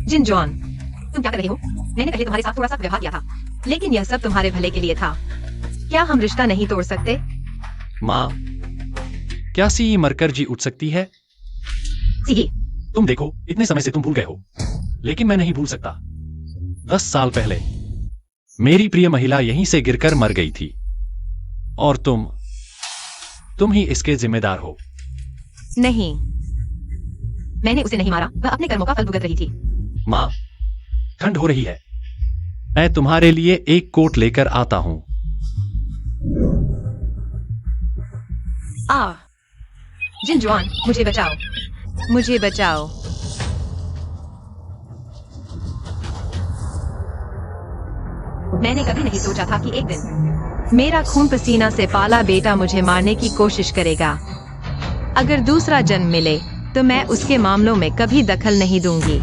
जिन John, तुम क्या कर रहे हो? मैंने पहले तुम्हारे साथ थोड़ा सा व्यवहार किया था, लेकिन यह सब तुम्हारे भले के लिए था। क्या हम रिश्ता नहीं तोड़ सकते? माँ, क्या सी मरकर जी उठ सकती है? सी, तुम देखो, इतने समय से तुम भूल गए हो, लेकिन मैं नहीं भूल सकता। 10 साल पहले मेरी प्रिय महिला यहीं से गिरकर मर गई थी, और तुम ही इसके जिम्मेदार हो। नहीं, मैंने उसे नहीं मारा, वह अपने कर्मों का फल भुगत रही थी। माँ, ठंड हो रही है, मैं तुम्हारे लिए एक कोट लेकर आता हूं। जिन जॉन, मुझे बचाओ, मुझे बचाओ। मैंने कभी नहीं सोचा था कि एक दिन मेरा खून पसीना से पाला बेटा मुझे मारने की कोशिश करेगा। अगर दूसरा जन्म मिले तो मैं उसके मामलों में कभी दखल नहीं दूंगी।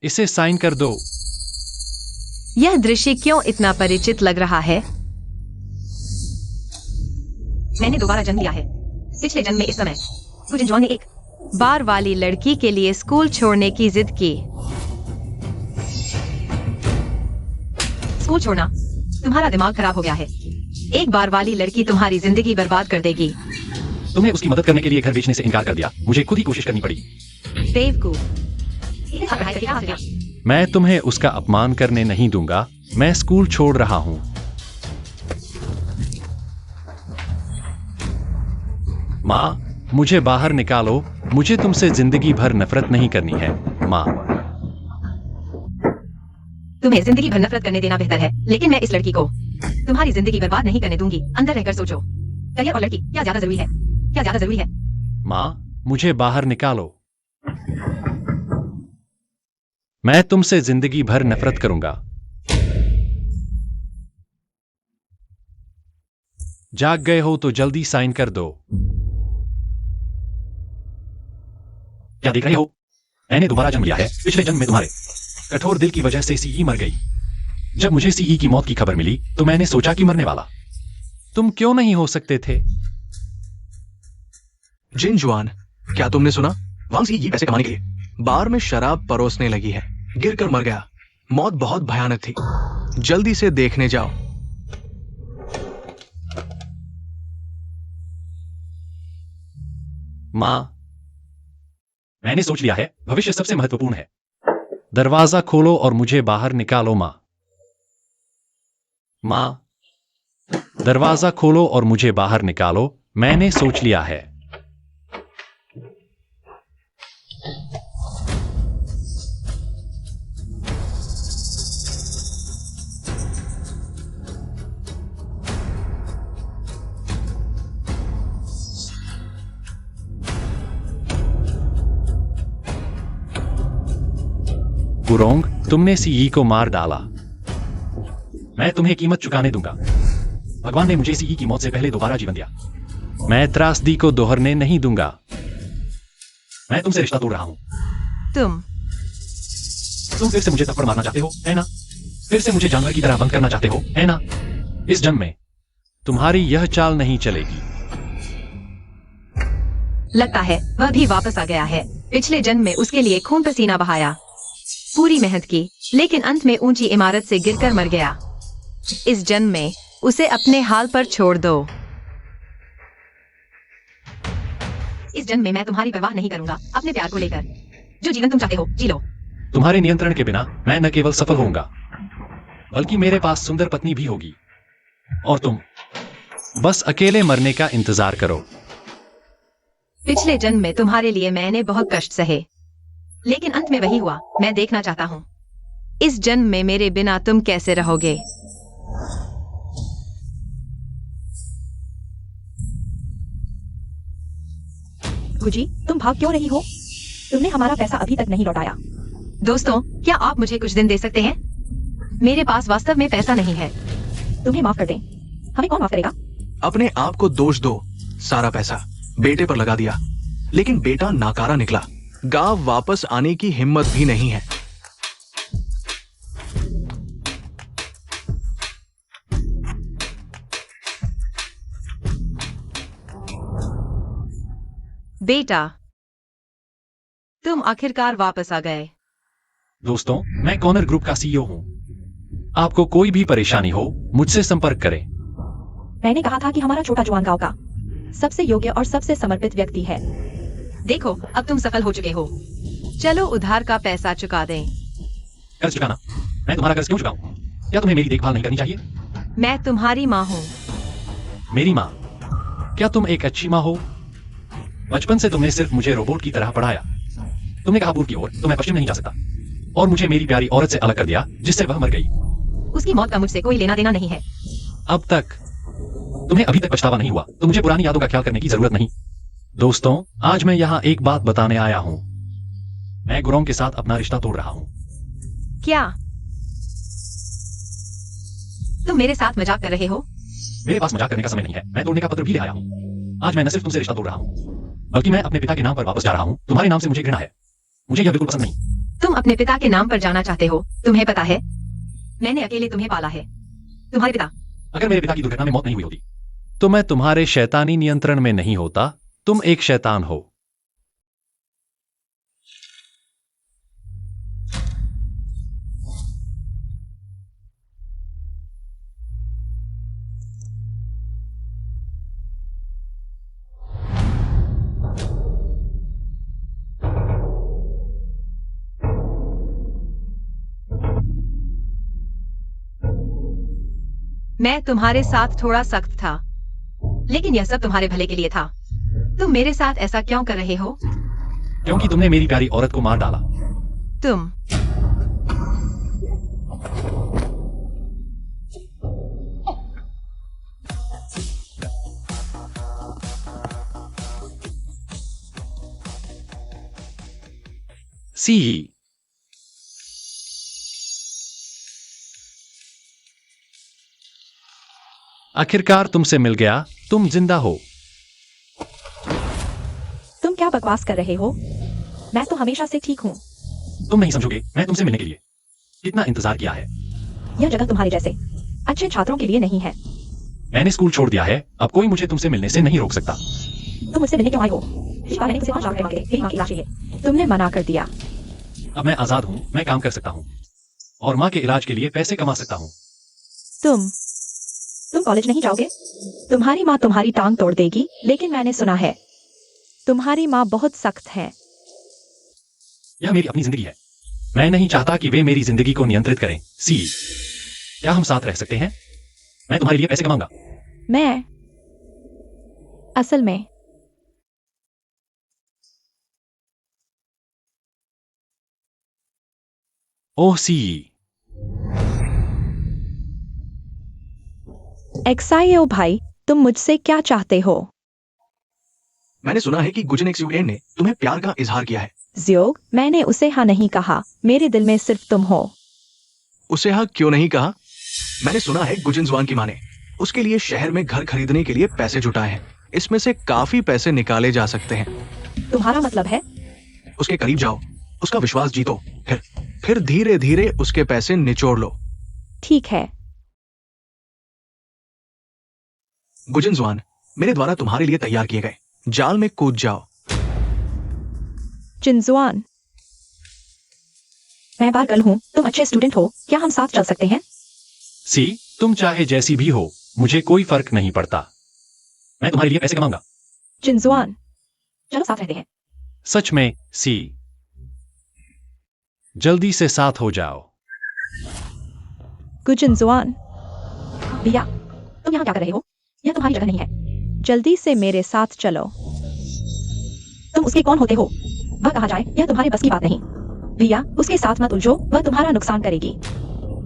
इसे साइन कर दो। यह दृश्य क्यों इतना परिचित लग रहा है? मैंने दोबारा जन्म लिया है। पिछले जन्म में इस समय जिन जॉन ने एक बार वाली लड़की के लिए स्कूल छोड़ने की जिद की। स्कूल छोड़ना? तुम्हारा दिमाग खराब हो गया है। एक बार वाली लड़की तुम्हारी जिंदगी बर्बाद कर देगी। तुम्हें उसकी मदद करने के लिए घर बेचने से इनकार कर दिया, मुझे खुद ही कोशिश करनी पड़ी। बेवकूफ। मैं तुम्हें उसका अपमान करने नहीं दूंगा। मैं स्कूल छोड़ रहा हूं। माँ, मुझे बाहर निकालो। मुझे तुमसे जिंदगी भर नफरत नहीं करनी है, माँ। तुम्हें जिंदगी भर नफरत करने देना बेहतर है, लेकिन मैं इस लड़की को तुम्हारी जिंदगी बर्बाद नहीं करने दूंगी। अंदर रहकर सोचो, करियर और लड़की क्या ज्यादा जरूरी है? क्या ज्यादा जरूरी है? माँ, मुझे बाहर निकालो। मैं तुमसे जिंदगी भर नफरत करूंगा। जाग गए हो तो जल्दी साइन कर दो। क्या देख रहे हो? मैंने दोबारा जन्म लिया है। पिछले जन्म में तुम्हारे कठोर दिल की वजह से सीई मर गई। जब मुझे सीई की मौत की खबर मिली तो मैंने सोचा कि मरने वाला तुम क्यों नहीं हो सकते थे। जिन जुआन, क्या तुमने सुना? वांग सीई पैसे कमाने के लिए बार में शराब परोसने लगी है। गिरकर मर गया। मौत बहुत भयानक थी। जल्दी से देखने जाओ। मां, मैंने सोच लिया है, भविष्य सबसे महत्वपूर्ण है। दरवाजा खोलो और मुझे बाहर निकालो। मां, दरवाजा खोलो और मुझे बाहर निकालो। मैंने सोच लिया है। गुरोंग, तुमने सीई को मार डाला। मैं तुम्हें कीमत चुकाने दूंगा। भगवान ने मुझे सीई की मौत से पहले दोबारा जीवन दिया। मैं त्रासदी को दोहरने नहीं दूंगा। मैं तुमसे रिश्ता तोड़ रहा हूं। तुम फिर से मुझे थप्पड़ मारना चाहते हो, है ना? फिर से मुझे जानवर की तरह बंद करना चाहते हो, है ना? इस जन्म में तुम्हारी यह चाल नहीं चलेगी। लगता है वह भी वापस आ गया है। पिछले जन्म में उसके लिए खून पसीना बहाया, पूरी मेहनत की, लेकिन अंत में ऊंची इमारत से गिरकर मर गया। इस जन्म में उसे अपने हाल पर छोड़ दो। इस जन्म में मैं तुम्हारी परवाह नहीं करूंगा। अपने प्यार को लेकर जो जीवन तुम चाहते हो जी लो। तुम्हारे नियंत्रण के बिना मैं न केवल सफल होऊंगा, बल्कि मेरे पास सुंदर पत्नी भी होगी। और तुम बस अकेले मरने का इंतजार करो। पिछले जन्म में तुम्हारे लिए मैंने बहुत कष्ट सहे, लेकिन अंत में वही हुआ मैं देखना चाहता हूँ। इस जन्म में मेरे बिना तुम कैसे रहोगे? गुजी, तुम भाग क्यों रही हो? तुमने हमारा पैसा अभी तक नहीं लौटाया। दोस्तों, क्या आप मुझे कुछ दिन दे सकते हैं? मेरे पास वास्तव में पैसा नहीं है। तुम्हें माफ कर दें। हमें कौन माफ करेगा? अपने आप को दोष दो। सारा पैसा बेटे पर लगा दिया, लेकिन बेटा नाकारा निकला। गांव वापस आने की हिम्मत भी नहीं है। बेटा, तुम आखिरकार वापस आ गए। दोस्तों, मैं कॉर्नर ग्रुप का सीईओ हूँ। आपको कोई भी परेशानी हो, मुझसे संपर्क करें। मैंने कहा था कि हमारा छोटा जुआन गांव का सबसे योग्य और सबसे समर्पित व्यक्ति है। देखो, अब तुम सफल हो चुके हो। चलो उधार का पैसा चुका दें। कर्ज चुकाना? मैं तुम्हारा कर्ज क्यों चुकाऊं? क्या तुम्हें मेरी देखभाल नहीं करनी चाहिए? मैं तुम्हारी माँ हूँ। मेरी माँ? क्या तुम एक अच्छी माँ हो? बचपन से तुमने सिर्फ मुझे रोबोट की तरह पढ़ाया। तुमने कहा पूर्व की ओर तो मैं पश्चिम नहीं जा सकता, और मुझे मेरी प्यारी औरत से अलग कर दिया जिससे वह मर गई। उसकी मौत का मुझसे कोई लेना देना नहीं है। अब तक तुम्हें अभी तक पछतावा नहीं हुआ तो मुझे पुरानी यादों का ख्याल करने की जरूरत नहीं। दोस्तों, आज मैं यहाँ एक बात बताने आया हूँ। मैं गुरोंग के साथ अपना रिश्ता तोड़ रहा हूँ। क्या तुम मेरे साथ मजाक कर रहे हो? मेरे पास मजाक करने का समय नहीं है। मैं तोड़ने का पत्र भी ले आया हूँ। आज मैं न सिर्फ तुमसे रिश्ता तोड़ रहा हूँ, बल्कि मैं अपने पिता के नाम पर वापस जा रहा हूँ। तुम्हारे नाम से मुझे घृणा है। मुझे यह बिल्कुल पसंद नहीं। तुम अपने पिता के नाम पर जाना चाहते हो? तुम्हें पता है, मैंने अकेले तुम्हें पाला है। तुम्हारे पिता। अगर मेरे पिता की दुर्घटना में मौत नहीं हुई होती तो मैं तुम्हारे शैतानी नियंत्रण में नहीं होता। तुम एक शैतान हो। मैं तुम्हारे साथ थोड़ा सख्त था, लेकिन यह सब तुम्हारे भले के लिए था। तुम मेरे साथ ऐसा क्यों कर रहे हो? क्योंकि तुमने मेरी प्यारी औरत को मार डाला। तुम सी। आखिरकार तुमसे मिल गया। तुम जिंदा हो। तुम क्या बकवास कर रहे हो? मैं तो हमेशा से ठीक हूँ। तुम नहीं समझोगे, मैं तुमसे मिलने के लिए कितना इंतजार किया है। यह जगह तुम्हारे जैसे अच्छे छात्रों के लिए नहीं है। मैंने स्कूल छोड़ दिया है। अब कोई मुझे तुमसे मिलने से नहीं रोक सकता। तुम मुझसे मिलने क्यों आए हो? पिछली बार मैंने तुमसे 5 लाख रुपए मांगे थे, मेरी माँ की इलाज के लिए। तुमने मना कर दिया। अब मैं आजाद हूँ। मैं काम कर सकता हूँ और माँ के इलाज के लिए पैसे कमा सकता हूँ। तुम कॉलेज नहीं जाओगे? तुम्हारी माँ तुम्हारी टांग तोड़ देगी, लेकिन मैंने सुना है तुम्हारी माँ बहुत सख्त है। यह मेरी अपनी जिंदगी है। मैं नहीं चाहता कि वे मेरी जिंदगी को नियंत्रित करें। सी, क्या हम साथ रह सकते हैं? मैं तुम्हारे लिए पैसे कमाऊंगा। मैं असल में ओह सी। एक्साइओ भाई, तुम मुझसे क्या चाहते हो? मैंने सुना है कि गुजन एक्सिडेंट ने तुम्हें प्यार का इजहार किया है। ज़्योग, मैंने उसे हाँ नहीं कहा। मेरे दिल में सिर्फ तुम हो। उसे हाँ क्यों नहीं कहा? मैंने सुना है गुजन जुआन की माँ ने उसके लिए शहर में घर खरीदने के लिए पैसे जुटाए हैं। इसमें से काफी पैसे निकाले जा सकते हैं। तुम्हारा मतलब है? उसके करीब जाओ, उसका विश्वास जीतो, फिर धीरे धीरे उसके पैसे निचोड़ लो। ठीक है। गुजन जुआन, मेरे द्वारा तुम्हारे लिए तैयार किए गए जाल में कूद जाओ। जिनजुआन, मैं बारगल हूँ, तुम अच्छे स्टूडेंट हो, क्या हम साथ चल सकते हैं? सी, तुम चाहे जैसी भी हो, मुझे कोई फर्क नहीं पड़ता। मैं तुम्हारे लिए पैसे कमाऊंगा। जिनजुआन, चलो साथ रहते हैं। सच में सी, जल्दी से साथ हो जाओ। गुजिनजुआन, भैया, तुम यहाँ क्या कर रहे हो? यह तुम्हारी जगह नहीं है। जल्दी से मेरे साथ चलो। तुम उसके कौन होते हो? वह कहा जाए, यह तुम्हारे बस की बात नहीं। भैया, उसके साथ मत उलझो, वह तुम्हारा नुकसान करेगी।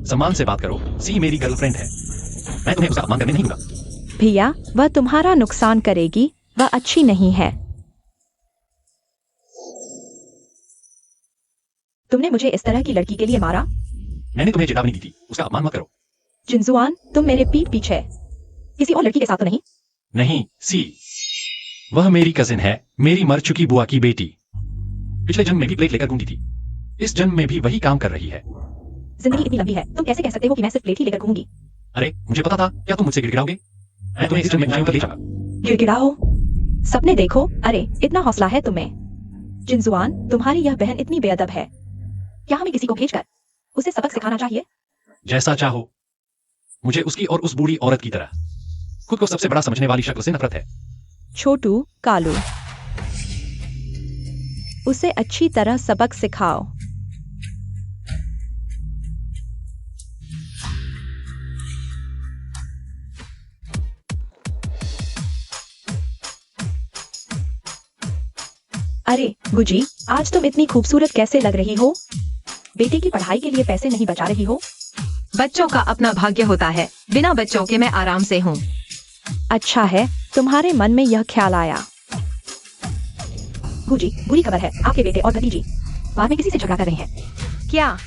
सम्मान से बात करो। सी मेरी गर्लफ्रेंड है। मैं तुम्हें उसका अपमान करने नहीं दूंगा। भैया, वह तुम्हारा नुकसान करेगी, वह अच्छी नहीं है। तुमने मुझे इस तरह की लड़की के लिए मारा? मैंने तुम्हें चेतावनी दी थी, उसका अपमान मत करो। जिनजुआन, तुम मेरे पीठ पीछे किसी और लड़की के साथ तो नहीं? नहीं सी, वह मेरी कजिन है, मेरी मर चुकी बुआ की बेटी। पिछले जन्म में भी प्लेट लेकर घूमती थी, इस जन्म में भी वही काम कर रही है। जिंदगी इतनी लंबी है, तुम कैसे कह सकते हो कि मैं सिर्फ प्लेट ही लेकर घूमूंगी? अरे मुझे पता था, क्या तुम मुझसे गिड़गिड़ाओगे? मैं तुम्हें इस जन्म में ऊंचाइयों पर ले जाऊंगा। गिड़गिड़ाओ? सपने देखो। अरे इतना हौसला है तुम्हें। जिनजुआन, तुम्हारी यह बहन इतनी बेअदब है। क्या हमें किसी को भेजकर उसे सबक सिखाना चाहिए? जैसा चाहो। मुझे उसकी और उस बूढ़ी औरत की तरह खुद को सबसे बड़ा समझने वाली शक्ल से नफरत है। छोटू, कालू, उसे अच्छी तरह सबक सिखाओ। अरे गुजी, आज तुम इतनी खूबसूरत कैसे लग रही हो? बेटे की पढ़ाई के लिए पैसे नहीं बचा रही हो? बच्चों का अपना भाग्य होता है, बिना बच्चों के मैं आराम से हूँ। अच्छा है, तुम्हारे मन में यह ख्याल आया। गुजी, बुरी खबर है, आपके बेटे और भतीजी बाहर में किसी से झगड़ा कर रहे हैं। क्या?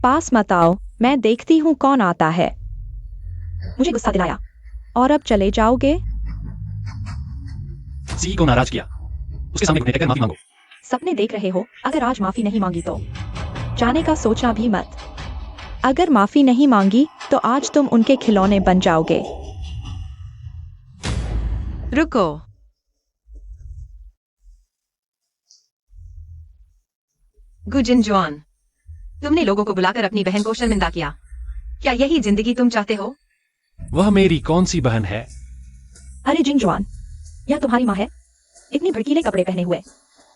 पास मत आओ, मैं देखती हूँ कौन आता है। मुझे गुस्सा दिलाया। और अब चले जाओगे? सी को नाराज किया, उसके सामने घुटने टेककर माफी मांगो। सपने देख रहे हो? अगर आज माफी नहीं मांगी तो जाने का सोचना भी मत। अगर माफी नहीं मांगी तो आज तुम उनके खिलौने बन जाओगे। रुको। गुजिनजुआन, तुमने लोगों को बुलाकर अपनी बहन को शर्मिंदा किया। क्या यही जिंदगी तुम चाहते हो? वह मेरी कौन सी बहन है? अरे जिनजुआन, यह तुम्हारी माँ है, इतनी भड़कीले कपड़े पहने हुए।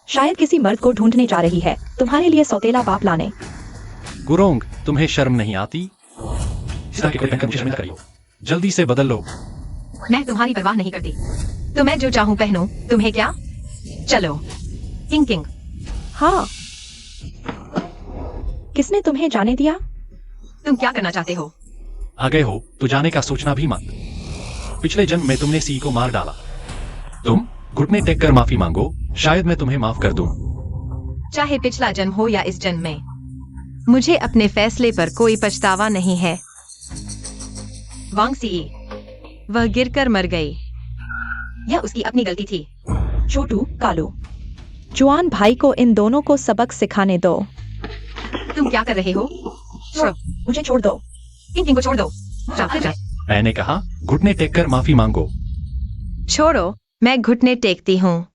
शायद किसी मर्द को ढूंढने जा रही है तुम्हारे लिए सौतेला बाप लाने। गुरोंग, तुम्हें शर्म नहीं आती? इस तरह के कपड़े पहनकर मुझे शर्मिंदा करियो। जल्दी से बदल लो। मैं तुम्हारी परवाह नहीं करती, तो मैं जो चाहूं पहनूं, तुम्हें क्या? चलो। King king. हाँ, किसने तुम्हें जाने दिया? तुम क्या करना चाहते हो? आ गए हो तो जाने का सोचना भी मत। पिछले जन्म में तुमने सी को मार डाला। तुम घुटने टेक कर माफी मांगो, शायद मैं तुम्हें माफ कर दूं। चाहे पिछला जन्म हो या इस जन्म में, मुझे अपने फैसले पर कोई पछतावा नहीं है। वांग सी, वह गिरकर मर गई। यह उसकी अपनी गलती थी। छोटू, कालू, जुआन भाई को इन दोनों को सबक सिखाने दो। तुम क्या कर रहे हो? छोड़ो, मुझे छोड़ दो। किंग किंग को छोड़ दो। जा। मैंने कहा घुटने टेक कर माफी मांगो। छोड़ो, मैं घुटने टेकती हूँ।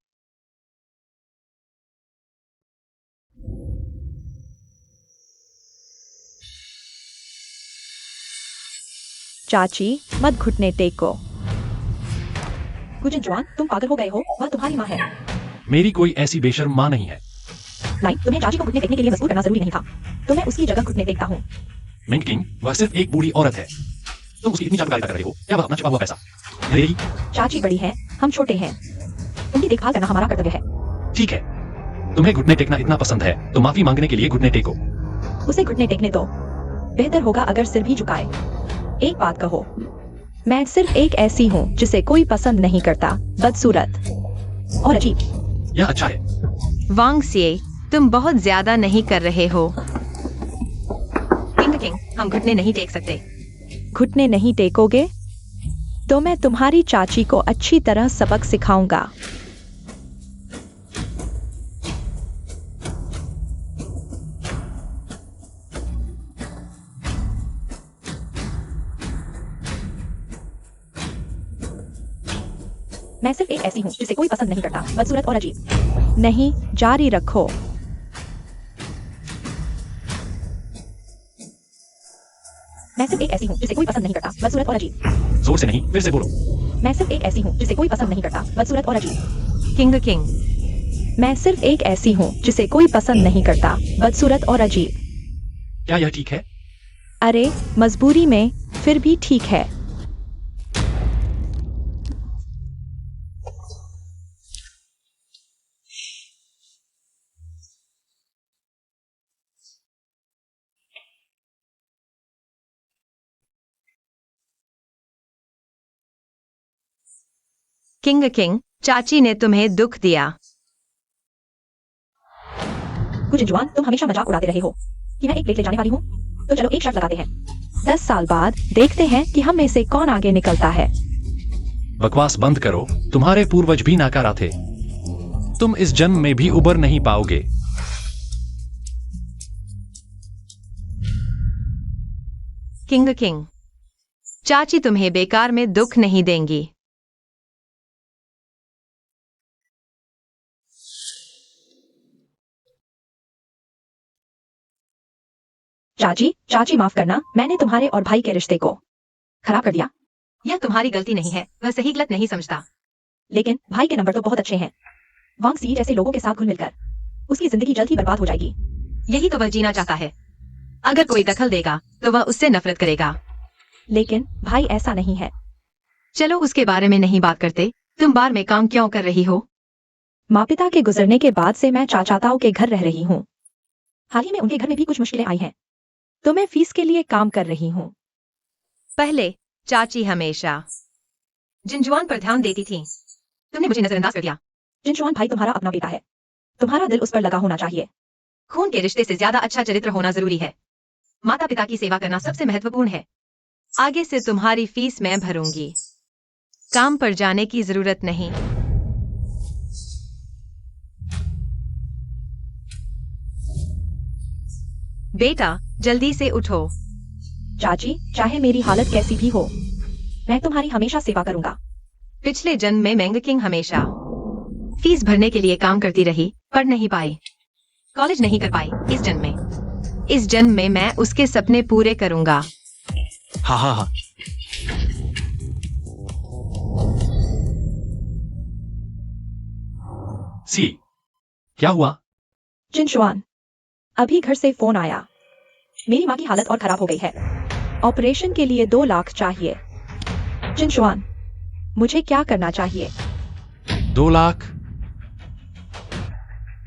चाची, मत घुटने टेको। गुजिनजुआन, तुम पागल हो गए हो, वह तुम्हारी माँ है। मेरी कोई ऐसी बेशर्म माँ नहीं है। नहीं, तुम्हें चाची को घुटने टेकने के लिए मजबूर करना जरूरी नहीं था, तो मैं उसकी जगह घुटने टेकता हूँ। मिंग किंग, वह सिर्फ एक बूढ़ी औरत है। तुम उसकी इतनी चाटुकारी कर रहे हो, क्या वह अपना छुपा हुआ पैसा दे देगी? चाची बड़ी है, हम छोटे हैं, उनकी देखभाल करना हमारा कर्तव्य है। ठीक है, तुम्हें घुटने टेकना इतना पसंद है तो माफी मांगने के लिए घुटने टेको। उसे घुटने टेकने दो। बेहतर होगा अगर सिर भी झुकाए। एक बात कहो, मैं सिर्फ एक ऐसी हूँ जिसे कोई पसंद नहीं करता, बदसूरत और अजीब। यह अच्छा है। वांग सिए, तुम बहुत ज्यादा नहीं कर रहे हो। किंग किंग, हम घुटने नहीं टेक सकते। घुटने नहीं टेकोगे तो मैं तुम्हारी चाची को अच्छी तरह सबक सिखाऊंगा। मैं सिर्फ एक ऐसी हूँ जिसे कोई पसंद नहीं करता, बदसूरत और अजीब। नहीं, जारी रखो। मैं सिर्फ एक ऐसी हूँ जिसे कोई पसंद नहीं करता, बदसूरत और अजीब। जोर से नहीं, फिर से बोलो। मैं सिर्फ एक ऐसी हूँ जिसे कोई पसंद नहीं करता, बदसूरत और अजीब। किंग किंग, मैं सिर्फ एक ऐसी हूँ जिसे कोई पसंद नहीं करता, बदसूरत और अजीब। क्या यह ठीक है? अरे, मजबूरी में फिर भी ठीक है। किंग किंग, चाची ने तुम्हें दुख दिया। गुजिनजुआन, तुम हमेशा मजाक उड़ाते रहे हो कि मैं एक प्लेट ले जाने वाली हूँ। तो चलो एक शर्त लगाते हैं। 10 साल बाद देखते हैं कि हम में से कौन आगे निकलता है। बकवास बंद करो, तुम्हारे पूर्वज भी नाकारा थे। तुम इस जन्म में भी उबर नहीं पाओगे। किंग। चाची तुम्हें बेकार में दुख नहीं देंगी। चाची माफ करना, मैंने तुम्हारे और भाई के रिश्ते को खराब कर दिया। यह तुम्हारी गलती नहीं है, वह सही गलत नहीं समझता। लेकिन भाई के नंबर तो बहुत अच्छे हैं। वांग सी जैसे लोगों के साथ घुल मिलकर उसकी जिंदगी जल्द ही बर्बाद हो जाएगी। यही तो वह जीना चाहता है। अगर कोई दखल देगा तो वह उससे नफरत करेगा। लेकिन भाई ऐसा नहीं है। चलो उसके बारे में नहीं बात करते। तुम बार में काम क्यों कर रही हो? माँ पिता के गुजरने के बाद से मैं चाचाताओं के घर रह रही हूँ। हाल ही में उनके घर में भी कुछ मुश्किलें आई हैं, तो मैं फीस के लिए काम कर रही हूँ। पहले चाची हमेशा जिनजुआन पर ध्यान देती थी। तुमने मुझे नजरअंदाज कर दिया। जिनशुआन भाई तुम्हारा अपना बेटा है, तुम्हारा दिल उस पर लगा होना चाहिए। खून के रिश्ते से ज्यादा अच्छा चरित्र होना जरूरी है। माता पिता की सेवा करना सबसे महत्वपूर्ण है। आगे से तुम्हारी फीस मैं भरूंगी। काम पर जाने की जरूरत नहीं। बेटा जल्दी से उठो। चाची, चाहे मेरी हालत कैसी भी हो, मैं तुम्हारी हमेशा सेवा करूंगा। पिछले जन्म में मैंग किंग हमेशा फीस भरने के लिए काम करती रही, पढ़ नहीं पाई, कॉलेज नहीं कर पाई। इस जन्म में मैं उसके सपने पूरे करूंगा। हाँ। सी, क्या हुआ? जिनशुआन, अभी घर से फोन आया। मेरी माँ की हालत और खराब हो गई है। ऑपरेशन के लिए 2 लाख चाहिए। जिनशुआन, मुझे क्या करना चाहिए? 2 लाख?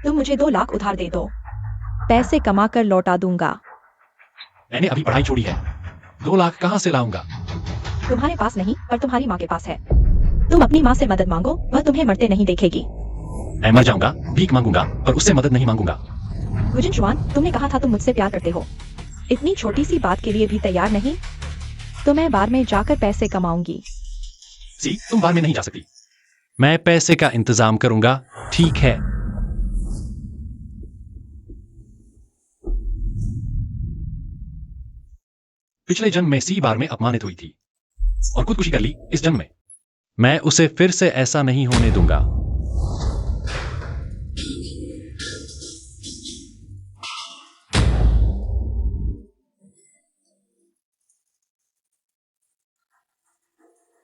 तुम मुझे 2 लाख उधार दे दो, पैसे कमा कर लौटा दूंगा। मैंने अभी पढ़ाई छोड़ी है, 2 लाख कहाँ से लाऊंगा? तुम्हारे पास नहीं, पर तुम्हारी माँ के पास है। तुम अपनी माँ से मदद मांगो, वह तुम्हें मरते नहीं देखेगी। मैं मर जाऊंगा, भीख मांगूंगा, पर उससे मदद नहीं मांगूंगा। जिनशुआन, तुमने कहा था तुम मुझसे प्यार करते हो। इतनी छोटी सी बात के लिए भी तैयार नहीं? तो मैं बार में जाकर पैसे कमाऊंगी। सी, तुम बार में नहीं जा सकती। मैं पैसे का इंतजाम करूंगा, ठीक है? पिछले जन्म में सी बार में अपमानित हुई थी और खुदकुशी कर ली। इस जन्म में मैं उसे फिर से ऐसा नहीं होने दूंगा।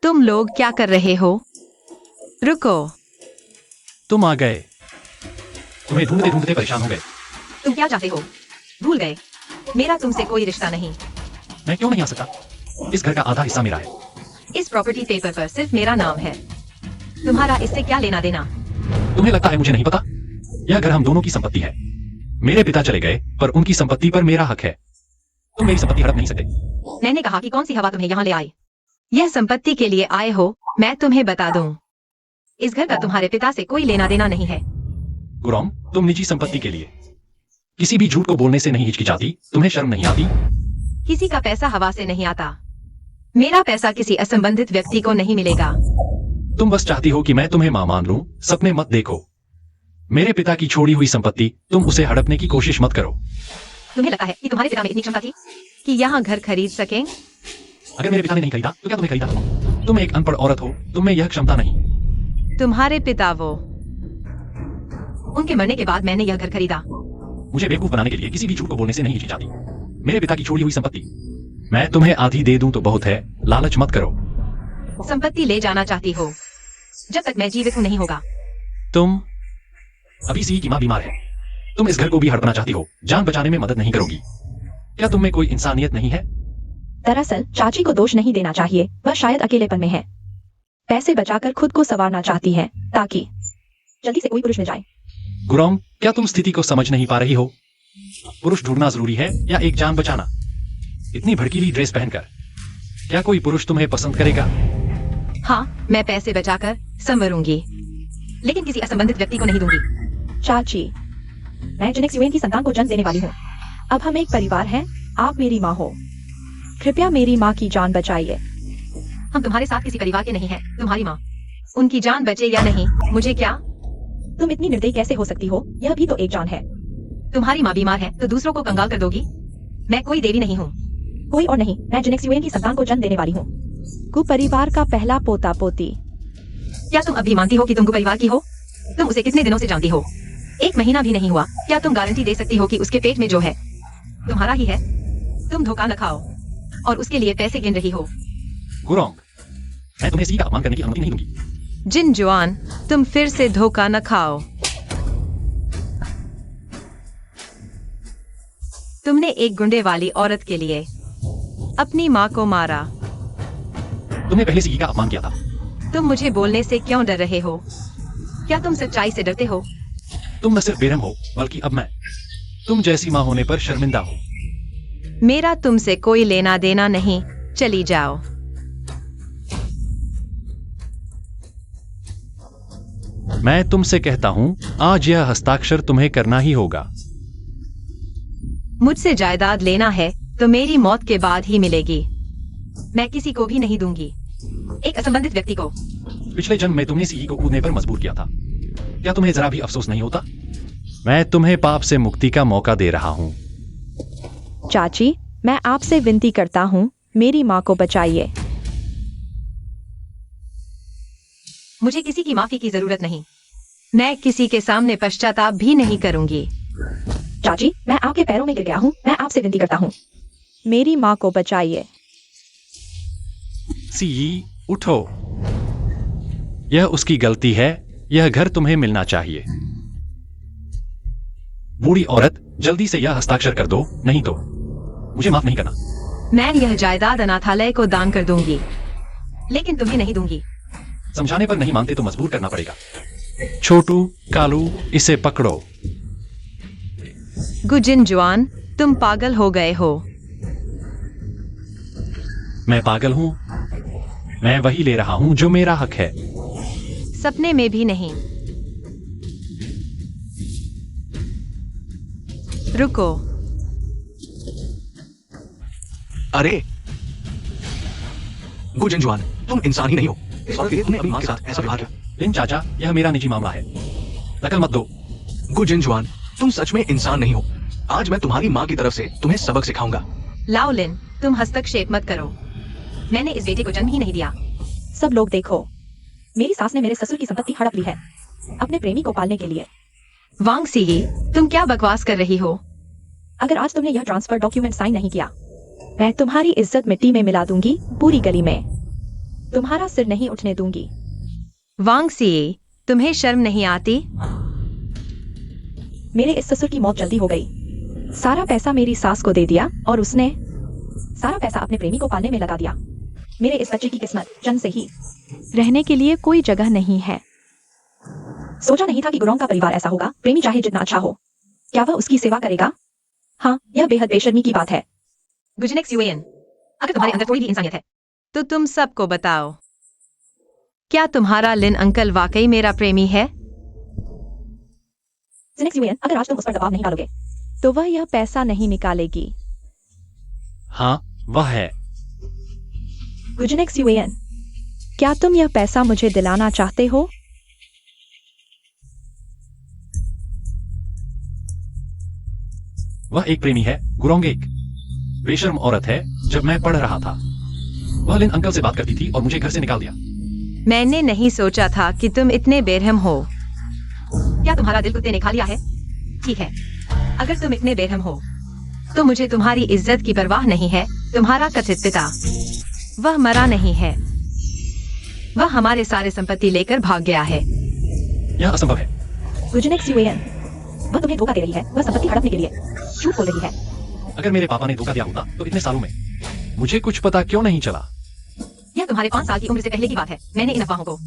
तुम लोग क्या कर रहे हो? रुको। तुम आ गए। तुम्हें ढूंढते ढूंढते परेशान हो गए। तुम क्या चाहते हो? भूल गए? मेरा तुमसे कोई रिश्ता नहीं। मैं क्यों नहीं आ सकता? इस घर का आधा हिस्सा मेरा है। इस प्रॉपर्टी पेपर पर सिर्फ मेरा नाम है। तुम्हारा इससे क्या लेना देना? तुम्हें लगता है मुझे नहीं पता? यह घर हम दोनों की संपत्ति है। मेरे पिता चले गए, पर उनकी संपत्ति पर मेरा हक है। तुम मेरी संपत्ति हड़प नहीं सकते। मैंने कहा कि कौन सी हवा तुम्हें यहाँ ले आई? यह संपत्ति के लिए आए हो, मैं तुम्हें बता दूं। इस घर का तुम्हारे पिता से कोई लेना देना नहीं है। गुरौंग, तुम निजी संपत्ति के लिए किसी भी झूठ को बोलने से नहीं हिचकिचाती? तुम्हें शर्म नहीं आती? किसी का पैसा हवा से नहीं आता। मेरा पैसा किसी असंबंधित व्यक्ति को नहीं मिलेगा। तुम बस चाहती हो कि मैं तुम्हें मां मान लूं। सपने मत देखो। मेरे पिता की छोड़ी हुई संपत्ति, तुम उसे हड़पने की कोशिश मत करो। तुम्हें लगता है कि तुम्हारे पिता में इतनी क्षमता थी कि यहाँ घर खरीद सकें? अगर मेरे पिता ने नहीं खरीदा तो क्या तुम्हें खरीदा? तुम एक अनपढ़ औरत हो, तुम में यह क्षमता नहीं। तुम्हारे पिता वो, उनके मरने के बाद मैंने यह घर खरीदा। मुझे बेवकूफ बनाने के लिए किसी भी झूठ को बोलने से नहीं हिचकिचाती। मेरे पिता की छोड़ी हुई संपत्ति मैं तुम्हें आधी दे दूं तो बहुत है। लालच मत करो। संपत्ति ले जाना चाहती हो? जब तक मैं जीवित हूं नहीं होगा। तुम अभी सी की मां बीमार है। तुम इस घर को भी हड़पना चाहती हो। जान बचाने में मदद नहीं करोगी। क्या तुम में कोई इंसानियत नहीं है? दरअसल चाची को दोष नहीं देना चाहिए, वह शायद अकेलेपन में है। पैसे बचाकर खुद को संवारना चाहती है ताकि जल्दी से कोई पुरुष मिल जाए। गुरौंग, क्या तुम स्थिति को समझ नहीं पा रही हो? पुरुष ढूंढना जरूरी है या एक जान बचाना? इतनी भड़कीली ड्रेस पहनकर क्या कोई पुरुष तुम्हें पसंद करेगा? हाँ, मैं पैसे बचाकर संवरूंगी, लेकिन किसी असंबंधित व्यक्ति को नहीं दूंगी। चाची, मैं जेनेक्स यूएन की संतान को जन्म देने वाली हूँ। अब हम एक परिवार हैं, आप मेरी माँ हो। कृपया मेरी माँ की जान बचाइए। हम तुम्हारे साथ किसी परिवार के नहीं हैं। तुम्हारी माँ, उनकी जान बचे या नहीं मुझे क्या? तुम इतनी निर्दयी कैसे हो सकती हो? यह भी तो एक जान है। तुम्हारी माँ बीमार है तो दूसरों को कंगाल कर दोगी? मैं कोई देवी नहीं हूँ। कोई और नहीं, मैं जिनेक्स यूएन की संतान को जन्म देने वाली हूँ। गु परिवार का पहला पोता पोती। क्या तुम अब भी मानती हो कि तुम गु परिवार की हो? तुम उसे कितने दिनों से जानती हो? 1 महीना भी नहीं हुआ। क्या तुम गारंटी दे सकती हो कि उसके पेट में जो है तुम्हारा ही है? तुम धोखा न खाओ और उसके लिए पैसे गिन रही हो। गुरोंग, मैं तुम्हें सी का अपमान करने की अनुमति नहीं दूंगी। जिन जुआन, तुम फिर से धोखा न खाओ। तुमने एक गुंडे वाली औरत के लिए अपनी माँ को मारा। तुमने पहले सी का अपमान किया था। तुम मुझे बोलने से क्यों डर रहे हो? क्या तुम सच्चाई से डरते हो? तुम न सिर्फ बेरहम हो, बल्कि अब मैं तुम जैसी माँ होने पर शर्मिंदा हूँ। मेरा तुमसे कोई लेना देना नहीं, चली जाओ। मैं तुमसे कहता हूँ, आज यह हस्ताक्षर तुम्हें करना ही होगा। मुझसे जायदाद लेना है तो मेरी मौत के बाद ही मिलेगी। मैं किसी को भी नहीं दूंगी, एक असंबंधित व्यक्ति को। पिछले जन्म में तुमने सी को कूदने पर मजबूर किया था। क्या तुम्हें जरा भी अफसोस नहीं होता? मैं तुम्हें पाप से मुक्ति का मौका दे रहा हूँ। चाची, मैं आपसे विनती करता हूँ, मेरी माँ को बचाइए। मुझे किसी की माफी की जरूरत नहीं। मैं किसी के सामने पश्चाताप भी नहीं करूंगी। चाची, मैं आपके पैरों में गिर गया हूँ, मैं आपसे विनती करता हूँ, मेरी माँ को बचाइए। सी, उठो। यह उसकी गलती है। यह घर तुम्हें मिलना चाहिए। बूढ़ी औरत, जल्दी से यह हस्ताक्षर कर दो, नहीं तो मुझे माफ नहीं करना। मैं यह जायदाद अनाथालय को दान कर दूंगी, लेकिन तुम्हें नहीं दूंगी। समझाने पर नहीं मानते तो मजबूर करना पड़ेगा। छोटू, कालू, इसे पकड़ो। गुजिन जुआन, तुम पागल हो गए हो। मैं पागल हूं? मैं वही ले रहा हूं जो मेरा हक है। सपने में भी नहीं। रुको। अरे गुजिनजुआन, तुम इंसान ही नहीं हो। इस औरत के लिए तुमने अपनी माँ के साथ ऐसा व्यवहार किया। लिन चाचा, यह मेरा निजी मामला है, दखल मत दो। गुजिनजुआन, तुम सच में इंसान नहीं हो। आज मैं तुम्हारी माँ की तरफ से तुम्हें सबक सिखाऊंगा। लाओलिन, तुम हस्तक्षेप मत करो। मैंने इस बेटे को जन्म ही नहीं दिया। सब लोग देखो, मेरी सास ने मेरे ससुर की संपत्ति हड़प ली है अपने प्रेमी को पालने के लिए। वांग सीही, तुम क्या बकवास कर रही हो? अगर आज तुमने यह ट्रांसफर डॉक्यूमेंट साइन नहीं किया, मैं तुम्हारी इज्जत मिट्टी में मिला दूंगी, पूरी गली में तुम्हारा सिर नहीं उठने दूंगी। वांग सीही, तुम्हें शर्म नहीं आती? मेरे इस ससुर की मौत जल्दी हो गई। सारा पैसा मेरी सास को दे दिया और उसने सारा पैसा अपने प्रेमी को पालने में लगा दिया। मेरे इस बच्चे की किस्मत जन्म से ही रहने के लिए कोई जगह नहीं है। सोचा नहीं था कि गुरोंग का परिवार ऐसा होगा। प्रेमी चाहे जितना अच्छा हो, क्या वह उसकी सेवा करेगा? हाँ, यह बेहद बेशर्मी की बात है। गुजिनेक्स यूएन, अगर तुम्हारे अंदर थोड़ी भी इंसानियत है तो तुम सबको बताओ, क्या तुम्हारा लिन अंकल वाकई मेरा प्रेमी है? जिनेक्स यूएन, अगर आज तुम उस पर दबाव नहीं डालोगे तो वह यह पैसा नहीं निकालेगी। हाँ, वह है। गुजिनेक्स यूएन, क्या तुम यह पैसा मुझे दिलाना चाहते हो? वह एक प्रेमी है, गुरोंग एक बेशर्म औरत है। जब मैं पढ़ रहा था, वह लिन अंकल से बात करती थी और मुझे घर से निकाल दिया। मैंने नहीं सोचा था कि तुम इतने बेरहम हो। क्या तुम्हारा दिल कुत्ते ने खा लिया है? ठीक है, अगर तुम इतने बेरहम हो तो मुझे तुम्हारी इज्जत की परवाह नहीं है। तुम्हारा कथित पिता, वह मरा नहीं है, वह हमारे सारे संपत्ति लेकर भाग गया है। यह असंभव है। गुजिनेक्स यूएन, वह तुम्हें धोखा दे रही है। वह संपत्ति हड़पने के लिए झूठ बोल रही है। अगर मेरे पापा ने धोखा दिया होता तो इतने सालों में मुझे कुछ पता क्यों नहीं चला? यह तुम्हारे 5 साल की उम्र से पहले की बात है। मैंने इन अफवाहों को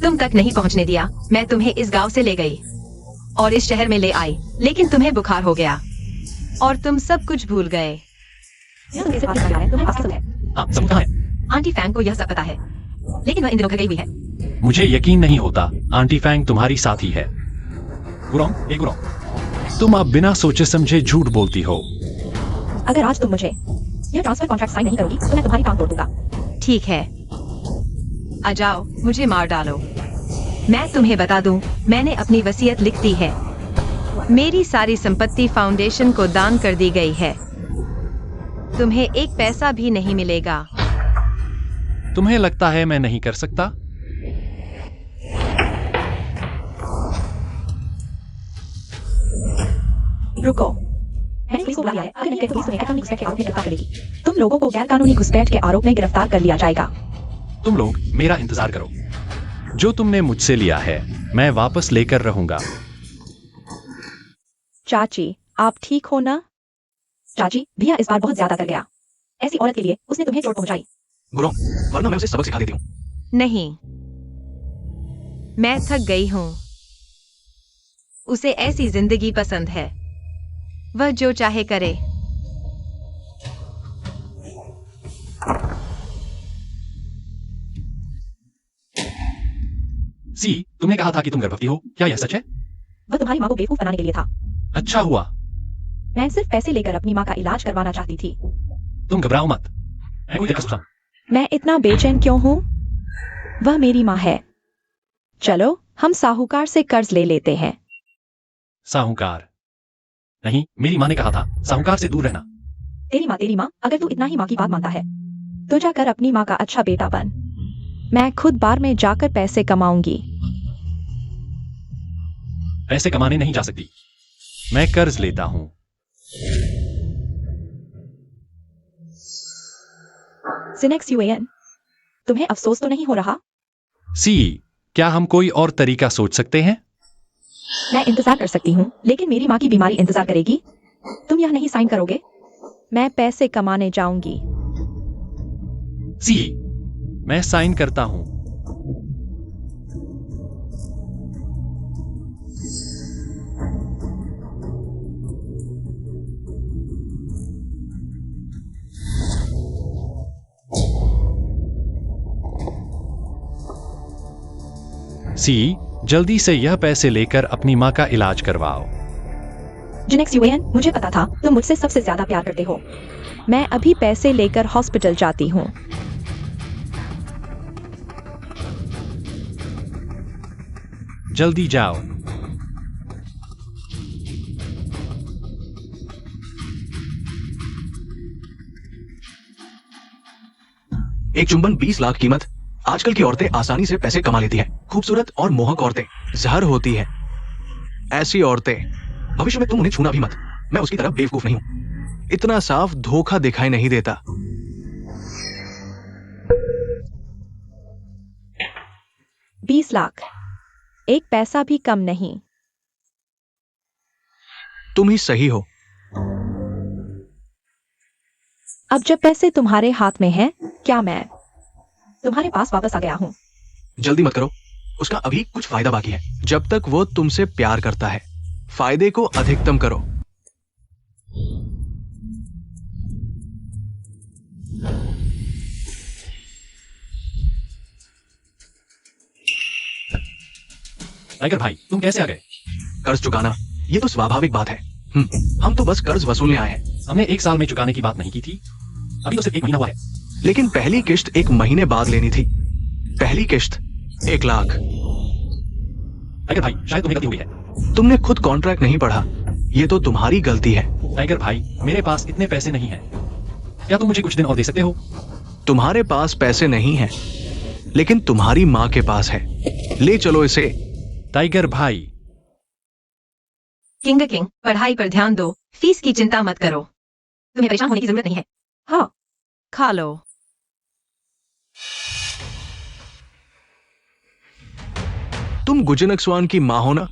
तुम तक नहीं पहुंचने दिया। मैं तुम्हें इस गांव से ले गई और इस शहर में ले आई, लेकिन तुम्हें बुखार हो गया और तुम सब कुछ भूल गए। यह तुम्हें सिर्फ है, तुम्हें पास है। हाँ, सबूत कहाँ है? आंटी फैंग को यह सब पता है, लेकिन वह इन दिनों घर गई हुई है। मुझे यकीन नहीं होता आंटी फैंग तुम्हारी साथी है। गुरोंग, ए गुरोंग, तुम अब बिना सोचे समझे झूठ बोलती हो। अगर आज तुम मुझे यह ट्रांसफर कॉन्ट्रैक्ट साइन नहीं करोगी तो मैं तुम्हारी टांग तोड़ दूंगा। ठीक है, आ जाओ, मुझे मार डालो। मैं तुम्हें बता दूं, मैंने अपनी वसीयत लिख दी है। मेरी सारी संपत्ति फाउंडेशन को दान कर दी गई है। तुम्हें एक पैसा भी नहीं मिलेगा। तुम्हें लगता है मैं नहीं कर सकता? रुको, मैंने पुलिस को बुला लिया है। अगर नहीं गए तो पुलिस तुम्हें गैरकानूनी घुसपैठ के आरोप में गिरफ्तार करेगी। तुम लोगों को गैरकानूनी घुसपैठ के आरोप में गिरफ्तार कर लिया जाएगा। तुम लोग मेरा इंतजार करो। जो तुमने मुझसे लिया है मैं वापस लेकर रहूंगा। चाची, आप ठीक हो ना? चाची, भैया इस बार बहुत ज्यादा कर गया। ऐसी औरत के लिए उसने तुम्हें चोट पहुंचाई। गुरु, वरना मैं उसे सबक सिखा देती हूँ। नहीं, मैं थक गई हूँ। उसे ऐसी जिंदगी पसंद है, वह जो चाहे करे। सी, तुमने कहा था कि तुम गर्भवती हो, क्या यह सच है? वह तुम्हारी माँ को बेवकूफ बनाने के लिए था। अच्छा हुआ। मैं सिर्फ पैसे लेकर अपनी माँ का इलाज करवाना चाहती थी। तुम घबराओ मत, मैं कोई कसम। मैं इतना बेचैन क्यों हूँ? वह मेरी माँ है। चलो हम साहूकार से कर्ज ले लेते हैं। साहूकार? नहीं, मेरी माँ ने कहा था साहूकार से दूर रहना। तेरी माँ, अगर तू इतना ही माँ की बात मानता है तो जाकर अपनी माँ का अच्छा बेटा बन। मैं खुद बार में जाकर पैसे कमाऊंगी। पैसे कमाने नहीं जा सकती, मैं कर्ज लेता हूं। सिनेक्स यूएन, तुम्हें अफसोस तो नहीं हो रहा? सी, क्या हम कोई और तरीका सोच सकते हैं? मैं इंतजार कर सकती हूँ, लेकिन मेरी माँ की बीमारी इंतजार करेगी। तुम यह नहीं साइन करोगे? मैं पैसे कमाने जाऊंगी। सी, मैं साइन करता हूं। सी, जल्दी से यह पैसे लेकर अपनी माँ का इलाज करवाओ। जिनेक्स यूएन, मुझे पता था तुम मुझसे सबसे ज्यादा प्यार करते हो। मैं अभी पैसे लेकर हॉस्पिटल जाती हूँ। जल्दी जाओ। एक चुंबन 20 लाख कीमत। आजकल की औरतें आसानी से पैसे कमा लेती हैं। खूबसूरत और मोहक औरतें जहर होती हैं। ऐसी औरतें, भविष्य में तुम उन्हें छूना भी मत। मैं उसकी तरह बेवकूफ नहीं हूं। इतना साफ धोखा दिखाई नहीं देता। 20 लाख, एक पैसा भी कम नहीं। तुम ही सही हो। अब जब पैसे तुम्हारे हाथ में हैं, क्या मैं तुम्हारे पास वापस आ गया हूँ? जल्दी मत करो, उसका अभी कुछ फायदा बाकी है। जब तक वो तुमसे प्यार करता है, फायदे को अधिकतम करो। टाइगर भाई, तुम कैसे आ गए? कर्ज चुकाना, ये तो स्वाभाविक बात है। हम तो बस कर्ज वसूलने आए हैं। हमने 1 साल में चुकाने की बात नहीं की थी। अभी तो सिर्फ 1 महीना हुआ है। लेकिन पहली किश्त 1 महीने बाद लेनी थी। पहली किश्त 1 लाख। टाइगर भाई, शायद तुम्हें गलती हुई है। तुमने खुद कॉन्ट्रैक्ट नहीं पढ़ा। ये तो तुम्हारी गलती है। टाइगर भाई, मेरे पास इतने पैसे नहीं हैं। क्या तुम मुझे कुछ दिन और दे सकते हो? तुम्हारे पास पैसे नहीं हैं, लेकिन तुम्हारी माँ के पास है। ले चलो इसे। टाइगर भाई। किंग, पढ़ाई पर ध्यान दो, फीस की चिंता मत करो। तुम्हें परेशान होने की जरूरत नहीं है। हाँ, खा लो। तुम गुजनक्सवान की माँ हो ना?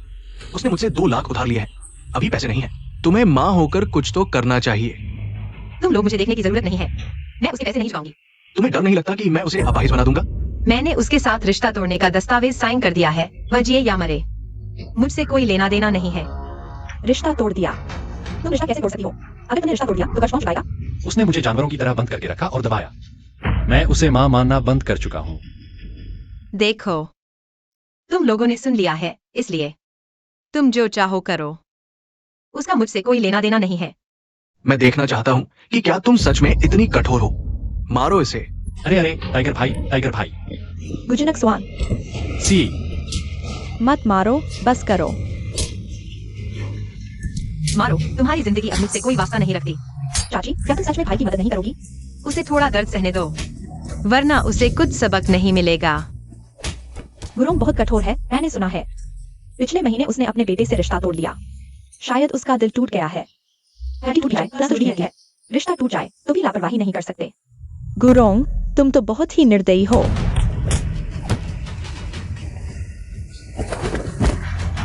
उसने मुझसे 2 लाख उधार लिए हैं। अभी पैसे नहीं है। तुम्हें माँ होकर कुछ तो करना चाहिए। तुम लोग मुझे देखने की जरूरत नहीं है। मैं उसके पैसे नहीं चुकाऊंगी। तुम्हें डर नहीं लगता कि मैं उसे अपाहिज बना दूंगा? मैंने उसके साथ रिश्ता तोड़ने का दस्तावेज साइन कर दिया है। वह जिए या मरे, मुझसे कोई लेना देना नहीं है। रिश्ता तोड़ दिया? तुम रिश्ता कैसे तोड़ सकती हो? अगर तुमने रिश्ता तोड़ दिया तो कौन चुकाएगा? उसने मुझे जानवरों की तरह बंद करके रखा और दबाया। मैं उसे मां मानना बंद कर चुका हूं। देखो, तुम लोगों ने सुन लिया है, इसलिए तुम जो चाहो करो। उसका मुझसे कोई लेना देना नहीं है। मैं देखना चाहता हूँ कि क्या तुम सच में इतनी कठोर हो। मारो इसे। अरे टाइगर भाई, टाइगर भाई। गुजनक्सवान, सी, मत मारो, बस करो। मारो, तुम्हारी जिंदगी अब मुझसे कोई वास्ता नहीं रखती। चाची, क्या तुम सच में भाई की मदद नहीं करोगी? उसे थोड़ा दर्द सहने दो, वरना उसे कुछ सबक नहीं मिलेगा। गुरोंग बहुत कठोर है, मैंने सुना है। पिछले महीने उसने अपने बेटे से रिश्ता तोड़ लिया। शायद उसका दिल टूट गया है। हड्डी टूट जाए तो टूटी रहती है, रिश्ता टूट जाए तो भी लापरवाही नहीं कर सकते। गुरोंग, तुम तो बहुत ही निर्दयी हो।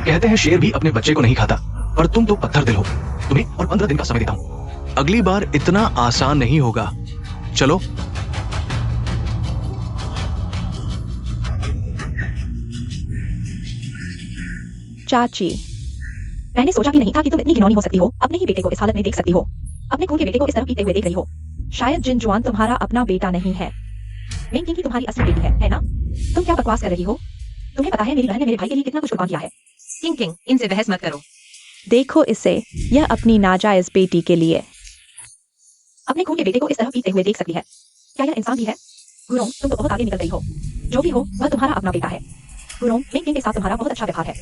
कहते हैं शेर भी अपने बच्चे को नहीं खाता, पर तुम तो पत्थर दिल हो। तुम्हें और 15 दिन का समय देता हूँ। अगली बार इतना आसान नहीं होगा। चलो। चाची, मैंने सोचा भी नहीं था कि तुम इतनी घिनौनी हो सकती हो। अपने ही बेटे को इस हालत में देख सकती हो। अपने खून के बेटे को इस तरह पीते हुए देख रही हो। शायद जिन जुआन तुम्हारा अपना बेटा नहीं है, मेंग किंग की तुम्हारी असली बेटी है ना? तुम क्या बकवास कर रही हो? तुम्हें पता है मेरी बहन ने मेरे भाई के लिए कितना कुछ कुर्बान किया है। किंग किंग, इनसे बहस मत करो। देखो इसे, यह अपनी नाजायज बेटी के लिए। अपने खून के बेटे को इस तरह पीते हुए देख सकती है। क्या यह इंसान भी है? गुरोंग, तुम तो बहुत आगे निकल गई हो। जो भी हो, वह तुम्हारा अपना बेटा है। गुरोंग, मेंग किंग के साथ तुम्हारा बहुत अच्छा व्यवहार है।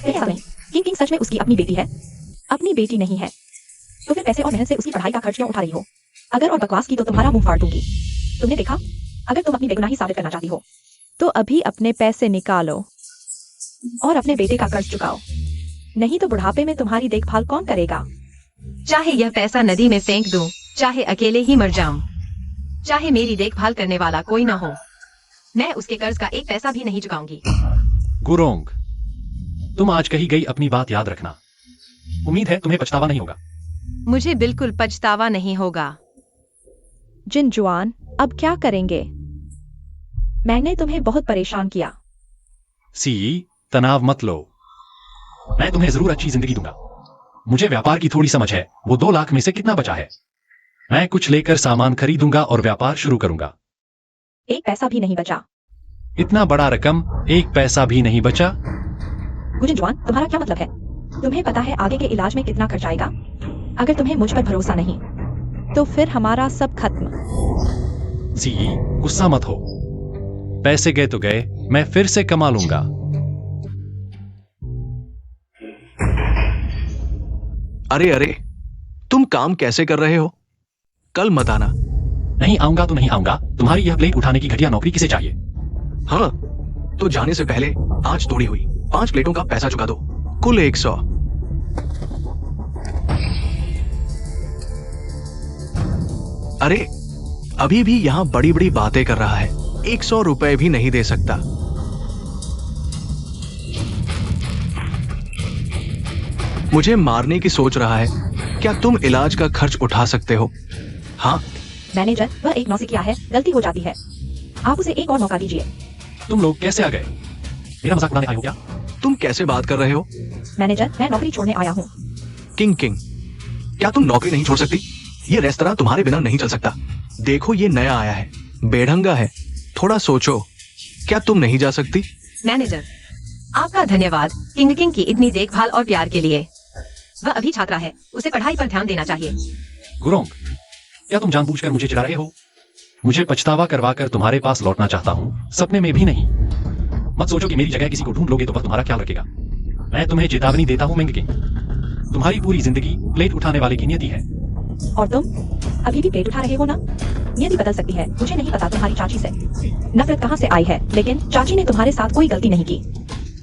ऐसा नहीं, किंग किंग सच में उसकी अपनी बेटी है? अपनी बेटी नहीं है तो फिर पैसे और मेहनत से उसकी पढ़ाई का खर्च क्यों उठा रही हो? अगर और बकवास की तो तुम्हारा मुंह फाड़ दूंगी। तुमने देखा? अगर तुम अपनी बेगुनाही साबित करना चाहती हो तो अभी अपने पैसे निकालो और अपने बेटे का कर्ज चुकाओ, नहीं तो बुढ़ापे में तुम्हारी देखभाल कौन करेगा? चाहे यह पैसा नदी में फेंक दूं, चाहे अकेले ही मर जाऊं, चाहे मेरी देखभाल करने वाला कोई न हो, मैं उसके कर्ज का एक पैसा भी नहीं चुकाऊंगी। गुरोंग, तुम आज कही गई अपनी बात याद रखना। उम्मीद है तुम्हें पछतावा नहीं होगा। मुझे बिल्कुल पछतावा नहीं होगा। जिन जुआन, अब क्या करेंगे? मैंने तुम्हें बहुत परेशान किया। सी, तनाव मत लो। मैं तुम्हें जरूर अच्छी जिंदगी दूंगा। मुझे व्यापार की थोड़ी समझ है। वो 2 लाख में से कितना बचा है? मैं कुछ लेकर सामान खरीदूंगा और व्यापार शुरू करूंगा। एक पैसा भी नहीं बचा। इतना बड़ा रकम, एक पैसा भी नहीं बचा? गुजिन जुआन, तुम्हारा क्या मतलब है? तुम्हें पता है आगे के इलाज में कितना खर्च आएगा? अगर तुम्हें मुझ पर भरोसा नहीं तो फिर हमारा सब खत्म। सी, गुस्सा मत हो। पैसे गए तो गए, मैं फिर से कमा लूंगा। अरे अरे, तुम काम कैसे कर रहे हो? कल मत आना। नहीं आऊंगा तो नहीं आऊंगा। तुम्हारी यह प्लेट उठाने की घटिया नौकरी किसे चाहिए? हाँ, तो जाने से पहले आज तोड़ी हुई 5 प्लेटों का पैसा चुका दो, कुल 100। अरे, अभी भी यहां बड़ी बड़ी बातें कर रहा है। 100 रुपए भी नहीं दे सकता। मुझे मारने की सोच रहा है। क्या तुम इलाज का खर्च उठा सकते हो? हाँ। मैनेजर, वह एक नौसिखिया है, गलती हो जाती है। आप उसे एक और मौका दीजिए। तुम लोग कैसे आ गए? मेरा मजाक उड़ाने आए हो क्या? तुम कैसे बात कर रहे हो? मैनेजर, मैं नौकरी छोड़ने आया हूँ। किंग किंग, क्या तुम नौकरी नहीं छोड़ सकती? ये रेस्तरां तुम्हारे बिना नहीं चल सकता। देखो, ये नया आया है, बेढंगा है। थोड़ा सोचो, क्या तुम नहीं जा सकती? मैनेजर, आपका धन्यवाद किंग किंग की इतनी देखभाल और प्यार के लिए। वह अभी छात्रा है, उसे पढ़ाई पर ध्यान देना चाहिए। गुरोंग, क्या तुम जानबूझकर मुझे चिढ़ा रहे हो? मुझे पछतावा करवाकर तुम्हारे पास लौटना चाहता हूँ, सपने में भी नहीं। मत सोचो कि मेरी जगह किसी को ढूंढ लोगे तो वह तुम्हारा ख्याल रखेगा। मैं तुम्हें चेतावनी देता हूँ, मेंग किंग। तुम्हारी पूरी जिंदगी प्लेट उठाने वाले की नियति है। और तुम अभी भी प्लेट उठा रहे हो ना? नियति बदल सकती है। मुझे नहीं पता तुम्हारी चाची से नफरत कहाँ से आई है, लेकिन चाची ने तुम्हारे साथ कोई गलती नहीं की।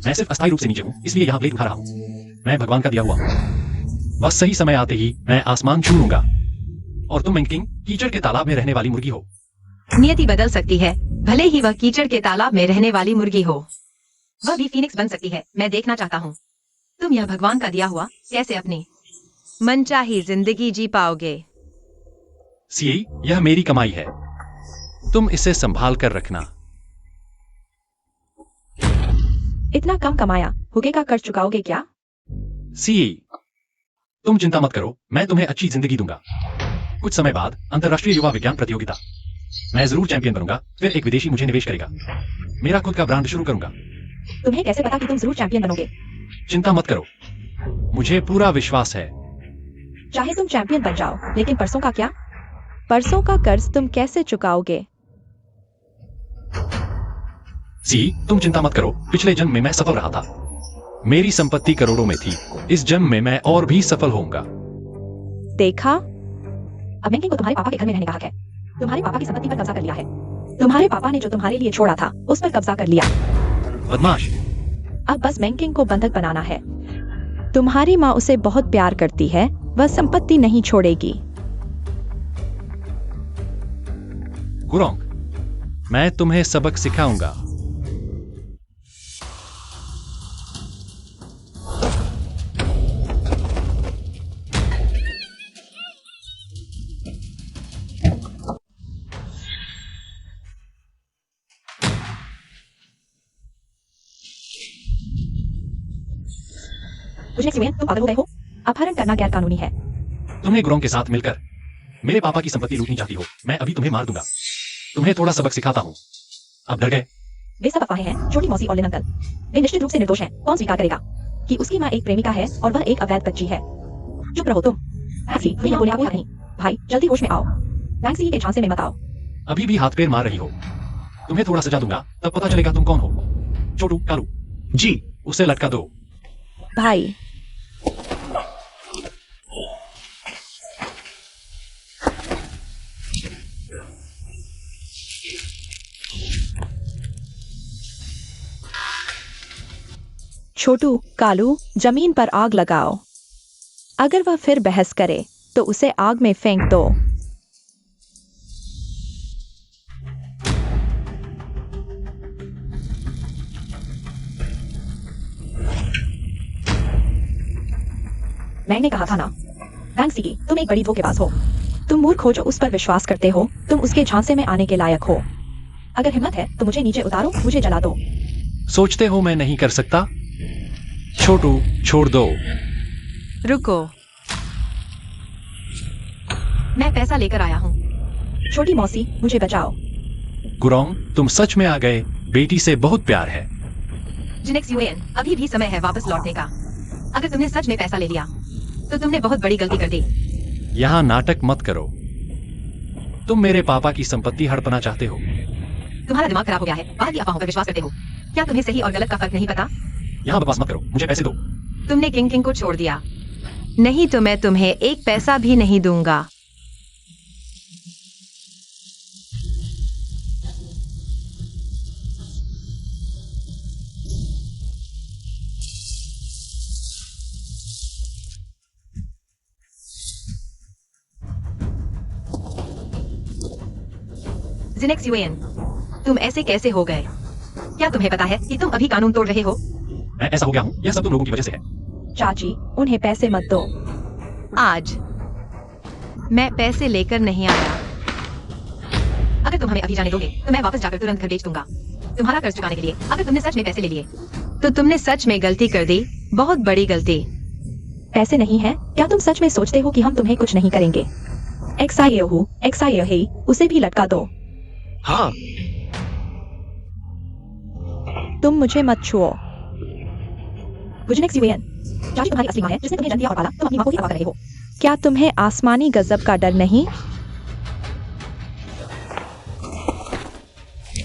मैं सिर्फ अस्थायी रूप से नीचे हूँ, इसलिए यहाँ प्लेट उठा रहा हूँ। मैं भगवान का दिया हुआ हूँ। बस सही समय आते ही मैं आसमान छू लूंगा। और तुम, मेंग किंग, कीचड़ के तालाब में रहने वाली मुर्गी हो। नियति बदल सकती है, भले ही वह कीचड़ के तालाब में रहने वाली मुर्गी हो। वह भी फीनिक्स बन सकती है। मैं देखना चाहता हूँ तुम यह भगवान का दिया हुआ कैसे अपनी मनचाही जिंदगी जी पाओगे। सी, यह मेरी कमाई है, तुम इसे संभाल कर रखना। इतना कम कमाया, हुक्के का कर्ज चुकाओगे क्या? सी, तुम चिंता मत करो, मैं तुम्हें अच्छी जिंदगी दूंगा। कुछ समय बाद अंतर्राष्ट्रीय युवा विज्ञान प्रतियोगिता, मैं जरूर चैंपियन बनूंगा। फिर एक विदेशी मुझे निवेश करेगा। मेरा खुद का ब्रांड शुरू करूंगा। तुम्हें कैसे पता कि तुम जरूर चैंपियन बनोगे? चिंता मत करो, मुझे पूरा विश्वास है। चाहे तुम चैंपियन बन जाओ, लेकिन परसों का क्या? परसों का कर्ज तुम कैसे चुकाओगे? सी, तुम चिंता मत करो, पिछले जन्म में मैं सफल रहा था। मेरी संपत्ति करोड़ों में थी। इस जन्म में मैं और भी सफल होऊंगा। देखा, अब मैंकिंग को तुम्हारे पापा के घर में रहने का हक है। तुम्हारे पापा की संपत्ति पर कब्जा कर लिया है। तुम्हारे पापा ने जो तुम्हारे लिए छोड़ा था उस पर कब्जा कर लिया। बदमाश। अब बस मैंकिंग को बंधक बनाना है। तुम्हारी माँ उसे बहुत प्यार करती है, वह संपत्ति नहीं छोड़ेगी। गुरोंग, मैं तुम्हें सबक सिखाऊंगा। मुझे तुम पागल हो गए हो? अपहरण करना गैर कानूनी है। तुम्हें गुरोंग के साथ मिलकर मेरे पापा की संपत्ति लूटनी चाहती हो। मैं अभी तुम्हें मार दूंगा। तुम्हें थोड़ा सबक सिखाता हूँ। अब डर गए? वे सब अफवाहें हैं, छोटी मौसी और लिन अंकल। वे निश्चित रूप से निर्दोष हैं। कौन स्वीकार करेगा कि उसकी माँ एक प्रेमिका है और वह एक अवैध बच्ची है? चुप रहो तुम। तुम्हें यहाँ बोलने का कोई हक नहीं। भाई जल्दी होश में आओ। वैंक्सी के झांसे में मत आओ। अभी भी हाथ पैर मार रही हो। तुम्हें थोड़ा सजा दूंगा, तब पता चलेगा तुम कौन हो। छोटू, कालू, जी। उसे लटका दो। भाई छोटू, कालू, जमीन पर आग लगाओ। अगर वह फिर बहस करे तो उसे आग में फेंक दो। मैंने कहा था ना, वैंक्सी, तुम एक बड़ी धोखेबाज हो। तुम मूर्ख हो जो उस पर विश्वास करते हो। तुम उसके झांसे में आने के लायक हो। अगर हिम्मत है तो मुझे नीचे उतारो, मुझे जला दो। सोचते हो मैं नहीं कर सकता? छोटू, छोड़ दो। रुको, मैं पैसा लेकर आया हूँ। छोटी मौसी, मुझे बचाओ। गुरोंग, तुम सच में आ गए। बेटी से बहुत प्यार है। जिनेक्स यूएन, अभी भी समय है वापस लौटने का। अगर तुमने सच में पैसा ले लिया तो तुमने बहुत बड़ी गलती कर दी। यहाँ नाटक मत करो। तुम मेरे पापा की संपत्ति हड़पना चाहते हो। तुम्हारा दिमाग खराब हो गया है। बाहर की अफवाहों पर विश्वास करते हो। क्या तुम्हें सही और गलत का फर्क नहीं पता? यहाँ बकवास मत करो, मुझे पैसे दो। तुमने किंग को छोड़ दिया, नहीं तो मैं तुम्हें एक पैसा भी नहीं दूंगा। जिनेक्स यूएन, तुम ऐसे कैसे हो गए? क्या तुम्हें पता है कि तुम अभी कानून तोड़ रहे हो? मैं ऐसा हो गया हूँ, यह सब तुम लोगों की वजह से है। चाची, उन्हें पैसे मत दो। आज मैं पैसे लेकर नहीं आया। अगर तुम हमें अभी जाने दोगे तो मैं वापस जाकर तुरंत घर बेच दूंगा तुम्हारा कर्ज चुकाने के लिए। अगर तुमने सच में पैसे ले लिए तो तुमने सच में गलती कर दी, बहुत बड़ी गलती। पैसे नहीं है? क्या तुम सच में सोचते हो कि हम तुम्हें कुछ नहीं करेंगे? एक्साई, उसे भी लटका दो। हाँ। तुम मुझे मत छुओ। चाची तुम्हारी असली माँ है जिसने तुम्हें जन्म दिया और पाला। तुम अपनी माँ को ही अगवा कर रहे हो। क्या तुम्हें आसमानी गजब का डर नहीं?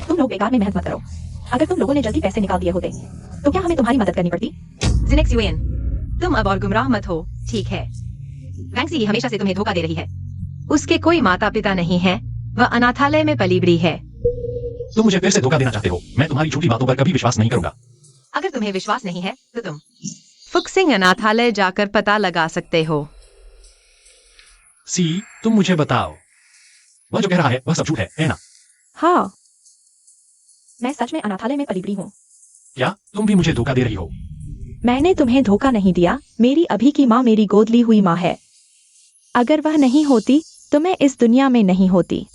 तुम लोग बेकार में मेहनत मत करो। अगर तुम लोगों ने जल्दी पैसे निकाल दिए होते तो क्या हमें तुम्हारी मदद करनी पड़ती? जिनेक्स यूएन, तुम अब और गुमराह मत हो, ठीक है? वैंक्सी हमेशा से तुम्हें धोखा दे रही है। उसके कोई माता पिता नहीं है, वह अनाथालय में पली बड़ी है। तुम मुझे फिर से धोखा देना चाहते हो। मैं तुम्हारी झूठी बातों पर कभी विश्वास नहीं करूंगा। अगर तुम्हें विश्वास नहीं है तो तुम फुक्सिंग अनाथालय जाकर पता लगा सकते हो। सी, तुम मुझे बताओ, वह जो कह रहा है वह सब झूठ है ना? हाँ, मैं सच में अनाथालय में पली बड़ी हूँ। क्या तुम भी मुझे धोखा दे रही हो? मैंने तुम्हें धोखा नहीं दिया। मेरी अभी की माँ मेरी गोद ली हुई माँ है। अगर वह नहीं होती तो मैं इस दुनिया में नहीं होती।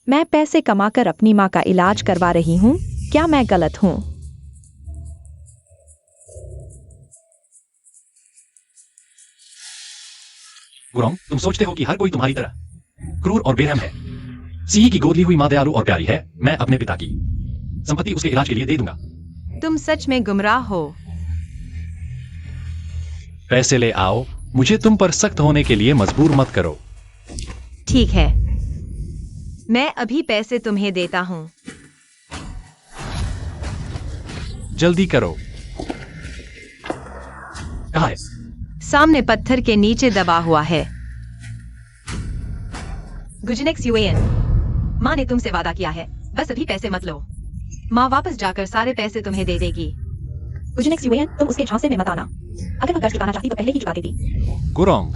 मैं पैसे कमाकर अपनी माँ का इलाज करवा रही हूँ। क्या मैं गलत हूँ? गुरोंग, तुम सोचते हो कि हर कोई तुम्हारी तरह क्रूर और बेरहम है। सी की गोद ली हुई माँ दयालु और प्यारी है। मैं अपने पिता की संपत्ति उसके इलाज के लिए दे दूंगा। तुम सच में गुमराह हो। पैसे ले आओ। मुझे तुम पर सख्त होने के लिए मजबूर मत करो। ठीक है, मैं अभी पैसे तुम्हें देता हूँ। जल्दी करो। कहाँ है? सामने पत्थर के नीचे दबा हुआ है। गुजनेक्स यूएन, माँ ने तुमसे वादा किया है, बस अभी पैसे मत लो। माँ वापस जाकर सारे पैसे तुम्हें दे देगी। गुजनेक्स यूएन, तुम उसके झांसे में मत आना। अगर वह कर्ज चुकाना चाहती तो पहले ही चुका देती। गुरोंग,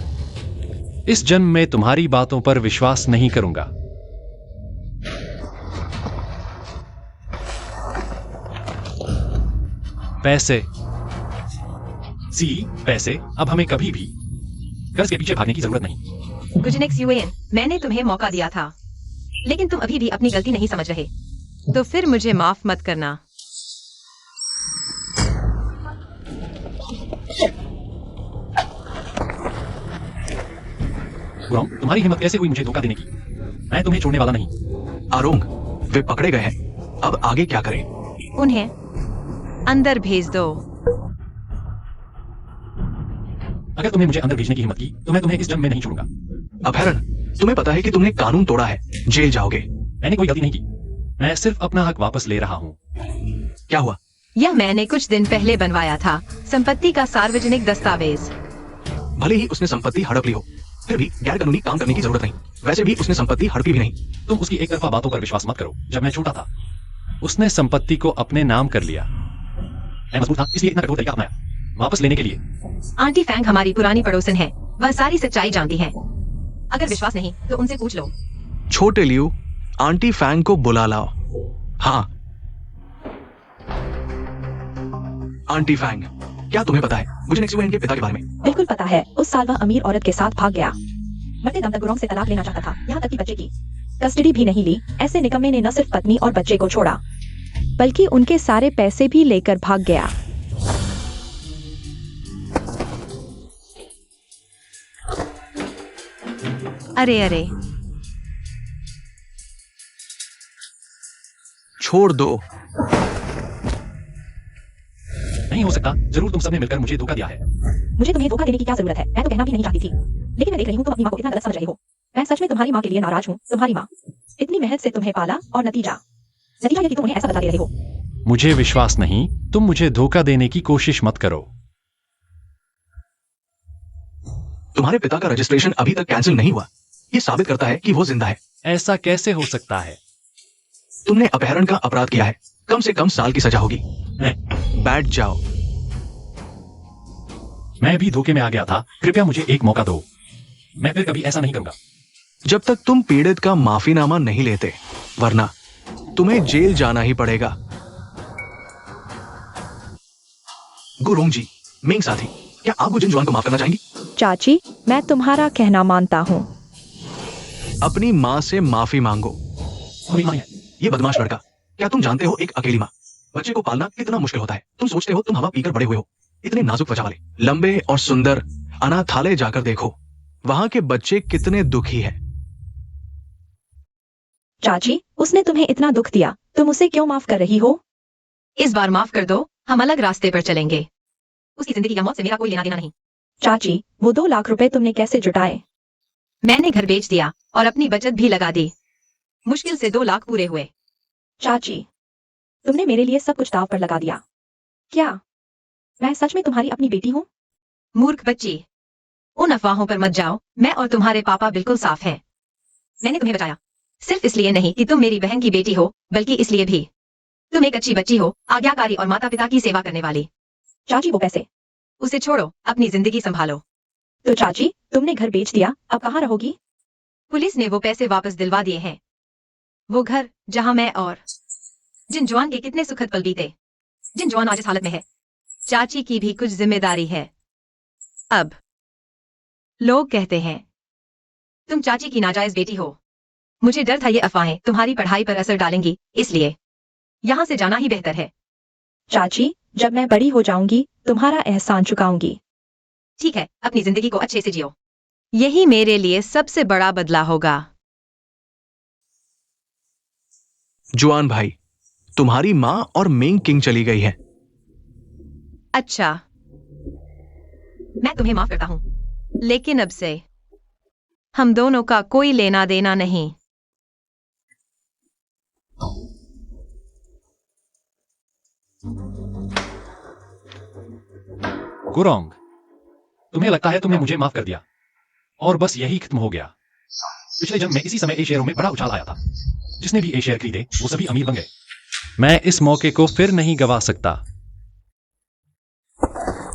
इस जन्म में तुम्हारी बातों पर विश्वास नहीं करूंगा। पैसे पैसे, अब हमें कभी भी कर्ज के पीछे भागने की जरूरत नहीं। गुजनेक्स यूएन, मैंने तुम्हें मौका दिया था, लेकिन तुम अभी भी अपनी गलती नहीं समझ रहे, तो फिर मुझे माफ मत करना। गुरोंग, तुम्हारी हिम्मत कैसे हुई मुझे धोखा देने की? मैं तुम्हें छोड़ने वाला नहीं। आरोंग, वे पकड़े गए हैं। अब आगे क्या करें? उन्हें अंदर भेज दो। अगर तुमने मुझे अंदर भेजने की हिम्मत की तो मैं तुम्हें इस जन्म में नहीं छोड़ूंगा। अपहरण, तुम्हें पता है कि तुमने कानून तोड़ा है, जेल जाओगे। मैंने कोई गलती नहीं की, मैं सिर्फ अपना हक वापस ले रहा हूँ। क्या हुआ? यह मैंने कुछ दिन पहले बनवाया था, संपत्ति का सार्वजनिक दस्तावेज। भले ही उसने संपत्ति हड़प ली हो, फिर भी गैर कानूनी काम करने की जरूरत नहीं। वैसे भी उसने संपत्ति हड़पी भी नहीं। तुम उसकी एक तरफा बातों पर विश्वास मत करो। जब मैं छोटा था, उसने संपत्ति को अपने नाम कर लिया। मैं मजबूर था, इसलिए इतना कठोर तरीका अपनाया वापस लेने के लिए। आंटी फैंग हमारी पुरानी पड़ोसन है, वह सारी सच्चाई जानती है। अगर विश्वास नहीं तो उनसे पूछ लो। छोटे लियू, आंटी फैंग को बुला लाओ। हाँ, आंटी फैंग, क्या तुम्हें पता है गुजनेक्स यूएन के पिता के बारे में? बिल्कुल पता है। उस साल वह अमीर औरत के साथ भाग गया। मरते दम तक गुरोंग से तलाक लेना चाहता था, यहाँ तक कि बच्चे की कस्टडी भी नहीं ली। ऐसे निकम्मे ने न सिर्फ पत्नी और बच्चे को छोड़ा, बल्कि उनके सारे पैसे भी लेकर भाग गया। अरे अरे, छोड़ दो। नहीं हो सकता, जरूर तुम सबने मिलकर मुझे धोखा दिया है। मुझे तुम्हें धोखा देने की क्या जरूरत है? मैं तो कहना भी नहीं चाहती थी, लेकिन मैं देख रही हूँ तुम अपनी माँ को इतना गलत समझ रहे हो। मैं सच में तुम्हारी माँ के लिए नाराज हूँ। तुम्हारी माँ इतनी मेहनत से तुम्हें पाला और नतीजा यह कि तुम उन्हें ऐसा बता दे रहे हो। मुझे विश्वास नहीं, तुम मुझे धोखा देने की कोशिश मत करो। तुम्हारे पिता का रजिस्ट्रेशन अभी तक कैंसिल नहीं हुआ, ये साबित करता है कि वो जिंदा है। ऐसा कैसे हो सकता है? तुमने अपहरण का अपराध किया है, कम से कम साल की सजा होगी। बैठ जाओ। मैं भी धोखे में आ गया था, कृपया मुझे एक मौका दो। मैं फिर कभी ऐसा नहीं करूंगा। जब तक तुम पीड़ित का माफीनामा नहीं लेते, वरना तुम्हें जेल जाना ही पड़ेगा। गुरोंग जी, मिंग साथी, क्या आप गुजिन जुआन को माफ करना चाहेंगी? चाची, मैं तुम्हारा कहना मानता हूँ। अपनी माँ से माफी मांगो। मेरी माँ है। ये बदमाश लड़का, क्या तुम जानते हो एक अकेली माँ बच्चे को पालना कितना मुश्किल होता है? तुम सोचते हो तुम हवा पीकर बड़े हुए हो, इतने नाजुक त्वचा वाले, लंबे और सुंदर अनाथालय जाकर देखो, वहां के बच्चे कितने दुखी हैं। चाची, उसने तुम्हें इतना दुख दिया, तुम उसे क्यों माफ कर रही हो? इस बार माफ कर दो, हम अलग रास्ते पर चलेंगे। उसकी जिंदगी या मौत से मेरा कोई लेना देना नहीं। चाची, वो 2 लाख रुपए तुमने कैसे जुटाए? मैंने घर बेच दिया और अपनी बचत भी लगा दी। मुश्किल से 2 लाख पूरे हुए। चाची, तुमने मेरे लिए सब कुछ दांव पर लगा दिया। क्या मैं सच में तुम्हारी अपनी बेटी हूँ? मूर्ख बच्ची, उन अफवाहों पर मत जाओ। मैं और तुम्हारे पापा बिल्कुल साफ हैं। मैंने तुम्हें बचाया, सिर्फ इसलिए नहीं कि तुम मेरी बहन की बेटी हो, बल्कि इसलिए भी तुम एक अच्छी बच्ची हो, आज्ञाकारी और माता पिता की सेवा करने वाली। चाची, वो पैसे उसे छोड़ो, अपनी जिंदगी संभालो। तो चाची, तुमने घर बेच दिया, अब कहाँ रहोगी? पुलिस ने वो पैसे वापस दिलवा दिए हैं। वो घर जहां मैं और जिन जवान के कितने सुखद पल बीते, जिन जवान आज इस हालत में है, चाची की भी कुछ जिम्मेदारी है। अब लोग कहते हैं तुम चाची की नाजायज बेटी हो। मुझे डर था ये अफवाहें तुम्हारी पढ़ाई पर असर डालेंगी, इसलिए यहां से जाना ही बेहतर है। चाची, जब मैं बड़ी हो जाऊंगी तुम्हारा एहसान चुकाऊंगी। ठीक है, अपनी जिंदगी को अच्छे से जियो। यही मेरे लिए सबसे बड़ा बदला होगा। जुआन भाई, तुम्हारी माँ और मिंग किंग चली गई है। अच्छा, मैं तुम्हें माफ करता हूं, लेकिन अब से हम दोनों का कोई लेना देना नहीं। गुरोंग, तुम्हें लगता है तुमने मुझे माफ कर दिया और बस यही खत्म हो गया? पिछले जन्म में इसी समय ए शेयरों में बड़ा उछाल आया था। जिसने भी ए शेयर खरीदे वो सभी अमीर बन गए। मैं इस मौके को फिर नहीं गवा सकता।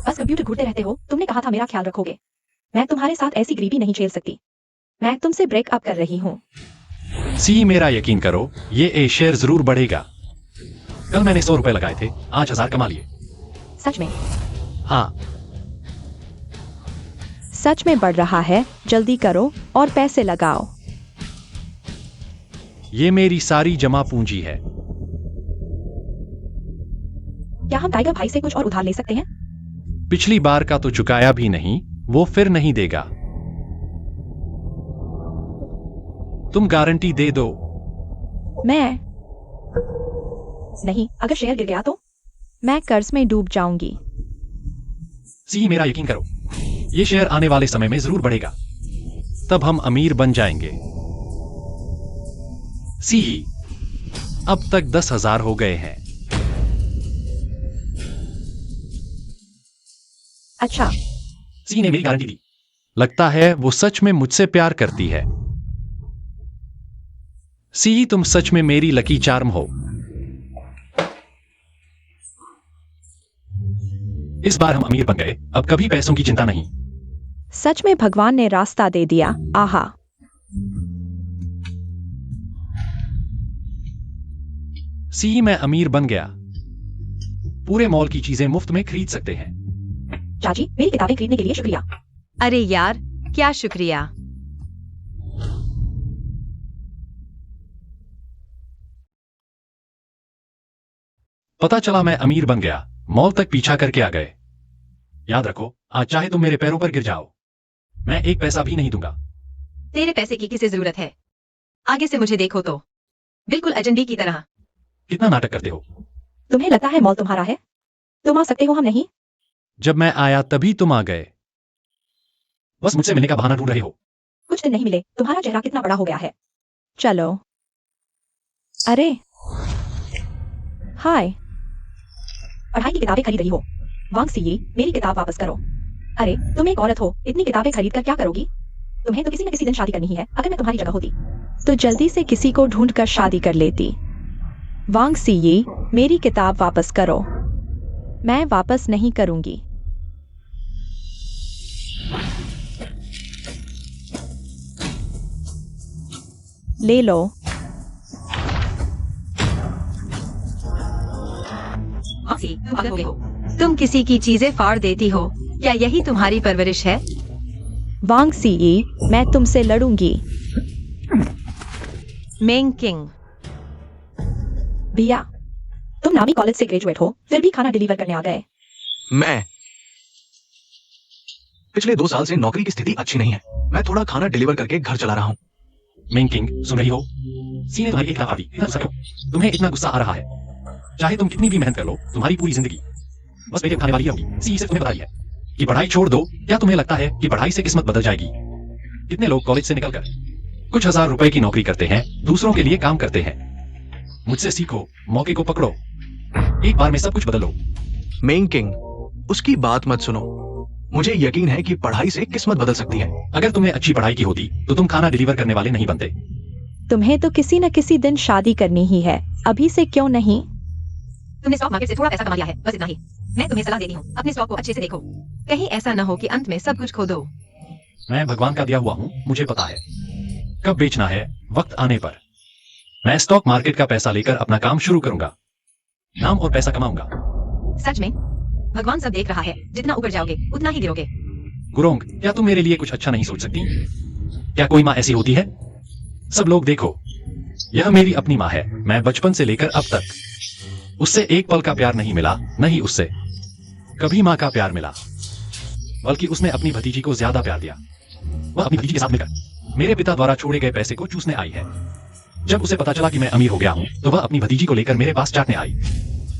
बस कंप्यूटर घूरते रहते हो। तुमने कहा था मेरा ख्याल रखोगे। मैं तुम्हारे साथ ऐसी गरीबी नहीं झेल सकती। मैं तुमसे ब्रेकअप कर रही हूँ। सी, मेरा यकीन करो, ये ए शेयर जरूर बढ़ेगा। कल मैंने 100 रुपए लगाए थे, आज 1000 कमा लिए। सच में? हाँ, सच में बढ़ रहा है। जल्दी करो और पैसे लगाओ। ये मेरी सारी जमा पूंजी है। क्या हम टाइगर भाई से कुछ और उधार ले सकते हैं? पिछली बार का तो चुकाया भी नहीं, वो फिर नहीं देगा। तुम गारंटी दे दो। मैं नहीं, अगर शेयर गिर गया तो? मैं कर्ज में डूब जाऊंगी। सी, मेरा यकीन करो, ये शेयर आने वाले समय में जरूर बढ़ेगा। तब हम अमीर बन जाएंगे। सी, अब तक 10,000 हो गए हैं। अच्छा, सी ने मेरी गारंटी दी। लगता है वो सच में मुझसे प्यार करती है। सी, तुम सच में मेरी लकी चार्म हो। इस बार हम अमीर बन गए, अब कभी पैसों की चिंता नहीं। सच में भगवान ने रास्ता दे दिया। आहा। सी, मैं अमीर बन गया। पूरे मॉल की चीजें मुफ्त में खरीद सकते हैं। चाची, मेरी किताबें खरीदने के लिए शुक्रिया। अरे यार, क्या शुक्रिया। पता चला मैं अमीर बन गया। मॉल तक पीछा करके आ गए। याद रखो, आज चाहे तुम मेरे पैरों पर गिर जाओ, मैं एक पैसा भी नहीं दूंगा। तेरे पैसे की किसे जरूरत है? आगे से मुझे देखो तो बिल्कुल अजनबी की तरह। कितना नाटक करते हो। तुम्हें लगता है मॉल तुम्हारा है? तुम आ सकते हो, हम नहीं। जब मैं आया तभी तुम आ गए। बस मुझसे मिलने का बहाना ढूंढ रहे हो। कुछ दिन नहीं मिले, तुम्हारा चेहरा कितना बड़ा हो गया है। चलो। अरे हाय। पढ़ाई की किताबें खरीद रही हो? वांग सीई, मेरी किताब वापस करो। अरे, तुम एक औरत हो, इतनी किताबें खरीद कर क्या करोगी? तुम्हें तो किसी न किसी दिन शादी करनी ही है। अगर मैं तुम्हारी जगह होती तो जल्दी से किसी को ढूंढकर शादी कर लेती। वांग सीई, मेरी किताब वापस करो। मैं वापस नहीं करूंगी। ले लो। वांग सी, तुम पागल हो गए हो। तुम किसी की चीजें फाड़ देती हो, क्या यही तुम्हारी परवरिश है? वांग सीई, मैं तुमसे लड़ूंगी। मेंग किंग, भैया, तुम नामी कॉलेज से ग्रेजुएट हो, फिर भी खाना डिलीवर करने आ गए। मैं पिछले 2 साल से नौकरी की स्थिति अच्छी नहीं है। मैं थोड़ा खाना डिलीवर करके घर चला रहा हूँ। मेंग किंग, सुन रही हो? सी ने तुम्हारी एक लाख दी। इतना गुस्सा क्यों? तुम्हें इतना गुस्सा आ रहा है? चाहे तुम कितनी भी मेहनत कर लो, तुम्हारी पूरी जिंदगी बस पेट खाने वाली है होगी। सी से तुम्हें पता ही है कि पढ़ाई छोड़ दो। क्या तुम्हें लगता है कि पढ़ाई से किस्मत बदल जाएगी? कितने लोग कॉलेज से निकलकर कुछ हजार रुपए की नौकरी करते हैं, दूसरों के लिए काम करते हैं। मुझसे सीखो, मौके को पकड़ो, एक बार में सब कुछ बदल लो। मेंग किंग, उसकी बात मत सुनो। मुझे यकीन है कि पढ़ाई से किस्मत बदल सकती है। अगर तुम्हें अच्छी पढ़ाई की होती तो तुम खाना डिलीवर करने वाले नहीं बनते। तुम्हें तो किसी न किसी दिन शादी करनी ही है, अभी से क्यों नहीं? तुमने स्टॉक मार्केट से थोड़ा पैसा कमा लिया है, बस इतना ही। मैं तुम्हें सलाह देती हूँ, अपने स्टॉक को अच्छे से देखो। कहीं ऐसा न हो कि अंत में सब कुछ खो दो। मैं भगवान का दिया हुआ हूँ, मुझे पता है कब बेचना है, वक्त आने पर। मैं स्टॉक मार्केट का पैसा लेकर अपना काम शुरू करूंगा, नाम और पैसा कमाऊंगा। सच में भगवान सब देख रहा है, जितना ऊपर जाओगे उतना ही गिरोगे। गुरोंग, क्या तुम मेरे लिए कुछ अच्छा नहीं सोच सकती? क्या कोई माँ ऐसी होती है? सब लोग देखो, यह मेरी अपनी माँ है। मैं बचपन से लेकर अब तक उससे एक पल का प्यार नहीं मिला, नहीं उससे कभी माँ का प्यार मिला, बल्कि उसने अपनी भतीजी को ज्यादा प्यार दिया। वह अपनी भतीजी के साथ मिलकर मेरे पिता द्वारा छोड़े गए पैसे को चूसने आई है। जब उसे पता चला कि मैं अमीर हो गया हूँ तो वह अपनी भतीजी को लेकर मेरे पास चाटने आई।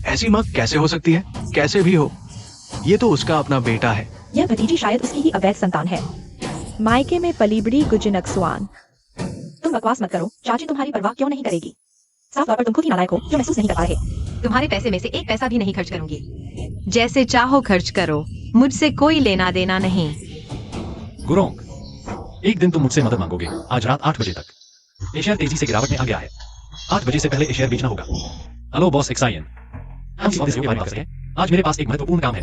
ऐसी माँ कैसे हो सकती है? कैसे भी हो, ये तो उसका अपना बेटा है। यह भतीजी शायद उसकी ही अवैध संतान है। मायके में पली बड़ी गुजनक्सवान। तुम बकवास मत करो। चाची तुम्हारी परवाह क्यों नहीं करेगी? साफ तौर पर तुम खुद ही नालायक हो जो महसूस नहीं कर पा रहे। तुम्हारे पैसे में से एक पैसा भी नहीं खर्च करूंगी। जैसे चाहो खर्च करो, मुझसे कोई लेना देना नहीं। गुरोंग, एक दिन तुम मुझसे मदद मांगोगे, आज रात 8 बजे तक। ये शेयर तेजी से गिरावट में आ गया है। 8 बजे से पहले ये शेयर बेचना होगा। हेलो बॉस एक्साइन, हम इस ऑफिस के बारे में बात करते हैं। आज मेरे पास एक महत्वपूर्ण काम है।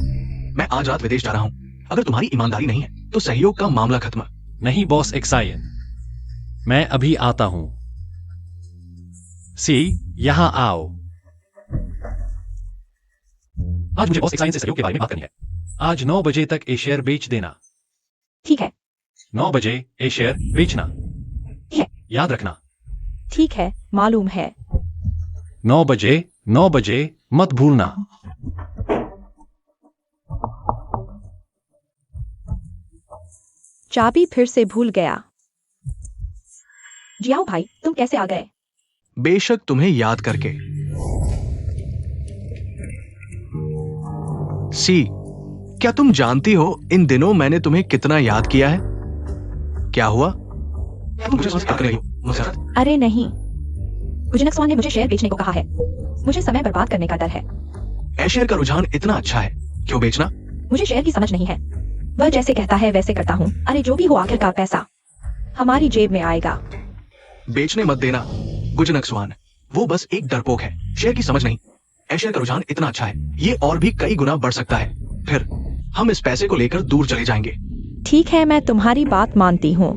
मैं आज रात विदेश जा रहा हूँ। अगर तुम्हारी ईमानदारी नहीं है तो सहयोग का मामला खत्म। नहीं बॉस एक्साइन, मैं अभी आता हूं। सी, यहां आओ। आज मुझे बॉस एक्साइन से सहयोग के बारे में बात करनी है। आज 9 बजे तक ये शेयर बेच देना। ठीक है। 9 बजे ये शेयर बेचना। है। याद रखना। ठीक है, मालूम है। 9 बजे, 9 बजे मत भूलना। चाबी फिर से भूल गया। जियाओ भाई, तुम कैसे आ गए? बेशक तुम्हें याद करके। सी, क्या तुम जानती हो इन दिनों मैंने तुम्हें कितना याद किया है? क्या हुआ? तुम मुझे कर रही हो मुसरत? अरे नहीं, गुजनक स्वान ने मुझे शेयर बेचने को कहा है। मुझे समय बर्बाद करने का डर है। ए शेयर का रुझान इतना अच्छा है, क्यों बेचना? मुझे शेयर की समझ नहीं है। वह जैसे कहता है वैसे करता हूँ। अरे जो भी हो, आखिरकार पैसा हमारी जेब में आएगा। बेचने मत देना गुजनक स्वान, वो बस एक डरपोक है, शेयर की समझ नहीं। ए शेयर का रुझान इतना अच्छा है, ये और भी कई गुना बढ़ सकता है। फिर हम इस पैसे को लेकर दूर चले जाएंगे। ठीक है, मैं तुम्हारी बात मानती हूँ।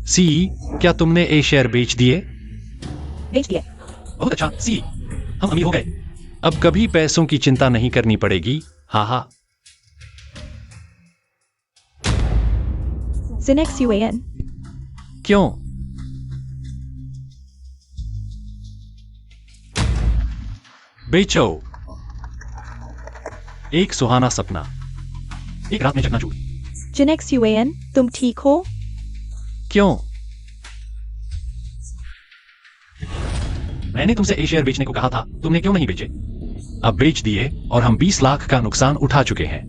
सी, क्या तुमने ये शेयर बेच दिए? बेच दिए। बहुत अच्छा सी, हम अमीर हो गए। अब कभी पैसों की चिंता नहीं करनी पड़ेगी। हा हा। जिनेक्स यूएन। क्यों? बेचो। एक सुहाना सपना, एक रात में चकनाचूर। जिनेक्स यूएन, तुम ठीक हो? क्यों? मैंने तुमसे ए शेयर बेचने को कहा था, तुमने क्यों नहीं बेचे? अब बेच दिए और हम 20 लाख का नुकसान उठा चुके हैं।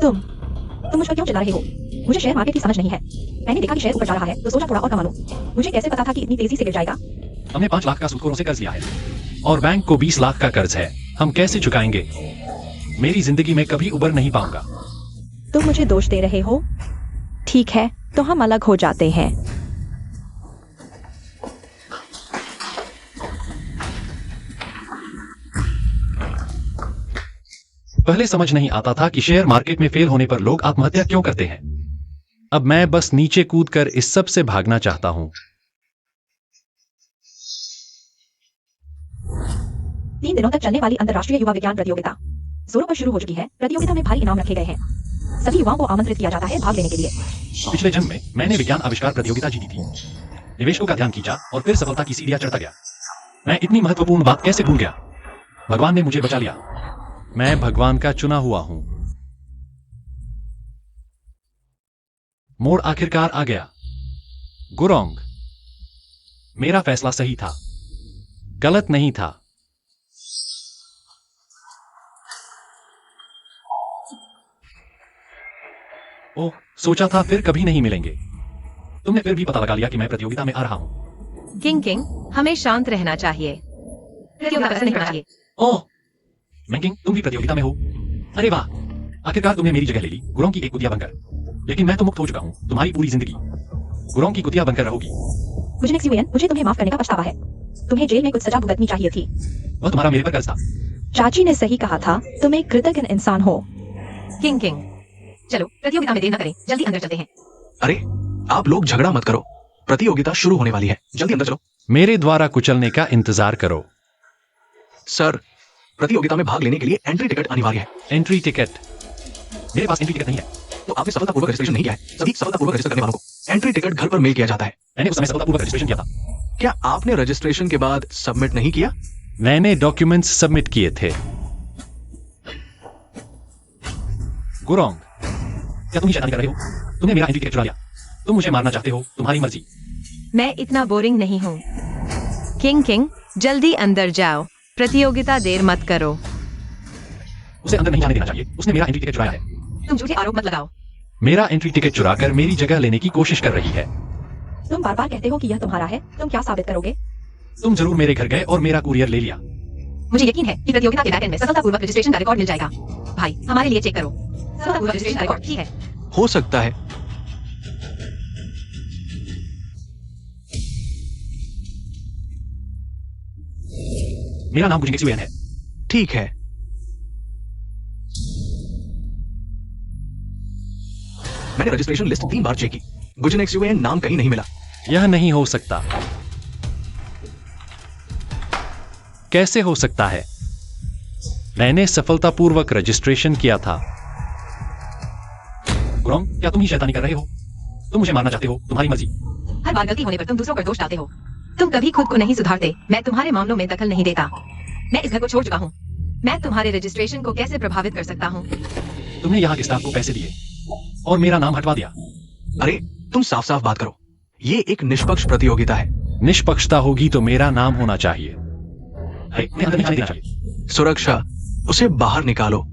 तुम मुझ पर क्यों चिल्ला रहे हो? मुझे शेयर मार्केट की समझ नहीं है। मैंने देखा कि शेयर ऊपर जा रहा है तो सोचा थोड़ा और कमा लूं। मुझे कैसे पता था कि इतनी तेजी से गिर जाएगा? हमने 5 लाख का सूदखोरों से कर्ज लिया है और बैंक को 20 लाख का कर्ज है। हम कैसे चुकाएंगे? मेरी जिंदगी में कभी उबर नहीं पाऊंगा। तुम मुझे दोष दे रहे हो? ठीक है, तो हम अलग हो जाते हैं। पहले समझ नहीं आता था कि शेयर मार्केट में फेल होने पर लोग आत्महत्या क्यों करते हैं। अब मैं बस नीचे कूदकर इस सब से भागना चाहता हूं। 3 दिनों तक चलने वाली अंतर्राष्ट्रीय युवा विज्ञान प्रतियोगिता जोरों पर शुरू हो चुकी है। प्रतियोगिता में भारी इनाम रखे गए हैं। सभी युवाओं को आमंत्रित किया जाता है भाग लेने के लिए। पिछले जन्म में मैंने विज्ञान आविष्कार प्रतियोगिता जीती थी। निवेशकों का ध्यान खींचा और फिर सफलता की सीढ़ियां चढ़ता गया। मैं इतनी महत्वपूर्ण बात कैसे भूल गया? भगवान ने मुझे बचा लिया। मैं भगवान का चुना हुआ हूं। मोड़ आखिरकार आ गया। गुरोंग, मेरा फैसला सही था, गलत नहीं था। ओह, सोचा था फिर कभी नहीं मिलेंगे। तुमने फिर भी पता लगा लिया कि मैं प्रतियोगिता में आ रहा हूं। किंग किंग, हमें शांत रहना चाहिए। प्रतियोगिता ऐसा नहीं होना चाहिए। ओह, मैंकिंग, तुम भी प्रतियोगिता में हो। अरे वाह, आखिरकार तुमने मेरी जगह ले ली, गुरोंग की एक कुतिया बनकर। लेकिन मैं तो मुक्त हो चुका हूं। तुम्हारी पूरी जिंदगी गुरोंग की कुतिया बनकर रहोगी। गुजनक यूएन, मुझे तुम्हें माफ करने का पछतावा है। तुम्हें जेल में कुछ सजा भुगतनी चाहिए थी। वह तुम्हारा मेरे पर कर्ज था। चाची ने सही कहा था, तुम एक कृतज्ञ इंसान हो। किंग किंग, चलो प्रतियोगिता में देर न करें, जल्दी अंदर चलते हैं। अरे आप लोग झगड़ा मत करो, प्रतियोगिता शुरू होने वाली है, जल्दी अंदर चलो। मेरे द्वारा कुचलने का इंतजार करो। सर, प्रतियोगिता में भाग लेने के लिए एंट्री टिकट अनिवार्य है। Entry ticket? मेरे पास एंट्री टिकट नहीं है। तो आपने सफलतापूर्वक रजिस्ट्रेशन नहीं किया है। सभी सफलतापूर्वक रजिस्टर करने वालों को एंट्री टिकट घर पर मेल किया जाता है। मैंने उस समय सफलतापूर्वक रजिस्ट्रेशन किया था। क्या आपने रजिस्ट्रेशन के बाद सबमिट नहीं किया? मैंने डॉक्यूमेंट्स सबमिट किए थे। गुरोंग, क्या तुम शैतानी कर रहे हो? तुमने मेरा एंट्री टिकट चुरा लिया। तुम मुझे मारना चाहते हो, तुम्हारी मर्जी। मैं इतना बोरिंग नहीं हूँ। किंग किंग, जल्दी अंदर जाओ। प्रतियोगिता देर मत करो। उसे अंदर नहीं जाने देना चाहिए। उसने मेरा एंट्री टिकट चुराया है। तुम झूठे आरोप मत लगाओ। मेरा एंट्री टिकट चुराकर मेरी जगह लेने की कोशिश कर रही है। तुम बार बार कहते हो कि यह तुम्हारा है। तुम क्या साबित करोगे? तुम जरूर मेरे घर गए और मेरा कुरियर ले लिया। मुझे यकीन है कि प्रतियोगिता के बैकएंड में सफलतापूर्वक रजिस्ट्रेशन का रिकॉर्ड मिल जाएगा। भाई हमारे लिए चेक करो, सफलतापूर्वक रजिस्ट्रेशन का रिकॉर्ड। ठीक है, हो सकता है। मेरा नाम गुजिंग एक्सयूएन है। ठीक है, मैंने रजिस्ट्रेशन लिस्ट 3 बार चेक की। गुजिन एक्सयूएन नाम कहीं नहीं मिला। यह नहीं हो सकता। कैसे हो सकता है? मैंने सफलतापूर्वक रजिस्ट्रेशन किया था। ग्रोंग, क्या तुम ही शैतानी कर रहे हो? तुम मुझे मारना चाहते हो? तुम्हारी मर्जी। हर बार गलती होने पर तुम दूसरों पर दोष डालते हो। तुम कभी खुद को नहीं सुधारते। मैं तुम्हारे मामलों में दखल नहीं देता। मैं इस घर को छोड़ चुका हूँ। मैं तुम्हारे रजिस्ट्रेशन को कैसे प्रभावित कर सकता हूँ? तुमने यहाँ के स्टाफ को पैसे दिए और मेरा नाम हटवा दिया। अरे तुम साफ साफ बात करो। ये एक निष्पक्ष प्रतियोगिता है। निष्पक्षता होगी तो मेरा नाम होना चाहिए। मैं अंदर नहीं आने देना चाहिए। सुरक्षा, उसे बाहर निकालो।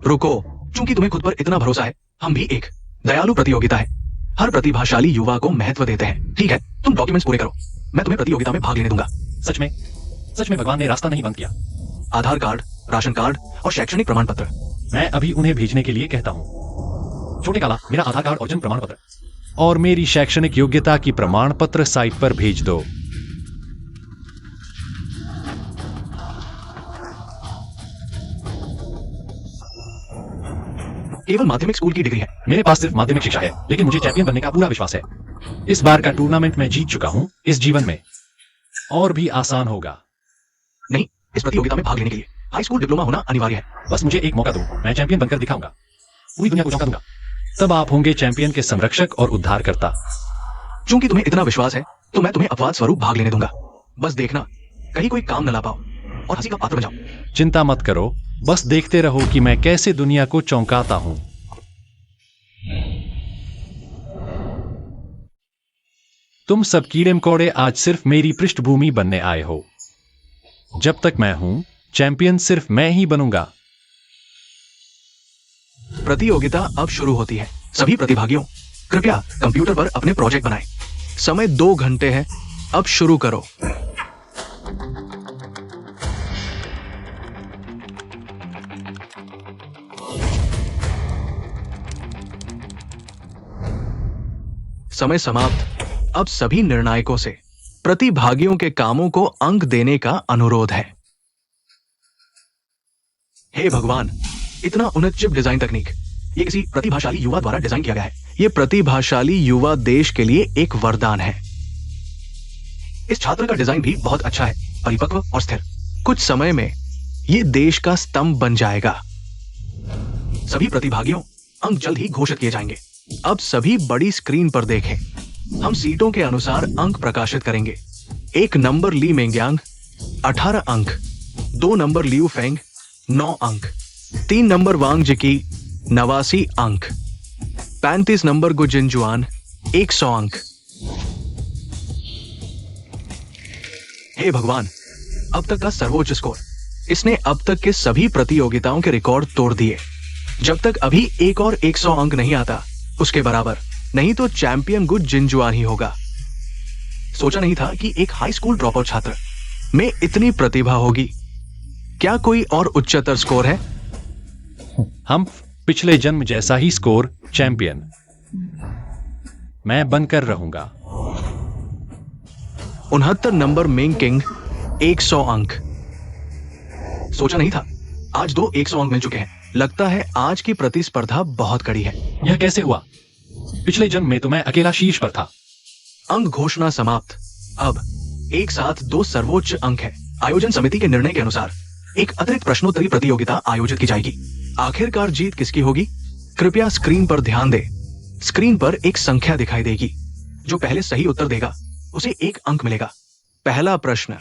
रुको, चूंकि तुम्हें खुद पर इतना भरोसा है, हम भी एक दयालु प्रतियोगिता है। हर प्रतिभाशाली युवा को महत्व देते हैं। ठीक है, तुम डॉक्यूमेंट्स पूरे करो। मैं तुम्हें प्रतियोगिता में भाग लेने दूंगा। सच में भगवान ने रास्ता नहीं बंद किया। आधार कार्ड, राशन कार्ड और शैक्षणिक प्रमाण पत्र। मैं अभी उन्हें भेजने के लिए कहता हूँ। छोटे काला, मेरा आधार कार्ड और जन्म प्रमाण पत्र और मेरी शैक्षणिक योग्यता की प्रमाण पत्र साइट पर भेज दो। केवल माध्यमिक स्कूल की डिग्री है। मेरे पास सिर्फ माध्यमिक शिक्षा है, लेकिन मुझे चैंपियन बनने का पूरा विश्वास है। इस बार का टूर्नामेंट मैं जीत चुका हूँ। इस जीवन में और भी आसान होगा। नहीं, इस प्रतियोगिता में भाग लेने के लिए हाई स्कूल डिप्लोमा होना अनिवार्य है। बस मुझे एक मौका दो, मैं चैंपियन बनकर दिखाऊंगा। पूरी दुनिया को चौंका दूंगा। तब आप होंगे चैंपियन के संरक्षक और उद्धारकर्ता। चूंकि तुम्हें इतना विश्वास है, तो मैं तुम्हें अपवाद स्वरूप भाग लेने दूंगा। बस देखना, कहीं कोई काम न ला पाओ और हंसी का पात्र बन जाओ। चिंता मत करो, बस देखते रहो कि मैं कैसे दुनिया को चौंकाता हूं। तुम सब कीड़े मकोड़े आज सिर्फ मेरी पृष्ठभूमि बनने आए हो। जब तक मैं हूं, चैंपियन सिर्फ मैं ही बनूंगा। प्रतियोगिता अब शुरू होती है। सभी प्रतिभागियों, कृपया कंप्यूटर पर अपने प्रोजेक्ट बनाएं। समय 2 घंटे है। अब शुरू करो। समय समाप्त। अब सभी निर्णायकों से प्रतिभागियों के कामों को अंक देने का अनुरोध है। हे भगवान, इतना उन्नत चिप डिजाइन तकनीक, ये किसी प्रतिभाशाली युवा द्वारा डिजाइन किया गया है। ये प्रतिभाशाली युवा देश के लिए एक वरदान है। इस छात्र का डिजाइन भी बहुत अच्छा है, परिपक्व और स्थिर। कुछ समय में ये देश का स्तंभ बन जाएगा। सभी प्रतिभागियों, अंक जल्द ही घोषित किए जाएंगे। अब सभी बड़ी स्क्रीन पर देखें। हम सीटों के अनुसार अंक प्रकाशित करेंगे। 1 नंबर ली मेंग्यांग 18 अंक, 2 नंबर लियू फेंग 9 अंक, 3 नंबर वांग जिकी 89 अंक, 35 नंबर गुजिनजुआन 100 अंक। हे भगवान, अब तक का सर्वोच्च स्कोर। इसने अब तक के सभी प्रतियोगिताओं के रिकॉर्ड तोड़ दिए। जब तक अभी एक और 100 अंक नहीं आता उसके बराबर, नहीं तो चैंपियन गुजिनजुआन ही होगा। सोचा नहीं था कि एक हाई स्कूल ड्रॉप आउट छात्र में इतनी प्रतिभा होगी। क्या कोई और उच्चतर स्कोर है? हम पिछले जन्म जैसा ही स्कोर, चैंपियन। मैं बनकर रहूंगा। 69 नंबर मेंग किंग 100 अंक। सोचा नहीं था, आज 2 100 अंक मिल चुके हैं। लगता है आज की प्रतिस्पर्धा बहुत कड़ी है। यह कैसे हुआ? पिछले जन्म में तो मैं अकेला शीर्ष पर था। अंक घोषणा समाप्त। अब एक साथ 2 सर्वोच्च अंक है। आयोजन समिति के निर्णय के अनुसार एक अतिरिक्त प्रश्नोत्तरी प्रतियोगिता आयोजित की जाएगी। आखिरकार जीत किसकी होगी? कृपया स्क्रीन पर ध्यान दें। स्क्रीन पर एक संख्या दिखाई देगी। जो पहले सही उत्तर देगा उसे 1 अंक मिलेगा। पहला प्रश्न,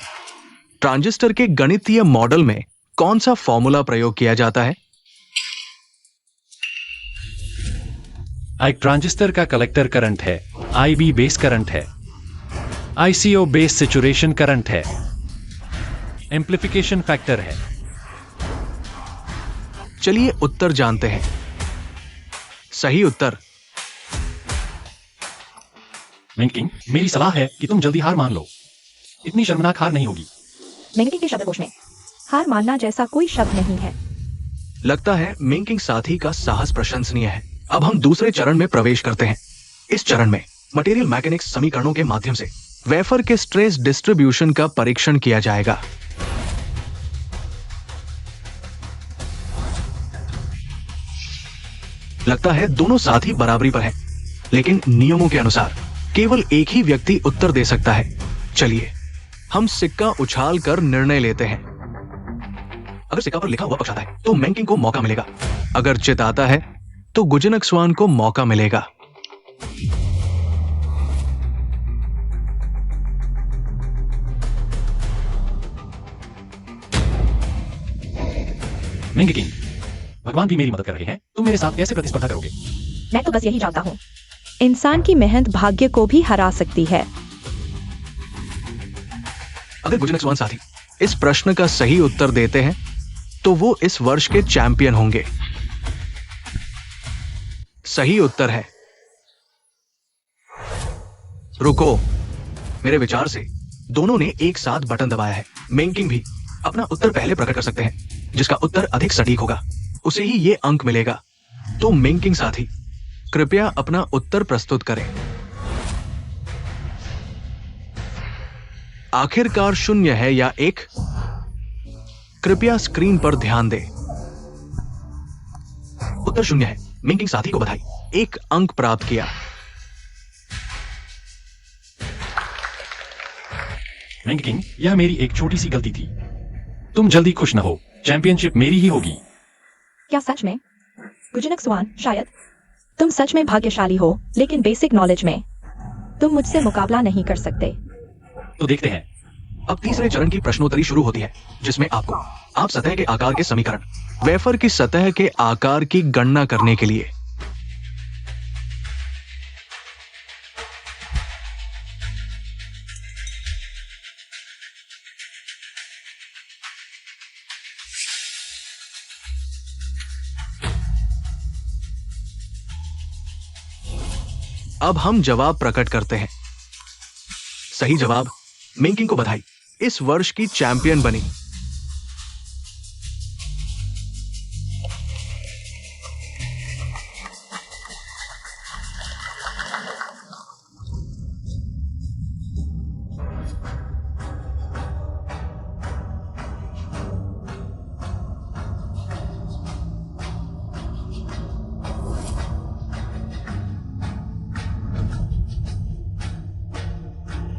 ट्रांजिस्टर के गणितीय मॉडल में कौन सा फॉर्मूला प्रयोग किया जाता है? एक ट्रांजिस्टर का कलेक्टर करंट है, IB बेस करंट है, ICO बेस सैचुरेशन करंट है, एम्प्लीफिकेशन फैक्टर है। चलिए उत्तर जानते हैं। सही उत्तर मिंकिंग, मेरी सलाह है कि तुम जल्दी हार मान लो। इतनी शर्मनाक हार नहीं होगी। मेंगकिंग के शब्दकोश में हार मानना जैसा कोई शब्द नहीं है। लगता है मेंगकिंग साथी का साहस प्रशंसनीय है। अब हम दूसरे चरण में प्रवेश करते हैं। इस चरण में मटेरियल मैकेनिक्स समीकरणों के माध्यम से वेफर के स्ट्रेस डिस्ट्रीब्यूशन का परीक्षण किया जाएगा। लगता है दोनों साथी बराबरी पर हैं, लेकिन नियमों के अनुसार केवल एक ही व्यक्ति उत्तर दे सकता है। चलिए हम सिक्का उछाल कर निर्णय लेते हैं। अगर सिक्का पर लिखा हुआ पक्ष आता है तो मेंगकिंग को मौका मिलेगा। अगर चित आता है तो गुजनक्सवान को मौका मिलेगा। मेंगकिंग, भगवान भी मेरी मदद कर रहे हैं, तुम मेरे साथ कैसे प्रतिस्पर्धा करोगे? मैं तो बस यही जानता हूँ। इंसान की मेहनत भाग्य को भी हरा सकती है। अगर गुजनक्सवान साथी इस प्रश्न का सही उत्तर देते हैं तो वो इस वर्ष के चैंपियन होंगे। सही उत्तर है, रुको, मेरे विचार से दोनों ने एक साथ बटन दबाया है। मेंगकिंग भी अपना उत्तर पहले प्रकट कर सकते हैं। जिसका उत्तर अधिक सटीक होगा उसे ही ये अंक मिलेगा। तो मेंगकिंग साथी कृपया अपना उत्तर प्रस्तुत करें। आखिरकार 0 है या 1? कृपया स्क्रीन पर ध्यान दें। उत्तर 0 है। मेंगकिंग साथी को बधाई, 1 अंक प्राप्त किया। मेंगकिंग, यह मेरी एक छोटी सी गलती थी। तुम जल्दी खुश न हो, चैंपियनशिप मेरी ही होगी। क्या सच में? गुजनक्सवान, शायद तुम सच में भाग्यशाली हो, लेकिन बेसिक नॉलेज में तुम मुझसे मुकाबला नहीं कर सकते। तो देखते हैं। अब तीसरे चरण की प्रश्नोत्तरी शुरू होती है, जिसमें आप सतह के आकार के समीकरण, वेफर की सतह के आकार की गणना करने के लिए अब हम जवाब प्रकट करते हैं। सही जवाब। मेंगकिंग को बधाई, इस वर्ष की चैंपियन बनी।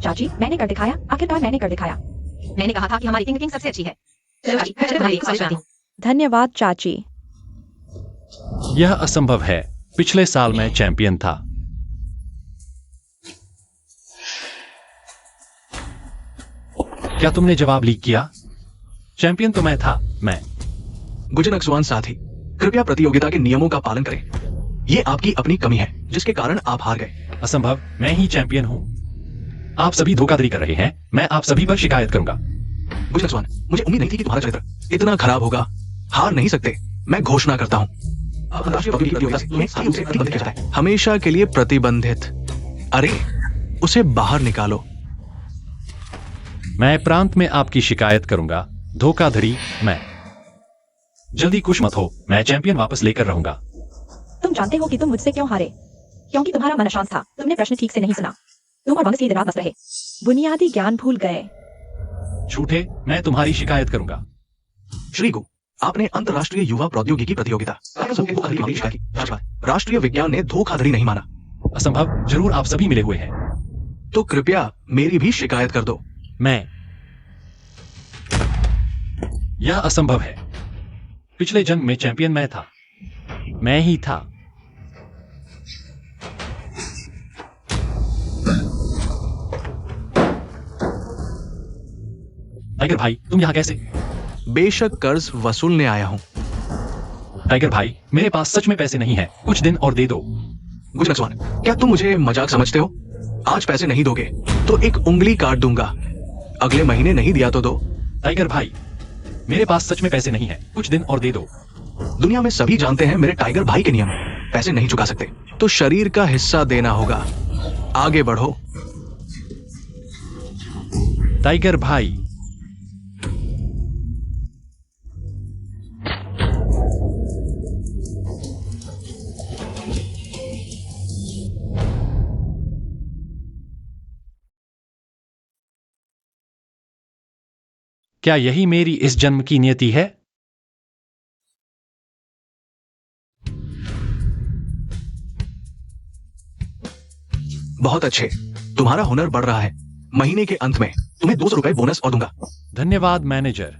चाची, मैंने कर दिखाया। आखिरकार मैंने कर दिखाया। मैंने कहा था कि हमारी किंग सबसे अच्छी है। चलो चाची, मैं तुम्हारी एक सवाल हूँ। धन्यवाद चाची। यह असंभव है, पिछले साल मैं चैंपियन था। क्या तुमने जवाब लीक किया? चैंपियन तो मैं था। मैं गुजनक्सवान साथी, कृपया प्रतियोगिता के नियमों का पालन करें। ये आपकी अपनी कमी है, जिसके कारण आप हार गए। असंभव, मैं ही चैंपियन हूं। आप सभी धोखाधड़ी कर रहे हैं। मैं आप सभी पर शिकायत करूंगा। गुजनक्सवान, मुझे उम्मीद नहीं थी कि तुम्हारा चरित्र इतना खराब होगा। हार नहीं सकते। मैं घोषणा करता हूं, हमेशा के लिए प्रतिबंधित। अरे, उसे बाहर निकालो। मैं प्रांत में आपकी शिकायत करूंगा। धोखाधड़ी। मैं जल्दी खुश मत हो, मैं चैंपियन वापस लेकर रहूंगा। तुम जानते हो कि तुम मुझसे क्यों हारे? क्योंकि तुम्हारा मन अशांत था। तुमने प्रश्न ठीक से नहीं सुना। तुम और बंगस की दिन रात मस्त रहे। बुनियादी ज्ञान भूल गए। झूठे, मैं तुम्हारी शिकायत करूंगा। श्री गु, आपने अंतरराष्ट्रीय युवा प्रौद्योगिकी प्रतियोगिता राष्ट्रीय विज्ञान ने धोखाधड़ी नहीं माना। असंभव, जरूर आप सभी मिले हुए हैं। तो कृपया मेरी भी शिकायत कर दो। यह असंभव है। पिछले जंग में चैंपियन मैं था। मैं ही था। टाइगर भाई, तुम यहां कैसे? बेशक कर्ज वसूलने आया हूं। टाइगर भाई, मेरे पास सच में पैसे नहीं है। कुछ दिन और दे दो। गुजनक्सवान, क्या तुम मुझे मजाक समझते हो? आज पैसे नहीं दोगे तो एक उंगली काट दूंगा। अगले महीने नहीं दिया तो दो। टाइगर भाई, मेरे पास सच में पैसे नहीं है। कुछ दिन और दे दो। दुनिया में सभी जानते हैं मेरे टाइगर भाई के नियम। पैसे नहीं चुका सकते तो शरीर का हिस्सा देना होगा। आगे बढ़ो। टाइगर भाई, क्या यही मेरी इस जन्म की नियति है? बहुत अच्छे, तुम्हारा हुनर बढ़ रहा है। महीने के अंत में तुम्हें 200 रुपए बोनस और दूंगा। धन्यवाद मैनेजर।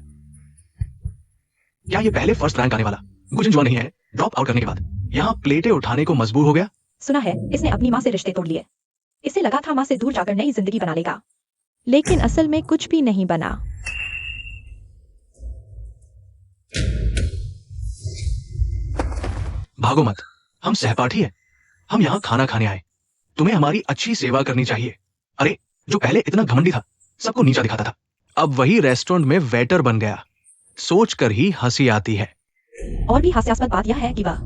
क्या ये पहले फर्स्ट रैंक आने वाला गुजन नहीं है? ड्रॉप आउट करने के बाद यहाँ प्लेटें उठाने को मजबूर हो गया। सुना है इसने अपनी माँ से रिश्ते तोड़ लिए। इसे लगा था माँ से दूर जाकर नई जिंदगी बना लेगा। लेकिन असल में कुछ भी नहीं बना। भागो मत, हम सहपाठी हैं। हम यहाँ खाना खाने आए। तुम्हें हमारी अच्छी सेवा करनी चाहिए। अरे, जो पहले इतना घमंडी था, सबको नीचा दिखाता था, अब वही रेस्टोरेंट में वेटर बन गया। सोचकर ही हंसी आती है। और भी हास्यास्पद बात यह है कि वह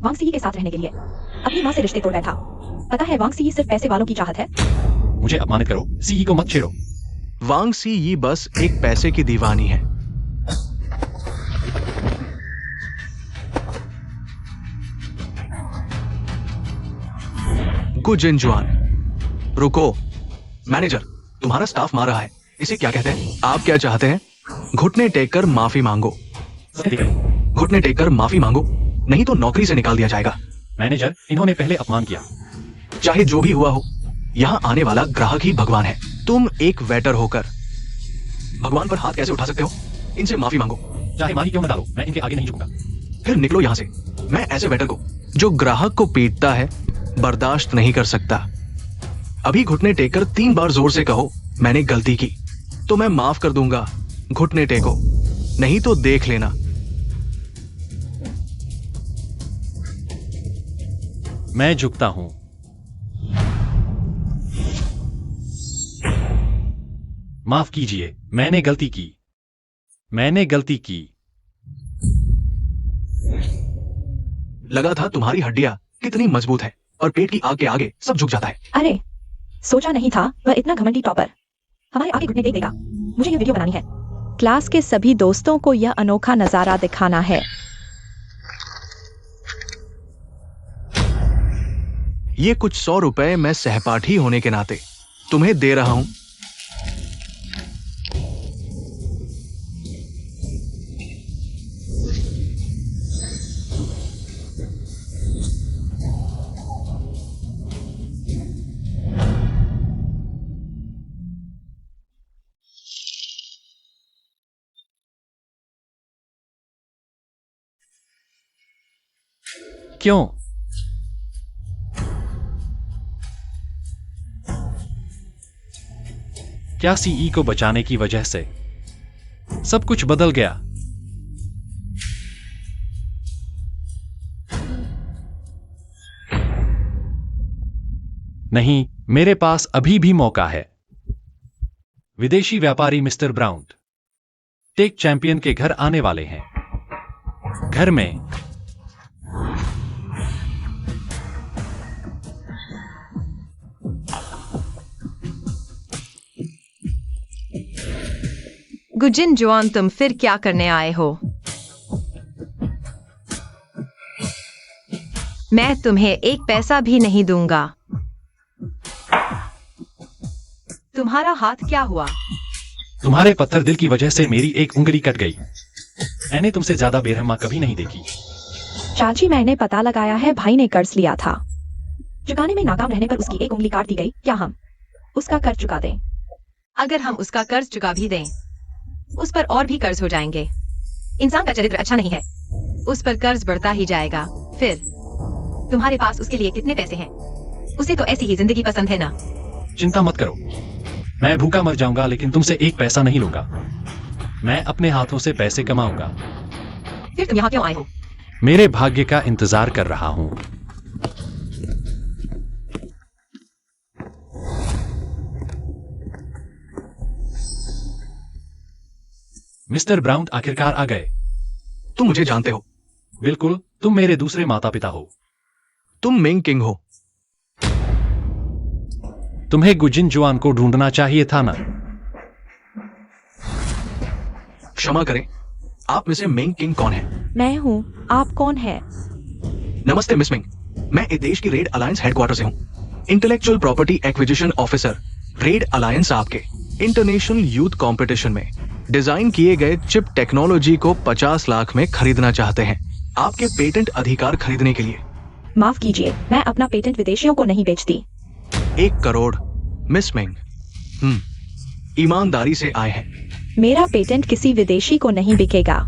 वांग सी के साथ रहने के लिए अपनी माँ से रिश्ते तोड़ बैठा। पता है वांग सी सिर्फ पैसे वालों की चाहत है। मुझे अपमानित करो, सीई को मत छेड़ो। वांग सी ये बस एक पैसे की दीवानी है। गुजिन जुआन, रुको। मैनेजर, तुम्हारा स्टाफ मार रहा है। इसे क्या कहते हैं? आप क्या चाहते हैं? घुटने टेक कर माफी मांगो। घुटने टेक कर माफी मांगो, नहीं तो नौकरी से निकाल दिया जाएगा। मैनेजर, इन्होंने पहले अपमान किया। चाहे जो भी हुआ हो, यहाँ आने वाला ग्राहक ही भगवान है। तुम एक वेटर होकर भगवान पर हाथ कैसे उठा सकते हो? इनसे माफी मांगो। चाहे माही क्यों न डालो, मैं इनके आगे नहीं झुकूंगा। फिर निकलो यहाँ से। मैं ऐसे वेटर को जो ग्राहक को पीटता है बर्दाश्त नहीं कर सकता। अभी घुटने टेककर 3 बार जोर से कहो मैंने गलती की, तो मैं माफ कर दूंगा। घुटने टेको, नहीं तो देख लेना। मैं झुकता हूं। माफ कीजिए, मैंने गलती की। मैंने गलती की। लगा था तुम्हारी हड्डियां कितनी मजबूत है और पेट की आग के आगे सब झुक जाता है। अरे, सोचा नहीं था वह इतना घमंडी टॉपर हमारे आगे घुटने टेक देगा। मुझे ये वीडियो बनानी है। क्लास के सभी दोस्तों को यह अनोखा नजारा दिखाना है। ये कुछ 100 रुपए मैं सहपाठी होने के नाते तुम्हें दे रहा हूं। क्यों? क्या सीई को बचाने की वजह से सब कुछ बदल गया? नहीं, मेरे पास अभी भी मौका है। विदेशी व्यापारी मिस्टर ब्राउन टेक चैंपियन के घर आने वाले हैं। घर में गुजिन जुआन, तुम फिर क्या करने आए हो? मैं तुम्हें एक पैसा भी नहीं दूंगा। तुम्हारा हाथ क्या हुआ? तुम्हारे पत्थर दिल की वजह से मेरी एक उंगली कट गई। मैंने तुमसे ज्यादा बेरहमा कभी नहीं देखी। चाची, मैंने पता लगाया है भाई ने कर्ज लिया था। चुकाने में नाकाम रहने पर उसकी एक उंगली काट दी गई। क्या हम उसका कर्ज चुका दें? अगर हम उसका कर्ज चुका भी दें, उस पर और भी कर्ज हो जाएंगे। इंसान का चरित्र अच्छा नहीं है, उस पर कर्ज बढ़ता ही जाएगा। फिर तुम्हारे पास उसके लिए कितने पैसे हैं? उसे तो ऐसी ही जिंदगी पसंद है ना। चिंता मत करो, मैं भूखा मर जाऊंगा लेकिन तुमसे एक पैसा नहीं लूंगा। मैं अपने हाथों से पैसे कमाऊंगा। फिर तुम यहाँ क्यों आए हो? मेरे भाग्य का इंतजार कर रहा हूं। मिस्टर ब्राउन आखिरकार आ गए। तुम मुझे जानते हो। बिल्कुल, तुम मेरे दूसरे माता पिता हो। तुम मिंग किंग हो। तुम्हें गुजिन जुआन को ढूंढना चाहिए था ना। क्षमा करें, आप में से मेंग किंग कौन है? मैं हूँ, आप कौन है? नमस्ते मिस मिंग, मैं इस देश की रेड अलायंस हेडक्वार्टर से हूँ, intellectual property acquisition officer. Red alliance आपके इंटरनेशनल यूथ कंपटीशन में डिजाइन किए गए चिप टेक्नोलॉजी को 50 लाख में खरीदना चाहते हैं, आपके पेटेंट अधिकार खरीदने के लिए। माफ कीजिए, मैं अपना पेटेंट विदेशियों को नहीं बेचती। 1 करोड़। मिस मिंग, ईमानदारी से आए हैं। मेरा पेटेंट किसी विदेशी को नहीं बिकेगा।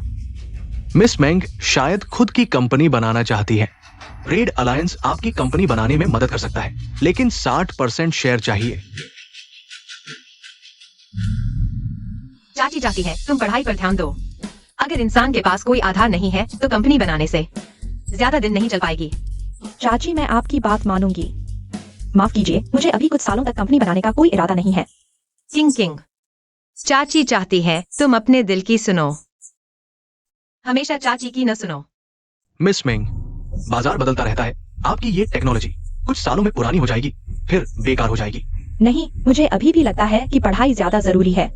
मिस मेंग शायद खुद की कंपनी बनाना चाहती है। रेड अलायंस आपकी कंपनी बनाने में मदद कर सकता है, लेकिन 60% शेयर चाहिए। चाची चाहती है तुम पढ़ाई पर ध्यान दो। अगर इंसान के पास कोई आधार नहीं है तो कंपनी बनाने से ज्यादा दिन नहीं चल पाएगी। चाची, मैं आपकी बात मानूंगी। माफ कीजिए, मुझे अभी कुछ सालों तक कंपनी बनाने का कोई इरादा नहीं है। किंग किंग, चाची चाहती है तुम अपने दिल की सुनो, हमेशा चाची की न सुनो। मिस मेंग, बाजार बदलता रहता है। आपकी ये टेक्नोलॉजी कुछ सालों में पुरानी हो जाएगी, फिर बेकार हो जाएगी। नहीं, मुझे अभी भी लगता है कि पढ़ाई ज्यादा जरूरी है।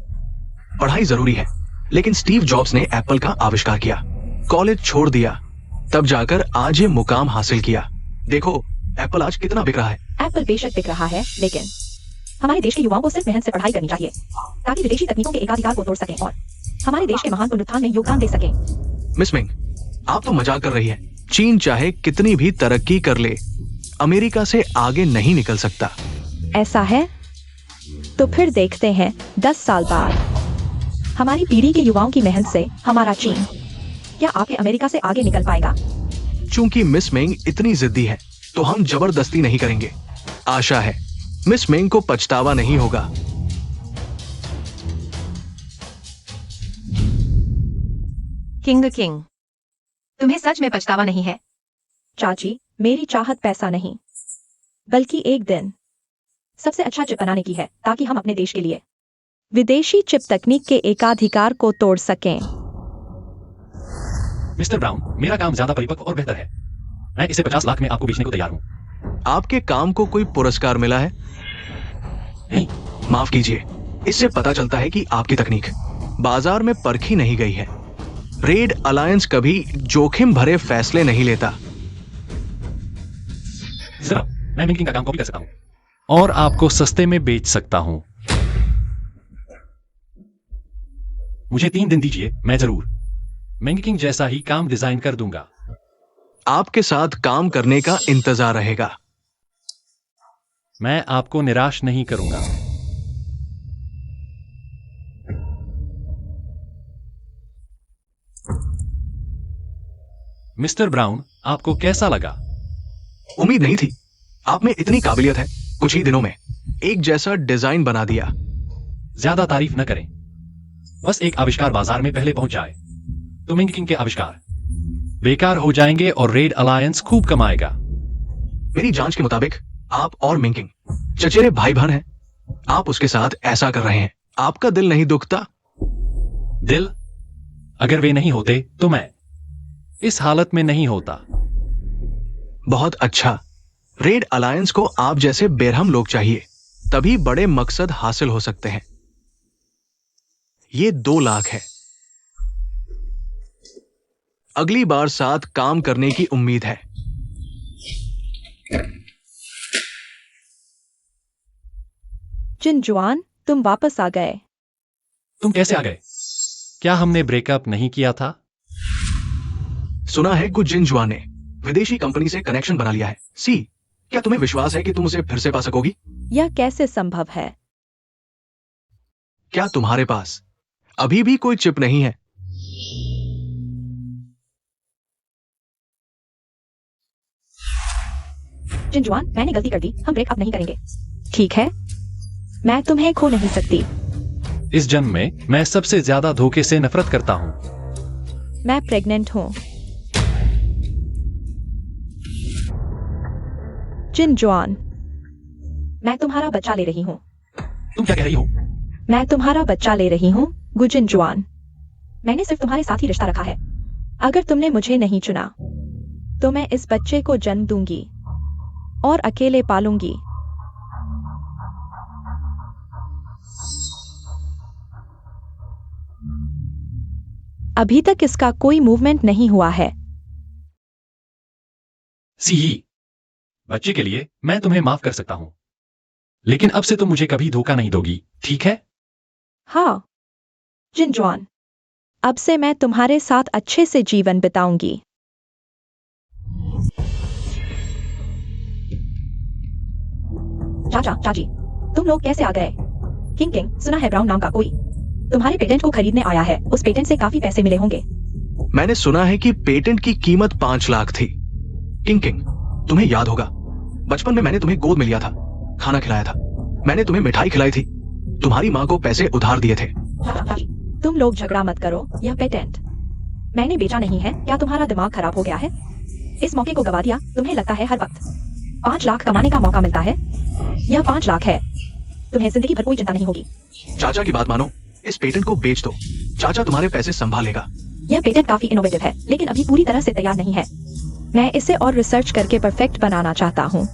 पढ़ाई जरूरी है, लेकिन स्टीव जॉब्स ने एप्पल का आविष्कार किया, कॉलेज छोड़ दिया, तब जाकर आज ये मुकाम हासिल किया। देखो एप्पल आज कितना बिक रहा है। एप्पल बेशक बिक रहा है, लेकिन हमारे देश के युवाओं को सिर्फ मेहनत से पढ़ाई करनी चाहिए ताकि विदेशी तकनीकों के एकाधिकार को तोड़ सकें और हमारे देश के महान पुनरुत्थान में योगदान दे सकें। मिस मिंग, आप तो मजाक कर रही हैं। चीन चाहे कितनी भी तरक्की कर ले, अमेरिका से आगे नहीं निकल सकता। ऐसा है? तो फिर देखते हैं 10 साल बाद। हमारी पीढ़ी के युवाओं की मेहनत से हमारा चीन क्या आपके अमेरिका से आगे निकल पाएगा? चूंकि मिस मेंग इतनी जिद्दी है, तो हम जबरदस्ती नहीं करेंगे। आशा है मिस मेंग को पछतावा नहीं होगा। किंग किंग, तुम्हें सच में पछतावा नहीं है? चाची, मेरी चाहत पैसा नहीं, बल्कि एक दिन सबसे अच्छा चिप बनाने की है ताकि हम अपने देश के लिए विदेशी चिप तकनीक के एकाधिकार को तोड़ सकें। मिस्टर ब्राउन, मेरा काम ज्यादा परिपक्व और बेहतर है। मैं इसे 50 लाख में आपको बेचने को तैयार हूँ। आपके काम को कोई पुरस्कार मिला है? नहीं। माफ कीजिए, इससे पता चलता है कि आपकी तकनीक बाजार में परखी नहीं गई है। रेड अलायंस कभी जोखिम भरे फैसले नहीं लेता। सिर्फ मैं मिंकिंग का काम कॉपी कर सकता हूँ और आपको सस्ते में बेच सकता हूँ। मुझे 3 दिन दीजिए, मैं जरूर मिंकिंग जैसा ही काम डिजाइन कर दूंगा। आपके साथ काम करने का इंतजार रहेगा। मैं आपको निराश नहीं करूंगा। मिस्टर ब्राउन, आपको कैसा लगा? उम्मीद नहीं थी, आप में इतनी काबिलियत है। कुछ ही दिनों में एक जैसा डिजाइन बना दिया। ज्यादा तारीफ न करें, बस एक आविष्कार बाजार में पहले पहुंच जाए तो मिंकिंग के आविष्कार बेकार हो जाएंगे और रेड अलायंस खूब कमाएगा। मेरी जांच के मुताबिक आप और मिंकिंग चचेरे भाई बहन हैं। आप उसके साथ ऐसा कर रहे हैं, आपका दिल नहीं दुखता? दिल? अगर वे नहीं होते तो मैं इस हालत में नहीं होता। बहुत अच्छा। रेड अलायंस को आप जैसे बेरहम लोग चाहिए, तभी बड़े मकसद हासिल हो सकते हैं। ये 2 लाख है। अगली बार साथ काम करने की उम्मीद है। जिन जुआन, तुम वापस आ गए। तुम कैसे आ गए? क्या हमने ब्रेकअप नहीं किया था? सुना है कुछ जिन जुआन ने विदेशी कंपनी से कनेक्शन बना लिया है। सी, क्या तुम्हें विश्वास है कि तुम उसे फिर से पा सकोगी? यह कैसे संभव है? क्या तुम्हारे पास अभी भी कोई चिप नहीं है? जिनजुआन, मैंने गलती कर दी, हम ब्रेकअप नहीं करेंगे। ठीक है, मैं तुम्हें खो नहीं सकती। इस जन्म में मैं सबसे ज्यादा धोखे से नफरत करता हूं। मैं प्रेग्नेंट हूं। जिन जुआन, मैं तुम्हारा बच्चा ले रही हूँ। तुम क्या कह रही हो? मैं तुम्हारा बच्चा ले रही हूँ, गुजिन जुआन। मैंने सिर्फ तुम्हारे साथ ही रिश्ता रखा है। अगर तुमने मुझे नहीं चुना तो मैं इस बच्चे को जन्म दूंगी और अकेले पालूंगी। अभी तक इसका कोई मूवमेंट नहीं हुआ है। सीई, बच्चे के लिए मैं तुम्हें माफ कर सकता हूं, लेकिन अब से तुम मुझे कभी धोखा नहीं दोगी, ठीक है? हाँ जिनजुआन, अब से मैं तुम्हारे साथ अच्छे से जीवन बिताऊंगी। चाचा चाची, तुम लोग कैसे आ गए? किंग किंग, सुना है ब्राउन नाम का कोई तुम्हारे पेटेंट को खरीदने आया है। उस पेटेंट से काफी पैसे मिले होंगे। मैंने सुना है कि पेटेंट की कीमत 5 लाख थी। किंग किंग, तुम्हें याद होगा, बचपन में मैंने तुम्हें गोद में लिया था, खाना खिलाया था, मैंने तुम्हें मिठाई खिलाई थी, तुम्हारी माँ को पैसे उधार दिए थे। चाचा चाची, तुम लोग झगड़ा मत करो। यह पेटेंट मैंने बेचा नहीं है। क्या तुम्हारा दिमाग खराब हो गया है? इस मौके को गवा दिया। तुम्हें लगता है हर वक्त 5 लाख कमाने का मौका मिलता है? यह 5 लाख है, तुम्हें जिंदगी भर कोई चिंता नहीं होगी। चाचा की बात मानो, इस पेटेंट को बेच दो, चाचा तुम्हारे पैसे संभालेगा। यह पेटेंट काफी इनोवेटिव है, लेकिन अभी पूरी तरह से तैयार नहीं है। मैं इसे और रिसर्च करके परफेक्ट बनाना चाहता हूँ।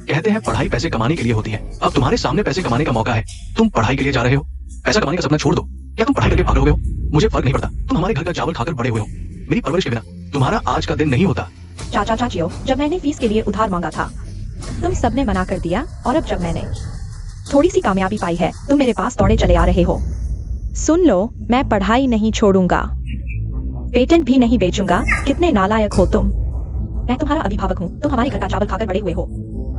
कहते हैं पढ़ाई पैसे कमाने के लिए होती है। अब तुम्हारे सामने पैसे कमाने का मौका है। तुम पढ़ाई के लिए जा रहे हो, पैसा कमाने का सपना छोड़ दो। क्या तुम पढ़ाई करके पागल हो गए हो? मुझे फर्क नहीं पड़ता, तुम हमारे घर का चावल खाकर बड़े हुए हो। मेरी परवरिश के बिना तुम्हारा आज का दिन नहीं होता। चाचा चाचियों, जब मैंने फीस के लिए उधार मांगा था, तुम सबने मना कर दिया, और अब जब मैंने थोड़ी सी कामयाबी पाई है, तुम मेरे पास दौड़े चले आ रहे हो। सुन लो, मैं पढ़ाई नहीं छोड़ूंगा, पेटेंट भी नहीं बेचूंगा। कितने नालायक हो तुम। मैं तुम्हारा अभिभावक हूँ, तुम हमारे घर का चावल खाकर बड़े हुए हो,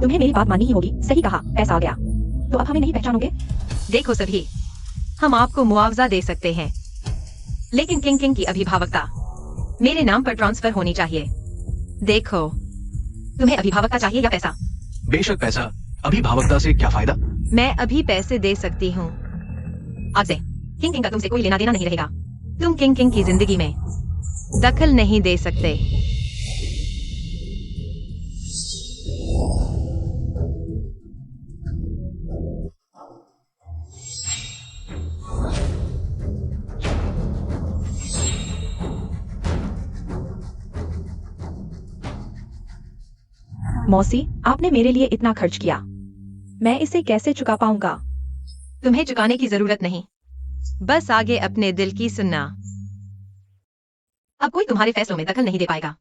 तुम्हें मेरी बात माननी ही होगी। सही कहा, पैसा आ गया तो अब हमें नहीं पहचानोगे? देखो सभी, हम आपको मुआवजा दे सकते हैं, लेकिन किंग किंग की अभिभावकता मेरे नाम पर ट्रांसफर होनी चाहिए। देखो, तुम्हें अभिभावकता चाहिए या पैसा? बेशक पैसा, अभिभावकता से क्या फायदा? मैं अभी पैसे दे सकती हूँ। आज से किंग किंग का तुमसे कोई लेना देना नहीं रहेगा। तुम किंग किंग की जिंदगी में दखल नहीं दे सकते। मौसी, आपने मेरे लिए इतना खर्च किया, मैं इसे कैसे चुका पाऊंगा? तुम्हें चुकाने की जरूरत नहीं, बस आगे अपने दिल की सुनना। अब कोई तुम्हारे फैसलों में दखल नहीं दे पाएगा।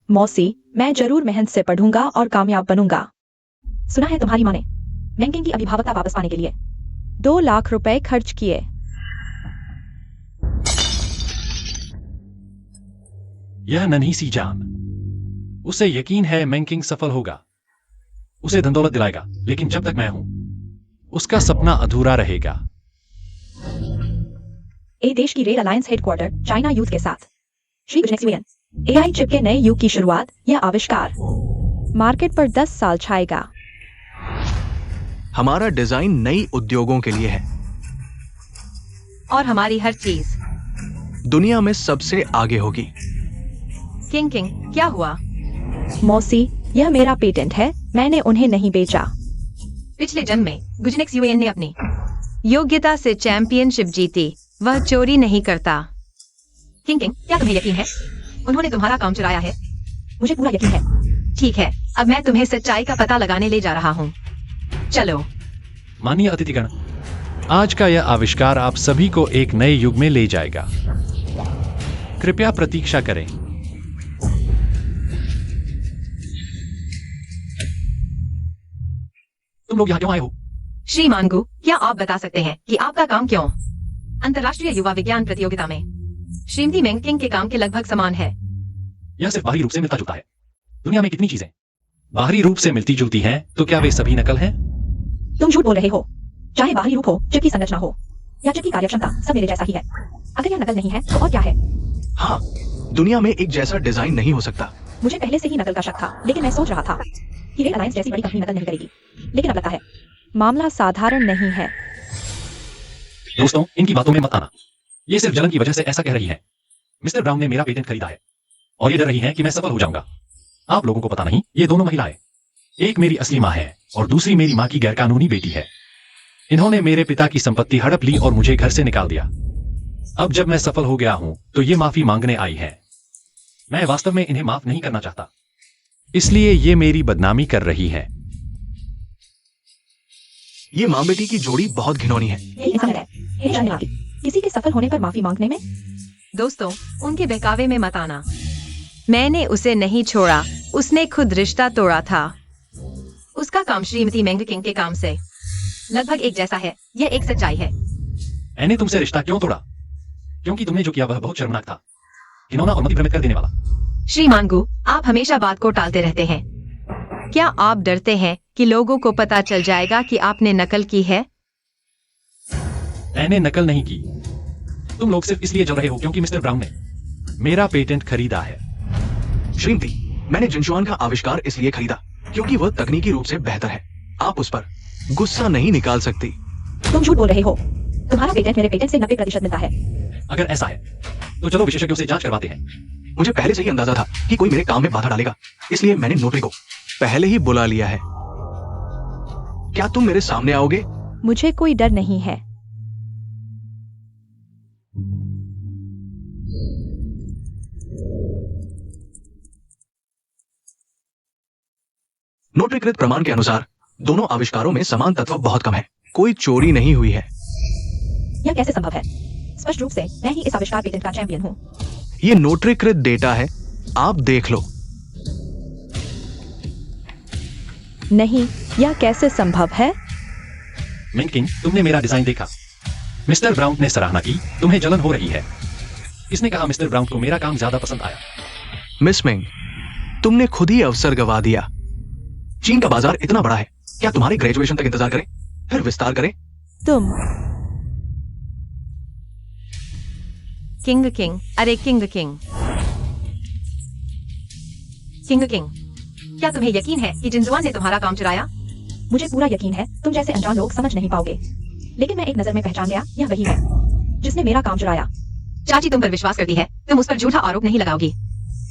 मौसी, मैं जरूर मेहनत से पढ़ूंगा और कामयाब बनूंगा। सुना है तुम्हारी माँ ने मैंकिंग की अभिभावकता वापस पाने के लिए 2 लाख रुपए खर्च किए। यह नन्ही सी जान, उसे यकीन है मैंकिंग सफल होगा, उसे धन दौलत दिलाएगा, लेकिन जब तक मैं हूं, उसका सपना अधूरा रहेगा। एक देश की red alliance headquarter China youth के साथ श्री गुजनेक्सियन एआई चिप के नए युग की शुरुआत। यह आविष्कार मार्केट पर 10 साल छाएगा। हमारा डिजाइन नई उद्योगों के लिए है, और हमारी हर चीज दुनिया में सबसे आगे होगी। किंग किंग, क्या हुआ? मौसी, यह मेरा पेटेंट है, मैंने उन्हें नहीं बेचा। पिछले जन्म में गुजनेक्स यूएन ने अपनी योग्यता से चैंपियनशिप जीती, वह चोरी नहीं करता। किंग किंग, क्या तुम्हें यकीन है उन्होंने तुम्हारा काम चुराया है? मुझे पूरा यकीन है। ठीक है, अब मैं तुम्हें सच्चाई का पता लगाने ले जा रहा हूँ। चलो। माननीय अतिथिगण, आज का यह आविष्कार आप सभी को एक नए युग में ले जाएगा। कृपया प्रतीक्षा करें। तुम लोग यहाँ क्यों आए हो? श्री मानगू, क्या आप बता सकते हैं कि आपका काम क्यों अंतर्राष्ट्रीय युवा विज्ञान प्रतियोगिता में श्रीमती मैंकिंग के काम के लगभग समान है? यह सिर्फ बाहरी रूप से मिलता जुलता है। दुनिया में कितनी चीजें बाहरी रूप से मिलती जुलती हैं, तो क्या वे सभी नकल हैं? तुम झूठ बोल रहे हो। चाहे बाहरी रूप हो, चिप की संरचना हो या चिप की कार्यक्षमता, सब मेरे जैसा ही है। अगर यह नकल नहीं है तो और क्या है? हाँ, दुनिया में एक जैसा डिजाइन नहीं हो सकता। मुझे पहले से ही नकल का शक था, लेकिन मैं सोच रहा था कि रेड अलायंस जैसी बड़ी कंपनी नकल नहीं करेगी, लेकिन अब लगता है मामला साधारण नहीं है। दोस्तों, इनकी बातों में मत आना, ये सिर्फ जलन की वजह से ऐसा कह रही है। मिस्टर ब्राउन ने मेरा पेटेंट खरीदा है और ये डर रही है कि मैं सफल हो जाऊंगा। आप लोगों को पता नहीं, ये दोनों महिलाएं, एक मेरी असली माँ है और दूसरी मेरी माँ की गैरकानूनी बेटी है। इन्होंने मेरे पिता की संपत्ति हड़प ली और मुझे घर से निकाल दिया। अब जब मैं सफल हो गया हूं, तो ये माफी मांगने आई है। मैं वास्तव में इन्हें माफ नहीं करना चाहता, इसलिए ये मेरी बदनामी कर रही है। ये माँ बेटी की जोड़ी बहुत घिनौनी है। यही इंसान है। हे शर्मिला, किसी के सफल होने पर माफी मांगने में दोस्तों, उनके बहकावे में मत आना। मैंने उसे नहीं छोड़ा, उसने खुद रिश्ता तोड़ा था। उसका काम श्रीमती मेंग किंग के काम से लगभग एक जैसा है, यह एक सच्चाई है। मैंने तुमसे रिश्ता क्यों तोड़ा? क्योंकि तुमने जो किया वह बहुत शर्मनाक था, घिनौना और मतिभ्रमित कर देने वाला। श्रीमान गु, आप हमेशा बात को टालते रहते हैं। क्या आप डरते हैं कि लोगों को पता चल जाएगा कि आपने नकल की है? मैंने नकल नहीं की। तुम लोग सिर्फ इसलिए जल रहे हो क्योंकि मिस्टर ब्राउन ने मेरा पेटेंट खरीदा है। श्रीमती, मैंने जिनशुआन का आविष्कार इसलिए खरीदा क्योंकि वह तकनीकी रूप से बेहतर है। आप उस पर गुस्सा नहीं निकाल सकती। तुम झूठ बोल रहे हो। तुम्हारा पेटेंट मेरे पेटेंट से 90% मिलता है। अगर ऐसा है तो चलो विशेषज्ञों से जांच करवाते हैं। मुझे पहले से ही अंदाजा था कि कोई मेरे काम में बाधा डालेगा, इसलिए मैंने नोटरी को पहले ही बुला लिया है। क्या तुम मेरे सामने आओगे? मुझे कोई डर नहीं है। नोटरीकृत प्रमाण के अनुसार दोनों आविष्कारों में समान तत्व बहुत कम है। कोई चोरी नहीं हुई है। यह कैसे संभव है? स्पष्ट रूप से मैं ही इस आविष्कार पेटेंट का चैंपियन हूँ। ये नोटरीकृत डेटा है, आप देख लो। नहीं, यह कैसे संभव है? मेंग किंग, तुमने मेरा डिजाइन देखा। मिस्टर ब्राउन ने सराहना की। तुम्हें जलन हो रही है। इसने कहा मिस्टर ब्राउन को मेरा काम ज्यादा पसंद आया। मिस मेंग, तुमने खुद ही अवसर गवा दिया। चीन का बाजार इतना बड़ा है, क्या तुम्हारी ग्रेजुएशन तक इंतजार करें, फिर विस्तार करें? तुम किंग किंग, अरे किंग किंग। किंग किंग, क्या तुम्हें यकीन है कि जिनजुआन ने तुम्हारा काम चुराया? मुझे पूरा यकीन है, तुम जैसे अनजान लोग समझ नहीं पाओगे। लेकिन मैं एक नजर में पहचान गया, यह वही है जिसने मेरा काम चुराया। चाची तुम पर विश्वास करती है, तुम उस पर झूठा आरोप नहीं लगाओगी।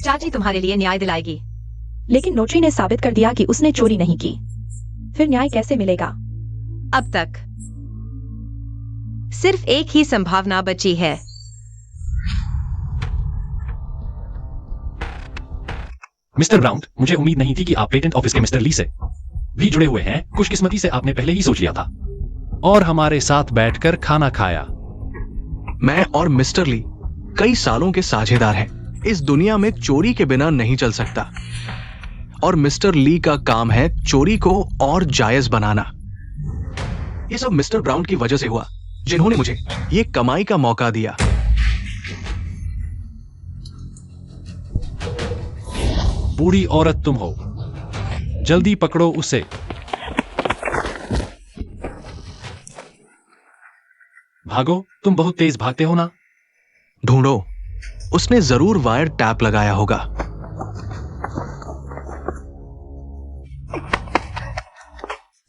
चाची तुम्हारे लिए न्याय दिलाएगी। लेकिन नोटरी ने साबित कर दिया कि उसने चोरी नहीं की। फिर न्याय कैसे मिलेगा? अब तक सिर्फ एक ही संभावना बची है। मिस्टर ब्राउन, मुझे उम्मीद नहीं थी कि आप पेटेंट ऑफिस के मिस्टर ली से भी जुड़े हुए हैं। खुशकिस्मती से आपने पहले ही सोच लिया था और हमारे साथ बैठकर खाना खाया। मैं और मिस्टर ली कई सालों के साझेदार हैं। इस दुनिया में चोरी के बिना नहीं चल सकता और मिस्टर ली का काम है चोरी को और जायज बनाना। ये सब मिस्टर ब्राउन की वजह से हुआ, जिन्होंने मुझे ये कमाई का मौका दिया। बूढ़ी औरत तुम हो, जल्दी पकड़ो उसे। भागो, तुम बहुत तेज भागते हो ना। ढूंढो, उसने जरूर वायर टैप लगाया होगा।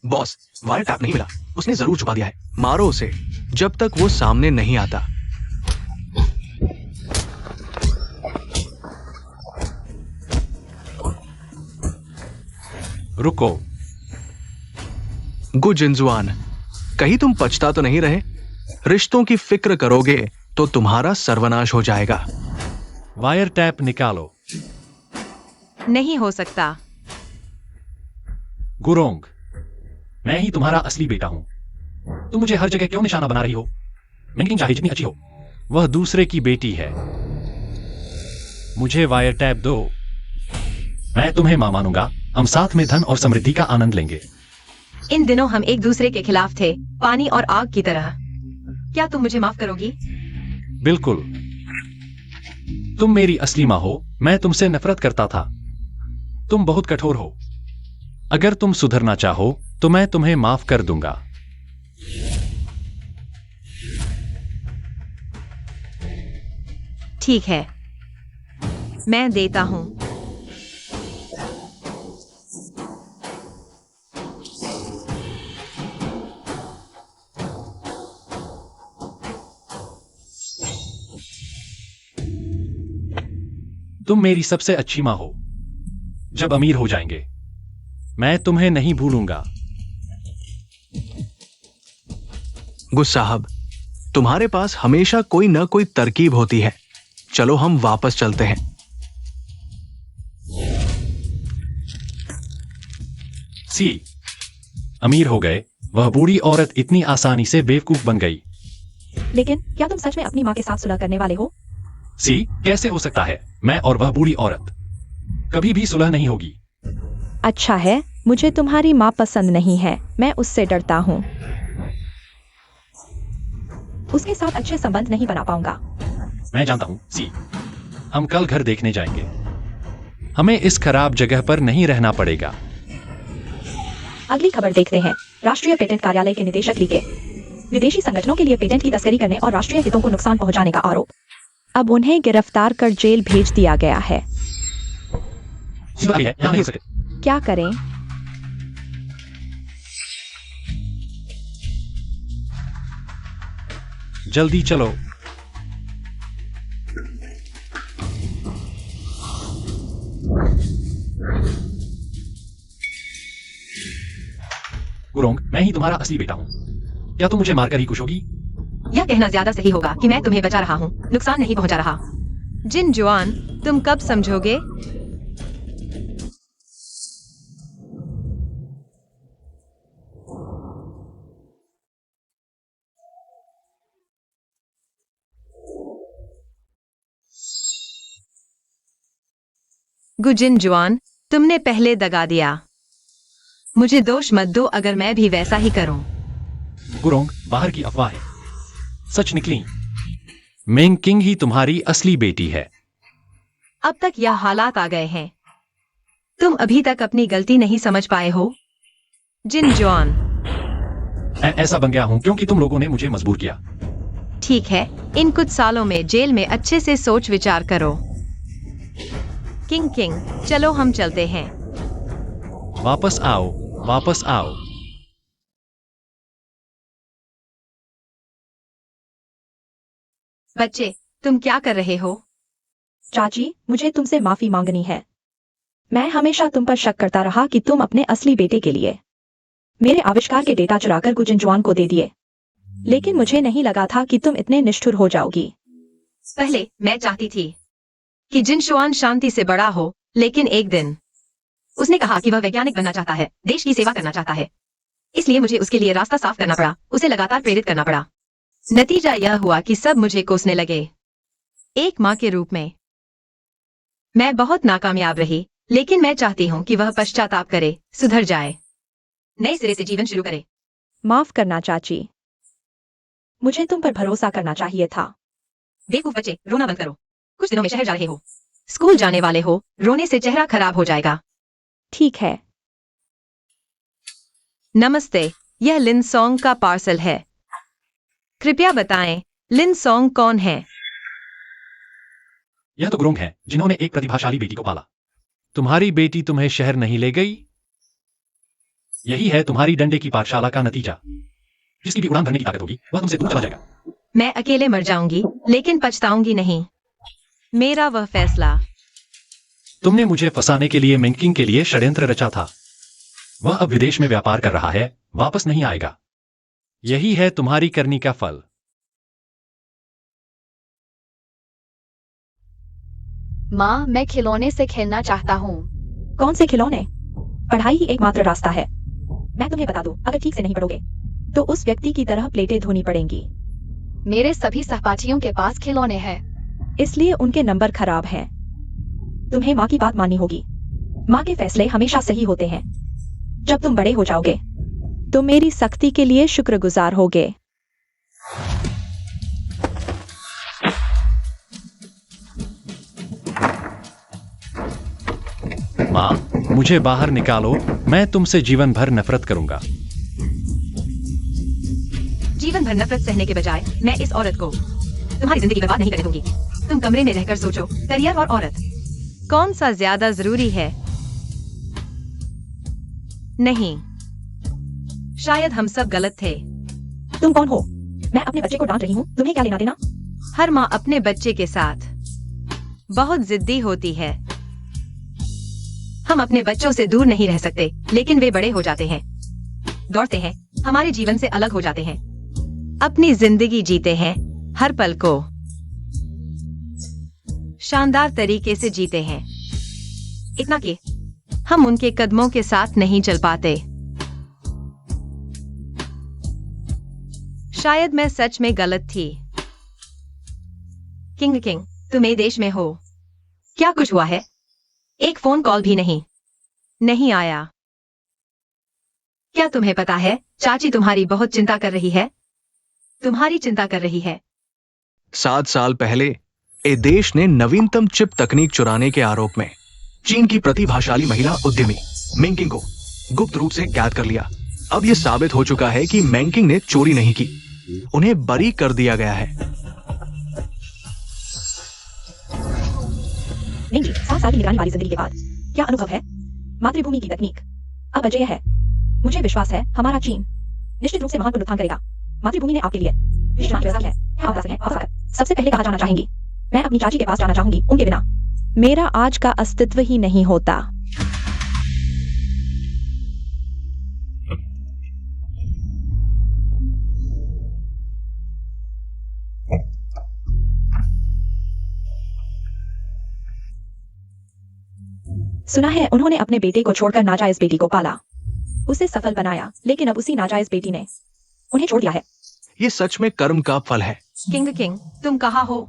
बॉस, वायर टैप नहीं मिला, उसने जरूर छुपा दिया है। मारो उसे जब तक वो सामने नहीं आता। रुको। गु जिनजुआन, कहीं तुम पछता तो नहीं रहे? रिश्तों की फिक्र करोगे तो तुम्हारा सर्वनाश हो जाएगा। वायर टैप निकालो। नहीं हो सकता। गुरोंग, मैं ही तुम्हारा असली बेटा हूं। तुम मुझे हर जगह क्यों निशाना बना रही हो? मिंकिंग चाहे जितनी अच्छी हो, वह दूसरे की बेटी है। मुझे वायर टैप दो। मैं तुम्हें मां मानूंगा। हम साथ में धन और समृद्धि का आनंद लेंगे। इन दिनों हम एक दूसरे के खिलाफ थे, पानी और आग की तरह। क्या तुम मुझे माफ करोगी? बिल्कुल। तुम मेरी असली मां हो। मैं तुमसे नफरत करता था। तुम बहुत कठोर हो। अगर तुम सुधरना चाहो तो मैं तुम्हें माफ कर दूंगा। ठीक है, मैं देता हूं। तुम मेरी सबसे अच्छी मां हो। जब अमीर हो जाएंगे मैं तुम्हें नहीं भूलूंगा। गुस साहब, तुम्हारे पास हमेशा कोई न कोई तरकीब होती है। चलो हम वापस चलते हैं। सी, अमीर हो गए। वह बूढ़ी औरत इतनी आसानी से बेवकूफ बन गई। लेकिन क्या तुम सच में अपनी माँ के साथ सुलह करने वाले हो? सी कैसे हो सकता है? मैं और वह बूढ़ी औरत कभी भी सुलह नहीं होगी। अच्छा है, मुझे तुम्हारी माँ पसंद नहीं है, मैं उससे डरता हूँ। उसके साथ अच्छे संबंध नहीं बना पाऊंगा। मैं जानता हूँ सी, हम कल घर देखने जाएंगे। हमें इस खराब जगह पर नहीं रहना पड़ेगा। अगली खबर देखते हैं। राष्ट्रीय पेटेंट कार्यालय के निदेशक ली के विदेशी संगठनों के लिए पेटेंट की तस्करी करने और राष्ट्रीय हितों को नुकसान पहुंचाने का आरोप। अब उन्हें गिरफ्तार कर जेल भेज दिया गया है। यहाँ नहीं हो सकते। क्या करें? जल्दी चलो। गुरोंग, मैं ही तुम्हारा असली बेटा हूँ। क्या तुम मुझे मारकर ही खुश होगी? यह कहना ज्यादा सही होगा कि मैं तुम्हें बचा रहा हूँ, नुकसान नहीं पहुँचा रहा। जिन जुआन, तुम कब समझोगे? गुजिन जुआन, तुमने पहले दगा दिया। मुझे दोष मत दो अगर मैं भी वैसा ही करूं। गुरोंग, बाहर की अफवाह है सच निकली। मेंग किंग ही तुम्हारी असली बेटी है। अब तक यह हालात आ गए हैं, तुम अभी तक अपनी गलती नहीं समझ पाए हो। जिन जुआन, मैं ऐसा बन गया हूँ क्योंकि तुम लोगों ने मुझे मजबूर किया। ठीक है, इन कुछ सालों में जेल में अच्छे से सोच विचार करो। किंग किंग, चलो हम चलते हैं। वापस आओ, वापस आओ। बच्चे, तुम क्या कर रहे हो? चाची, मुझे तुमसे माफी मांगनी है। मैं हमेशा तुम पर शक करता रहा कि तुम अपने असली बेटे के लिए मेरे आविष्कार के डेटा चुराकर गुजिनजुआन को दे दिए, लेकिन मुझे नहीं लगा था कि तुम इतने निष्ठुर हो जाओगी। पहले मैं चाहती थी कि जिनशुआन शांति से बड़ा हो, लेकिन एक दिन उसने कहा कि वह वैज्ञानिक बनना चाहता है, देश की सेवा करना चाहता है। इसलिए मुझे उसके लिए रास्ता साफ करना पड़ा, उसे लगातार प्रेरित करना पड़ा। नतीजा यह हुआ कि सब मुझे कोसने लगे। एक माँ के रूप में मैं बहुत नाकामयाब रही, लेकिन मैं चाहती हूँ कि वह पश्चाताप करे, सुधर जाए, नए सिरे से जीवन शुरू करे। माफ करना चाची। मुझे तुम पर भरोसा करना चाहिए था। बेवकूफ बच्चे, रोना बंद करो। कुछ दिनों में शहर जा रहे हो, स्कूल जाने वाले हो, रोने से चेहरा खराब हो जाएगा। ठीक है। नमस्ते, यह लिन सॉन्ग का पार्सल है। कृपया बताएं, लिन सॉन्ग कौन है? यह तो गुरोंग है, जिन्होंने एक प्रतिभाशाली बेटी को पाला। तुम्हारी बेटी तुम्हें शहर नहीं ले गई? यही है तुम्हारी डंडे की पाठशाला का नतीजा। जिसकी भी उड़ान भरने की ताकत होगी, वह तुमसे दूर चला जाएगा। मैं अकेले मर जाऊंगी, लेकिन पछताऊंगी नहीं। मेरा वह फैसला। तुमने मुझे फंसाने के लिए मेंकिंग के लिए षड्यंत्र रचा था। वह अब विदेश में व्यापार कर रहा है, वापस नहीं आएगा। यही है तुम्हारी करनी का फल। माँ, मैं खिलौने से खेलना चाहता हूँ। कौन से खिलौने? पढ़ाई ही एकमात्र रास्ता है। मैं तुम्हें बता दूं, अगर ठीक से नहीं पढ़ोगे तो उस व्यक्ति की तरह प्लेटें धोनी पड़ेंगी। मेरे सभी सहपाठियों के पास खिलौने हैं। इसलिए उनके नंबर खराब हैं। तुम्हें माँ की बात माननी होगी। माँ के फैसले हमेशा सही होते हैं। जब तुम बड़े हो जाओगे तो मेरी सख्ती के लिए शुक्रगुजार होगे। माँ, मुझे बाहर निकालो, मैं तुमसे जीवन भर नफरत करूंगा। जीवन भर नफरत सहने के बजाय मैं इस औरत को तुम्हारी जिंदगी बर्बाद नहीं करने दूंगी। तुम कमरे में रहकर सोचो, करियर और औरत कौन सा ज्यादा जरूरी है? नहीं, शायद हम सब गलत थे। तुम कौन हो? मैं अपने बच्चे को डांट रही हूँ, तुम्हें क्या लेना देना? हर माँ अपने बच्चे के साथ बहुत जिद्दी होती है। हम अपने बच्चों से दूर नहीं रह सकते, लेकिन वे बड़े हो जाते हैं, दौड़ते हैं, हमारे जीवन से अलग हो जाते हैं, अपनी जिंदगी जीते हैं, हर पल को शानदार तरीके से जीते हैं। इतना कि हम उनके कदमों के साथ नहीं चल पाते। शायद मैं सच में गलत थी। किंग, तुम ए देश में हो? क्या कुछ हुआ है? एक फोन कॉल भी नहीं आया। क्या तुम्हें पता है चाची तुम्हारी बहुत चिंता कर रही है? तुम्हारी चिंता कर रही है। 7 साल पहले ए देश ने नवीनतम चिप तकनीक चुराने के आरोप में चीन की प्रतिभाशाली महिला उद्यमी मेंकिंग को गुप्त रूप से कैद कर लिया। अब यह साबित हो चुका है कि मेंकिंग ने चोरी नहीं की, उन्हें बरी कर दिया गया है। मिंगी, 7 साल की निगरानी वाली जिंदगी के बाद क्या अनुभव है? मातृभूमि की तकनीक अब अजेय है। मुझे विश्वास है हमारा चीन निश्चित रूप से महान पुनरुत्थान करेगा। मातृभूमि ने आपके लिए विश्व की व्यवस्था है। क्या आप बता सकें? सबसे पहले कहाँ जाना चाहेंगी? मैं अपनी चाची के पास जाना चाहूंगी। उनके बिना मेरा आज का अस्तित्व ही नहीं होता। सुना है उन्होंने अपने बेटे को छोड़कर नाजायज बेटी को पाला, उसे सफल बनाया, लेकिन अब उसी नाजायज बेटी ने उन्हें छोड़ दिया है। ये सच में कर्म का फल है। किंग, तुम कहाँ हो?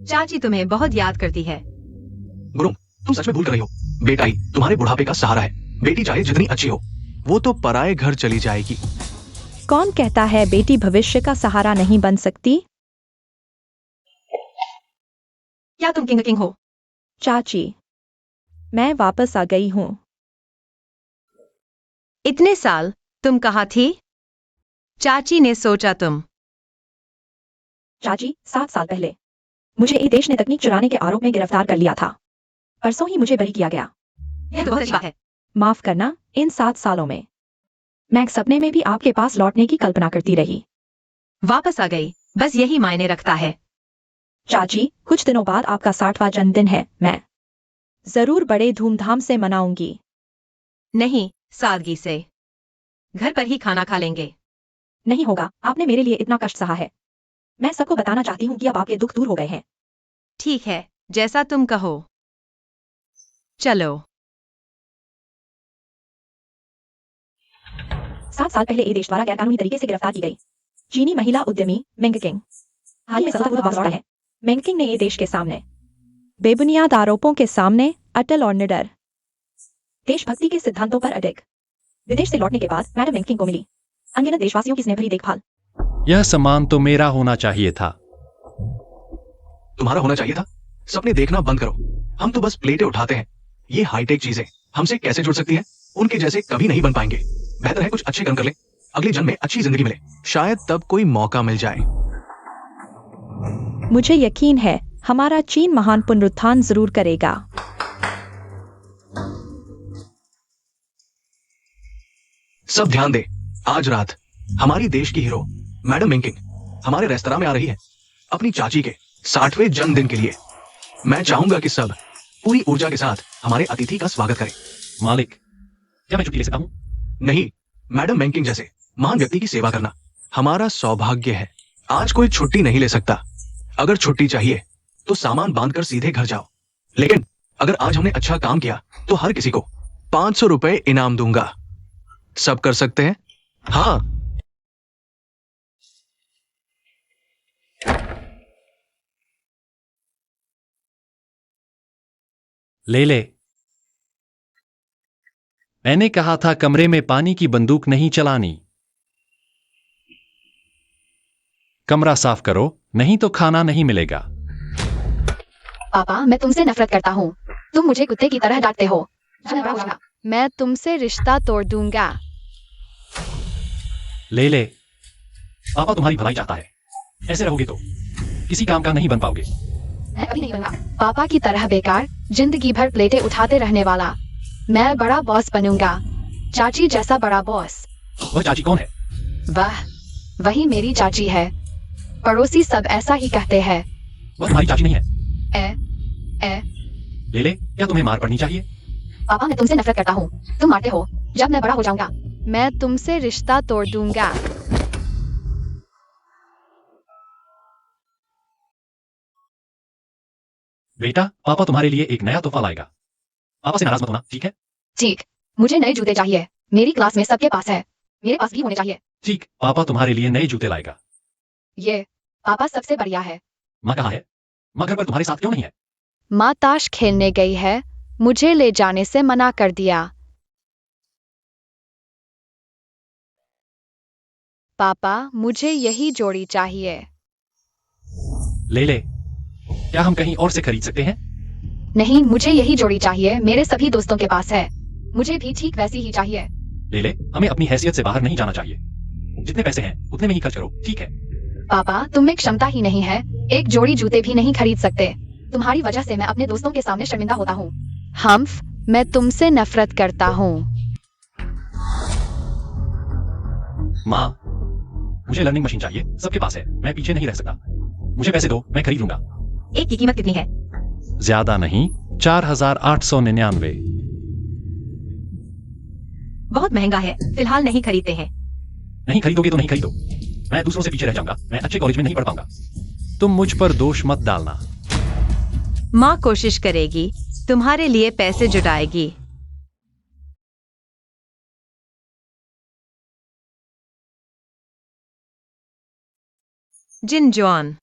चाची तुम्हें बहुत याद करती है। गुरुम, तुम सच में भूल कर रही हो। बेटा ही तुम्हारे बुढ़ापे का सहारा है। बेटी चाहे जितनी अच्छी हो, वो तो पराए घर चली जाएगी। कौन कहता है बेटी भविष्य का सहारा नहीं बन सकती? क्या तुम किंग हो? चाची, मैं वापस आ गई हूँ। इतने साल तुम कहाँ थी? चाची ने सोचा तुम। चाची, 7 साल पहले मुझे ए देश ने तकनीक चुराने के आरोप में गिरफ्तार कर लिया था। परसों ही मुझे बरी किया गया। यह तो बहुत अच्छी बात है। माफ करना, इन 7 सालों में मैं सपने में भी आपके पास लौटने की कल्पना करती रही। वापस आ गई, बस यही मायने रखता है। चाची, कुछ दिनों बाद आपका 60वां जन्मदिन है। मैं जरूर बड़े धूमधाम से मनाऊंगी। नहीं, सादगी से। घर पर ही खाना खा लेंगे। नहीं होगा, आपने मेरे लिए इतना कष्ट सहा है। मैं सबको बताना चाहती हूँ कि अब आपके दुख दूर हो गए हैं। ठीक है, जैसा तुम कहो। चलो। 7 साल पहले ए देश द्वारा गैरकानूनी तरीके से गिरफ्तार की गई चीनी महिला उद्यमी मेंकिंग हाल ही में सफलतापूर्वक वापस लौटा है। मेंकिंग ने ए देश के सामने बेबुनियाद आरोपों के सामने अटल और निडर देशभक्ति के सिद्धांतों पर अडिग विदेश से लौटने के बाद मैडम मेंकिंग को मिली अनगिनत देशवासियों की स्नेहभरी देखभाल। यह सम्मान तो मेरा होना चाहिए था। तुम्हारा होना चाहिए था। सपने देखना बंद करो। हम तो बस प्लेटें उठाते हैं। ये हाईटेक चीजें हमसे कैसे जुड़ सकती हैं? उनके जैसे कभी नहीं बन पाएंगे। बेहतर है कुछ अच्छे कर्म कर ले, अगले जन्म में अच्छी जिंदगी मिले। शायद तब कोई मौका मिल जाए। मुझे यकीन है हमारा चीन महान पुनरुत्थान जरूर करेगा। सब ध्यान दे, आज रात हमारी देश की हीरो मैडम मेंकिंग हमारे रेस्तरां में आ रही है अपनी चाची के 60वें जन्मदिन के लिए। मैं चाहूंगा कि सब पूरी ऊर्जा के साथ हमारे अतिथि का स्वागत करें। मालिक, क्या मैं छुट्टी ले सकता हूँ? नहीं, मैडम मेंकिंग जैसे महान व्यक्ति की सेवा करना हमारा सौभाग्य है। आज कोई छुट्टी नहीं ले सकता। अगर छुट्टी चाहिए तो सामान बांधकर सीधे घर जाओ। लेकिन अगर आज हमने अच्छा काम किया तो हर किसी को 500 रुपए इनाम दूंगा। सब कर सकते हैं? हाँ। ले। मैंने कहा था कमरे में पानी की बंदूक नहीं चलानी। कमरा साफ करो, नहीं तो खाना नहीं मिलेगा। पापा, मैं तुमसे नफरत करता हूँ। तुम मुझे कुत्ते की तरह डांटते हो। मैं तुमसे रिश्ता तोड़ दूंगा। ले। पापा तुम्हारी भलाई चाहता है। ऐसे रहोगे तो किसी काम का नहीं बन पाओगे। मैं कभी नहीं बनूंगा पापा की तरह बेकार, जिंदगी भर प्लेटें उठाते रहने वाला। मैं बड़ा बॉस बनूंगा, चाची जैसा बड़ा बॉस। वह चाची कौन है? वही मेरी चाची है। पड़ोसी सब ऐसा ही कहते हैं। वह तुम्हारी चाची नहीं है। ले, क्या तुम्हें मार पड़नी चाहिए? पापा, मैं तुमसे नफरत करता हूँ। तुम मारते हो। जब मैं बड़ा हो जाऊंगा मैं तुमसे रिश्ता तोड़ दूंगा। बेटा, पापा तुम्हारे लिए एक नया तोहफा लाएगा। पापा से नाराज मत होना, ठीक है? ठीक। मुझे नए जूते चाहिए। मेरी क्लास में सबके पास है, मेरे पास भी होने चाहिए। ठीक, पापा तुम्हारे लिए नए जूते लाएगा। ये पापा सबसे बढ़िया है। माँ कहाँ है? माँ घर पर तुम्हारे साथ क्यों नहीं है? माँ ताश खेलने गई है, मुझे ले जाने से मना कर दिया। पापा, मुझे यही जोड़ी चाहिए। ले ले। क्या हम कहीं और से खरीद सकते हैं? नहीं, मुझे यही जोड़ी चाहिए, मेरे सभी दोस्तों के पास है। मुझे भी ठीक वैसी ही चाहिए। ले ले, हमें अपनी हैसियत से बाहर नहीं जाना चाहिए। जितने पैसे हैं उतने में ही खर्च करो, ठीक है? पापा, तुम में क्षमता ही नहीं है, एक जोड़ी जूते भी नहीं खरीद सकते। तुम्हारी वजह से मैं अपने दोस्तों के सामने शर्मिंदा होता हूँ। हम्फ, मैं तुमसे नफरत करता हूँ। माँ, मुझे लर्निंग मशीन चाहिए, सबके पास है, मैं पीछे नहीं रह सकता। मुझे पैसे दो, मैं खरीद लूंगा। एक की कीमत कितनी है? ज्यादा नहीं, 4,899। बहुत महंगा है, फिलहाल नहीं खरीदते हैं। नहीं खरीदोगे तो नहीं खरीदो, मैं दूसरों से पीछे रह जाऊंगा, मैं अच्छे कॉलेज में नहीं पढ़ पाऊंगा। तुम मुझ पर दोष मत डालना। माँ कोशिश करेगी, तुम्हारे लिए पैसे जुटाएगी। जिन जॉन,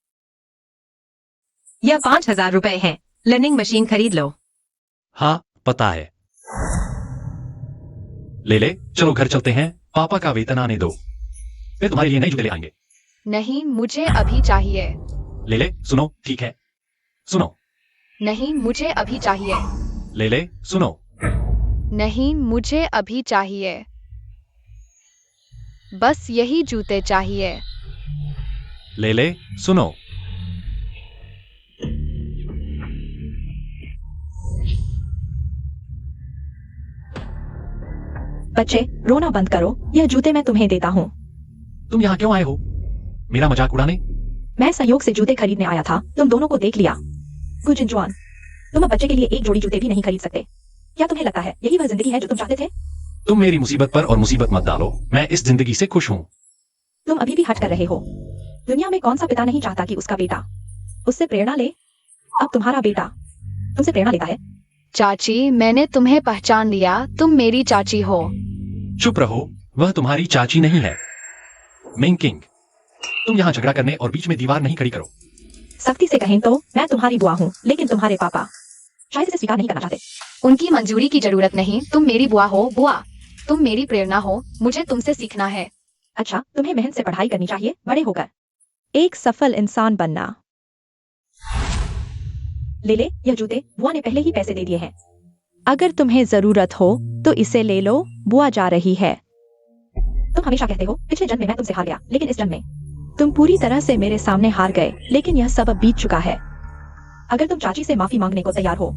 यह 5,000 रुपए हैं, लर्निंग मशीन खरीद लो। हाँ, पता है। ले ले, चलो घर चलते हैं, पापा का वेतन आने दो, फिर तुम्हारे लिए नए जूते ले आएंगे। नहीं, मुझे अभी चाहिए। ले ले, सुनो, ठीक है, सुनो। नहीं, मुझे अभी चाहिए। ले ले, सुनो। नहीं, मुझे अभी चाहिए। बस यही जूते चाहिए। ले ले, सुनो। बच्चे, रोना बंद करो, यह जूते मैं तुम्हें देता हूँ। तुम यहाँ क्यों आए हो? मेरा मजाक उड़ाने? मैं संयोग से जूते खरीदने आया था, तुम दोनों को देख लिया। गुड जॉन, तुम अब बच्चे के लिए एक जोड़ी जूते भी नहीं खरीद सकते। क्या तुम्हें लगता है यही वह जिंदगी है जो तुम चाहते थे? तुम मेरी मुसीबत पर और मुसीबत मत डालो, मैं इस जिंदगी से खुश हूँ। तुम अभी भी हट कर रहे हो। दुनिया में कौन सा पिता नहीं चाहता कि उसका बेटा उससे प्रेरणा ले? अब तुम्हारा बेटा तुमसे प्रेरणा लेता है। चाची, मैंने तुम्हें पहचान लिया, तुम मेरी चाची हो। चुप रहो, वह तुम्हारी चाची नहीं है। मिंग किंग, तुम यहाँ झगड़ा करने और बीच में दीवार नहीं खड़ी करो। सख्ती से कहें तो मैं तुम्हारी बुआ हूँ, लेकिन तुम्हारे पापा शायद इसे स्वीकार नहीं करना चाहते। उनकी मंजूरी की जरूरत नहीं, तुम मेरी बुआ हो। बुआ, तुम मेरी प्रेरणा हो, मुझे तुमसे सीखना है। अच्छा, तुम्हें मेहनत से पढ़ाई करनी चाहिए बड़े होकर। एक सफल इंसान बनना। ले ले, यह जूते बुआ ने पहले ही पैसे दे दिए हैं। अगर तुम्हें जरूरत हो तो इसे ले लो, बुआ जा रही है। तुम हमेशा कहते हो पिछले जन्म में मैं तुमसे हार गया, लेकिन इस जन्म में तुम पूरी तरह से मेरे सामने हार गए, लेकिन यह सब अब बीत चुका है। अगर तुम चाची से माफी मांगने को तैयार हो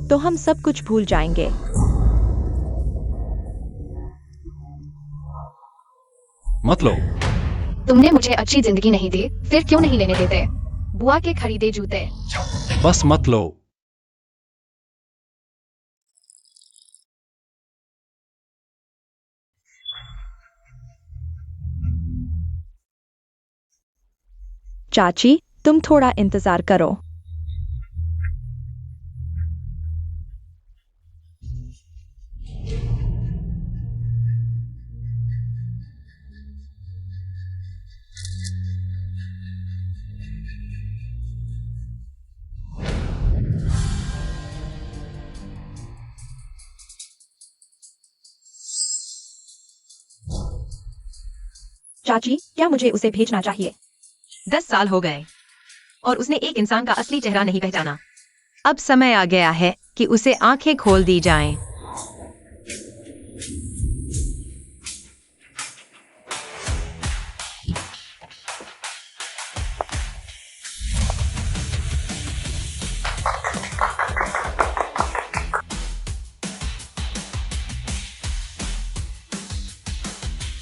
तो हम सब कुछ भूल जाएंगे। मत लो। तुमने मुझे अच्छी जिंदगी नहीं दी, फिर क्यों नहीं लेने देते बुआ के खरीदे जूते? बस मत लो। चाची, तुम थोड़ा इंतजार करो। चाची, क्या मुझे उसे भेजना चाहिए? 10 साल हो गए और उसने एक इंसान का असली चेहरा नहीं पहचाना। अब समय आ गया है कि उसे आंखें खोल दी जाएं।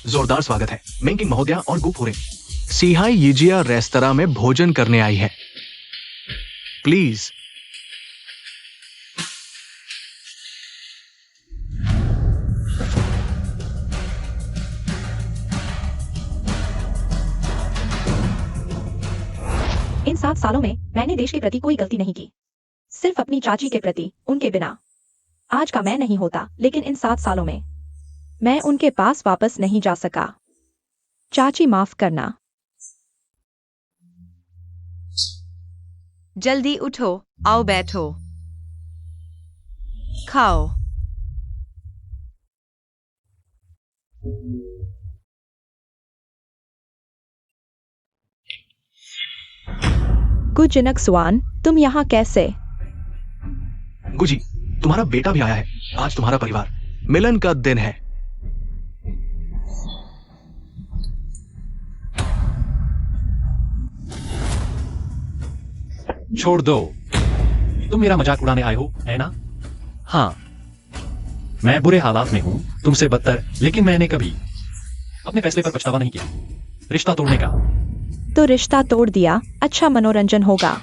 जोरदार स्वागत है। मिंग महोदया और गुफूरे सिहाई यिजिया रेस्तरां में भोजन करने आई है। प्लीज। इन 7 सालों में मैंने देश के प्रति कोई गलती नहीं की, सिर्फ अपनी चाची के प्रति। उनके बिना आज का मैं नहीं होता, लेकिन इन 7 सालों में मैं उनके पास वापस नहीं जा सका। चाची, माफ करना। जल्दी उठो, आओ बैठो, खाओ। गुजनक स्वान, तुम यहाँ कैसे? गुजी, तुम्हारा बेटा भी आया है। आज तुम्हारा परिवार मिलन का दिन है। छोड़ दो। तुम मेरा मजाक उड़ाने आए हो, है ना? हाँ, मैं बुरे हालात में हूं, तुमसे बदतर, लेकिन मैंने कभी अपने फैसले पर पछतावा नहीं किया, रिश्ता तोड़ने का। तो रिश्ता तोड़ दिया, अच्छा मनोरंजन होगा।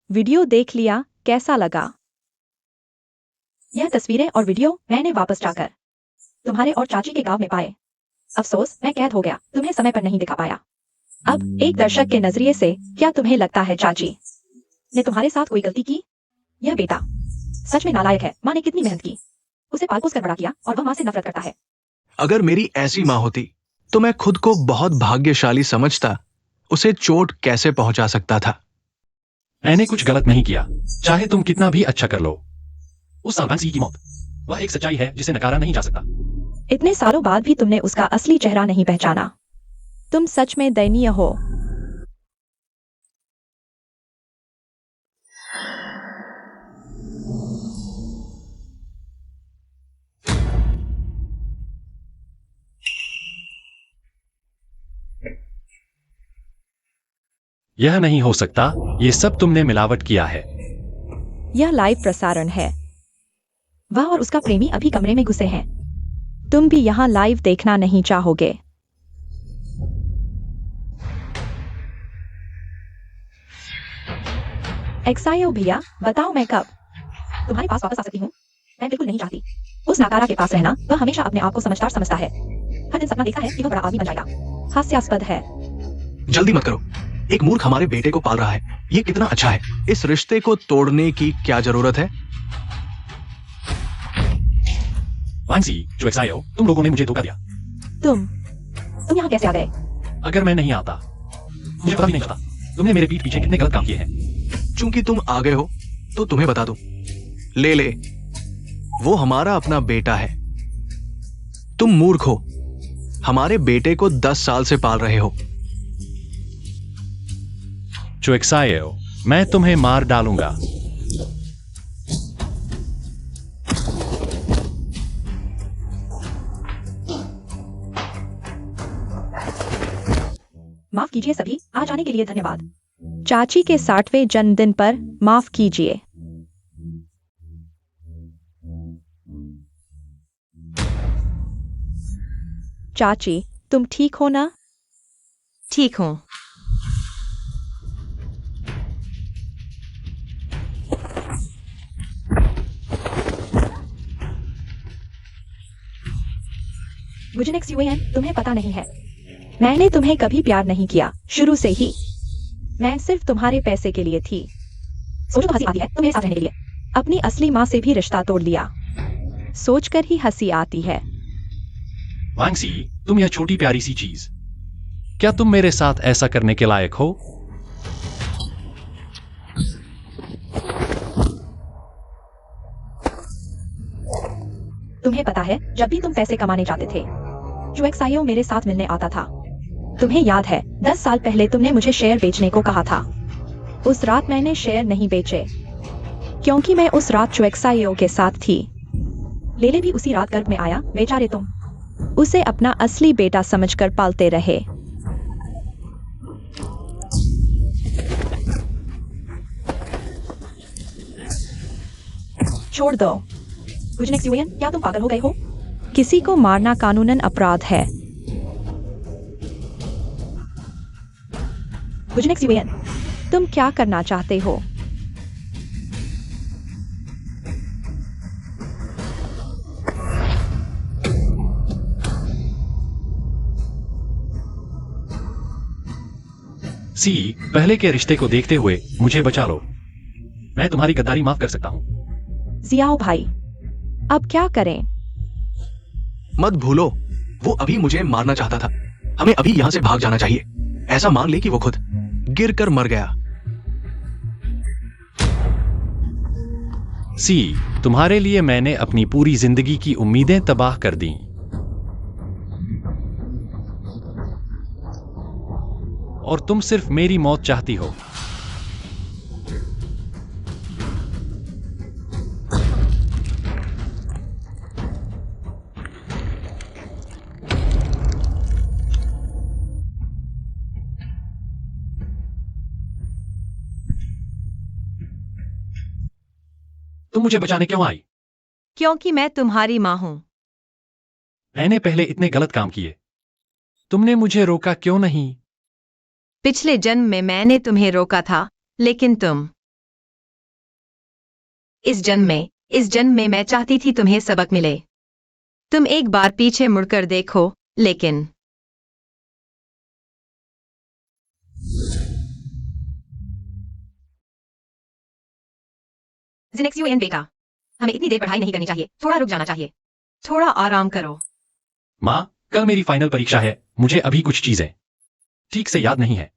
वीडियो देख लिया, कैसा लगा? यह तस्वीरें और वीडियो मैंने वापस जाकर तुम्हारे और चाची के गांव में पाए। अफसोस, मैं कैद हो गया, तुम्हें समय पर नहीं दिखा पाया। अब एक दर्शक के नजरिए से क्या तुम्हें लगता है चाची ने तुम्हारे साथ कोई गलती की? यह बेटा सच में नालायक है। माँ ने कितनी मेहनत की, उसे पाल पोस कर बड़ा किया और वह माँ से नफरत करता है। अगर मेरी ऐसी माँ होती तो मैं खुद को बहुत भाग्यशाली समझता। उसे चोट कैसे पहुंचा सकता था? मैंने कुछ गलत नहीं किया, चाहे तुम कितना भी अच्छा कर लो। उस साल वांगसी की मौत, वह एक सच्चाई है जिसे नकारा नहीं जा सकता। इतने सालों बाद भी तुमने उसका असली चेहरा नहीं पहचाना। तुम सच में दयनीय हो। यह नहीं हो सकता, ये सब तुमने मिलावट किया है। यह लाइव प्रसारण है। वह और उसका प्रेमी अभी कमरे में घुसे हैं। तुम भी यहाँ लाइव देखना नहीं चाहोगे। एक्सायो भैया, बताओ मैं कब तुम्हारे पास वापस आ सकती हूँ? मैं बिल्कुल नहीं चाहती उस नाकारा के पास रहना। वह हमेशा अपने आप को समझदार समझता है। हर दिन सपना देखा है कि वह बड़ा आदमी बन जाएगा। हास्यास्पद है। जल्दी मत करो, एक मूर्ख हमारे बेटे को पाल रहा है। ये कितना अच्छा है। इस रिश्ते को तोड़ने की क्या जरूरत है? वांगसी, जो एक्सायो, तुम लोगों ने मुझे धोखा दिया। तुम यहाँ कैसे आ गए? अगर मैं नहीं आता, मुझे पता भी नहीं चलता तुमने मेरे पीठ पीछे कितने गलत काम किए हैं। चूंकि तुम आ गए हो तो तुम्हें बता दूं। ले, वो हमारा अपना बेटा है। तुम मूर्ख हो, हमारे बेटे को 10 साल से पाल रहे हो। जो एक्सायो, मैं तुम्हें मार डालूंगा। माफ कीजिए सभी, आज आने के लिए धन्यवाद। चाची के 60वें जन्मदिन पर माफ कीजिए। चाची, तुम ठीक हो ना? ठीक हूँ। गुजनेक्स यूएन, तुम्हें पता नहीं है, मैंने तुम्हें कभी प्यार नहीं किया, शुरू से ही। मैं सिर्फ तुम्हारे पैसे के लिए थी। सोचो तो हंसी आती है, तुम मेरे साथ रहने के लिए अपनी असली माँ से भी रिश्ता तोड़ लिया। सोचकर ही हंसी आती है। वांगसी, तुम यह छोटी प्यारी सी चीज, क्या तुम मेरे साथ ऐसा करने के लायक हो? तुम्हें पता है, जब भी तुम पैसे कमाने जाते थे, जो एक्सायो मेरे साथ मिलने आता था। तुम्हें याद है, 10 साल पहले तुमने मुझे शेयर बेचने को कहा था। उस रात मैंने शेयर नहीं बेचे, क्योंकि मैं उस रात चुएक्सायो के साथ थी। लेले भी उसी रात गर्भ में आया। बेचारे तुम उसे अपना असली बेटा समझकर पालते रहे। छोड़ दो। गुजनेक्स यूएन, क्या तुम पागल हो गए हो? किसी को मारना कानूनन अपराध है। गुजनेक्स यूएन, तुम क्या करना चाहते हो? सी, पहले के रिश्ते को देखते हुए मुझे बचा लो। मैं तुम्हारी गद्दारी माफ कर सकता हूँ। जियाओ भाई, अब क्या करें? मत भूलो, वो अभी मुझे मारना चाहता था। हमें अभी यहाँ से भाग जाना चाहिए। ऐसा मान ले कि वो खुद गिर कर मर गया। सी, तुम्हारे लिए मैंने अपनी पूरी जिंदगी की उम्मीदें तबाह कर दी। और तुम सिर्फ मेरी मौत चाहती हो। तुम मुझे बचाने क्यों आई? क्योंकि मैं तुम्हारी माँ हूं। मैंने पहले इतने गलत काम किए, तुमने मुझे रोका क्यों नहीं? पिछले जन्म में मैंने तुम्हें रोका था, लेकिन तुम इस जन्म में मैं चाहती थी तुम्हें सबक मिले। तुम एक बार पीछे मुड़कर देखो, लेकिन जिनेक्स बेटा, हमें इतनी देर पढ़ाई नहीं करनी चाहिए। थोड़ा रुक जाना चाहिए। थोड़ा आराम करो। माँ, कल मेरी फाइनल परीक्षा है। मुझे अभी कुछ चीजें ठीक से याद नहीं है।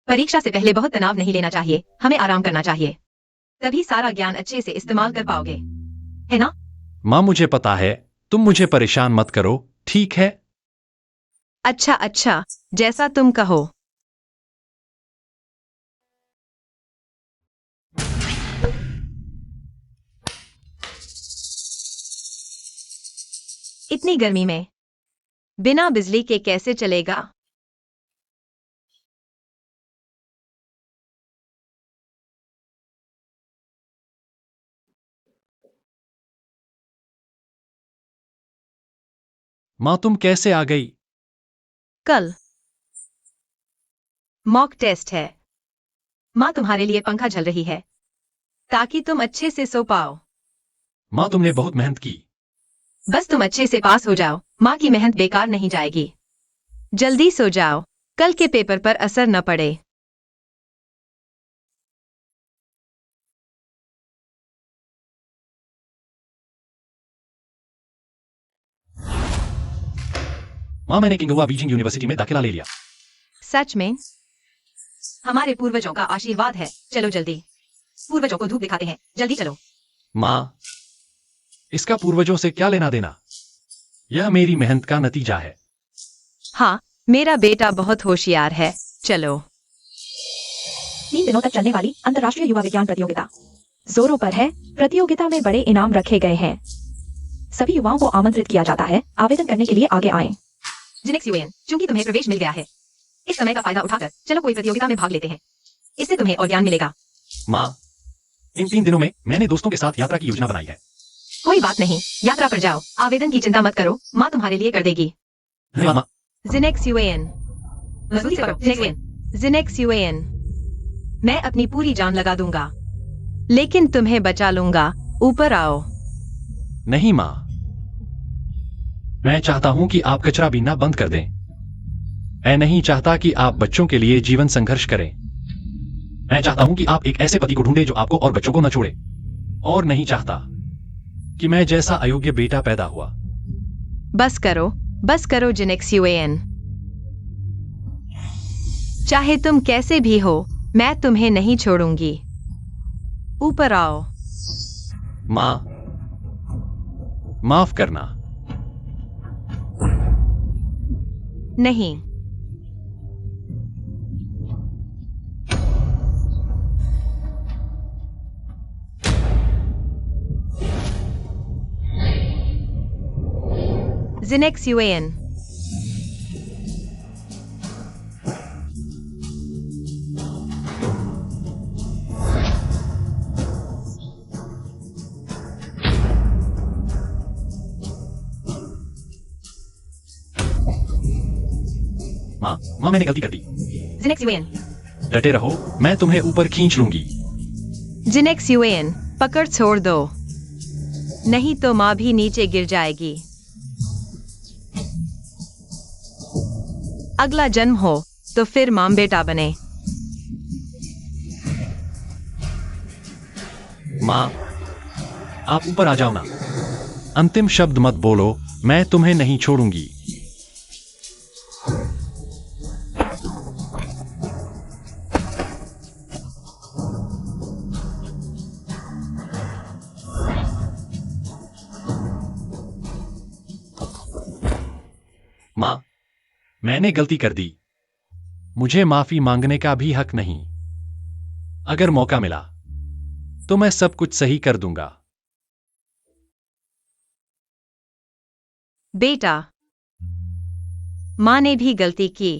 परीक्षा से पहले बहुत तनाव नहीं लेना चाहिए। हमें आराम करना चाहिए, तभी सारा ज्ञान अच्छे से इस्तेमाल कर पाओगे, है ना? माँ, मुझे पता है। तुम मुझे परेशान मत करो, ठीक है? अच्छा अच्छा, जैसा तुम कहो। इतनी गर्मी में बिना बिजली के कैसे चलेगा? माँ, तुम कैसे आ गई? कल मॉक टेस्ट है। माँ तुम्हारे लिए पंखा झल रही है ताकि तुम अच्छे से सो पाओ। माँ, तुमने बहुत मेहनत की। बस तुम अच्छे से पास हो जाओ। माँ की मेहनत बेकार नहीं जाएगी। जल्दी सो जाओ, कल के पेपर पर असर न पड़े। माँ, मैंने किंगवा बीजिंग यूनिवर्सिटी में दाखिला ले लिया। सच में? हमारे पूर्वजों का आशीर्वाद है। चलो जल्दी, पूर्वजों को धूप दिखाते हैं। जल्दी चलो। माँ, इसका पूर्वजों से क्या लेना देना? यह मेरी मेहनत का नतीजा है। हाँ, मेरा बेटा बहुत होशियार है। चलो। 3 दिनों तक चलने वाली अंतर्राष्ट्रीय युवा विज्ञान प्रतियोगिता जोरों पर है। प्रतियोगिता में बड़े इनाम रखे गए हैं। सभी युवाओं को आमंत्रित किया जाता है। आवेदन करने के लिए आगे आएं। जिनेक्स चूंकि तुम्हें प्रवेश मिल गया है, इस समय का फायदा उठाकर चलो कोई प्रतियोगिता में भाग लेते हैं। इससे तुम्हें और ज्ञान मिलेगा। माँ, इन 3 दिनों में मैंने दोस्तों के साथ यात्रा की योजना बनाई है। कोई बात नहीं, यात्रा पर जाओ। आवेदन की चिंता मत करो, माँ तुम्हारे लिए कर देगी। हाँ, माँ। जिनेक्स मैं अपनी पूरी जान लगा दूंगा, लेकिन तुम्हें बचा लूंगा। ऊपर आओ। नहीं माँ, मैं चाहता हूं कि आप कचरा बीनना बंद कर दें। मैं नहीं चाहता कि आप बच्चों के लिए जीवन संघर्ष करें। मैं चाहता हूं कि आप एक ऐसे पति को ढूंढें जो आपको और बच्चों को न छोड़े। और नहीं चाहता कि मैं जैसा अयोग्य बेटा पैदा हुआ। बस करो जिनेक्स चाहे तुम कैसे भी हो, मैं तुम्हें नहीं छोड़ूंगी। ऊपर आओ। माँ, माफ करना। नहीं। जिनेक्स माँ, मैंने गलती कर दी। जिनेक्स डटे रहो, मैं तुम्हें ऊपर खींच लूंगी। जिनेक्स पकड़ छोड़ दो, नहीं तो माँ भी नीचे गिर जाएगी। अगला जन्म हो तो फिर माँ बेटा बने। माँ, आप ऊपर आ जाओ ना। अंतिम शब्द मत बोलो, मैं तुम्हें नहीं छोड़ूंगी। माँ, मैंने गलती कर दी। मुझे माफी मांगने का भी हक नहीं। अगर मौका मिला तो मैं सब कुछ सही कर दूंगा। बेटा, माँ ने भी गलती की।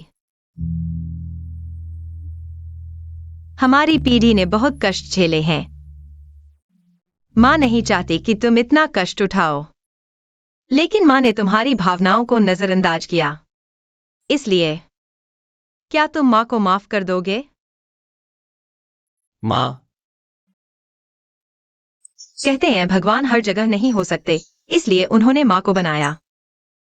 हमारी पीढ़ी ने बहुत कष्ट झेले हैं। माँ नहीं चाहती कि तुम इतना कष्ट उठाओ, लेकिन माँ ने तुम्हारी भावनाओं को नजरअंदाज किया। इसलिए क्या तुम माँ को माफ कर दोगे? माँ, कहते हैं भगवान हर जगह नहीं हो सकते, इसलिए उन्होंने माँ को बनाया।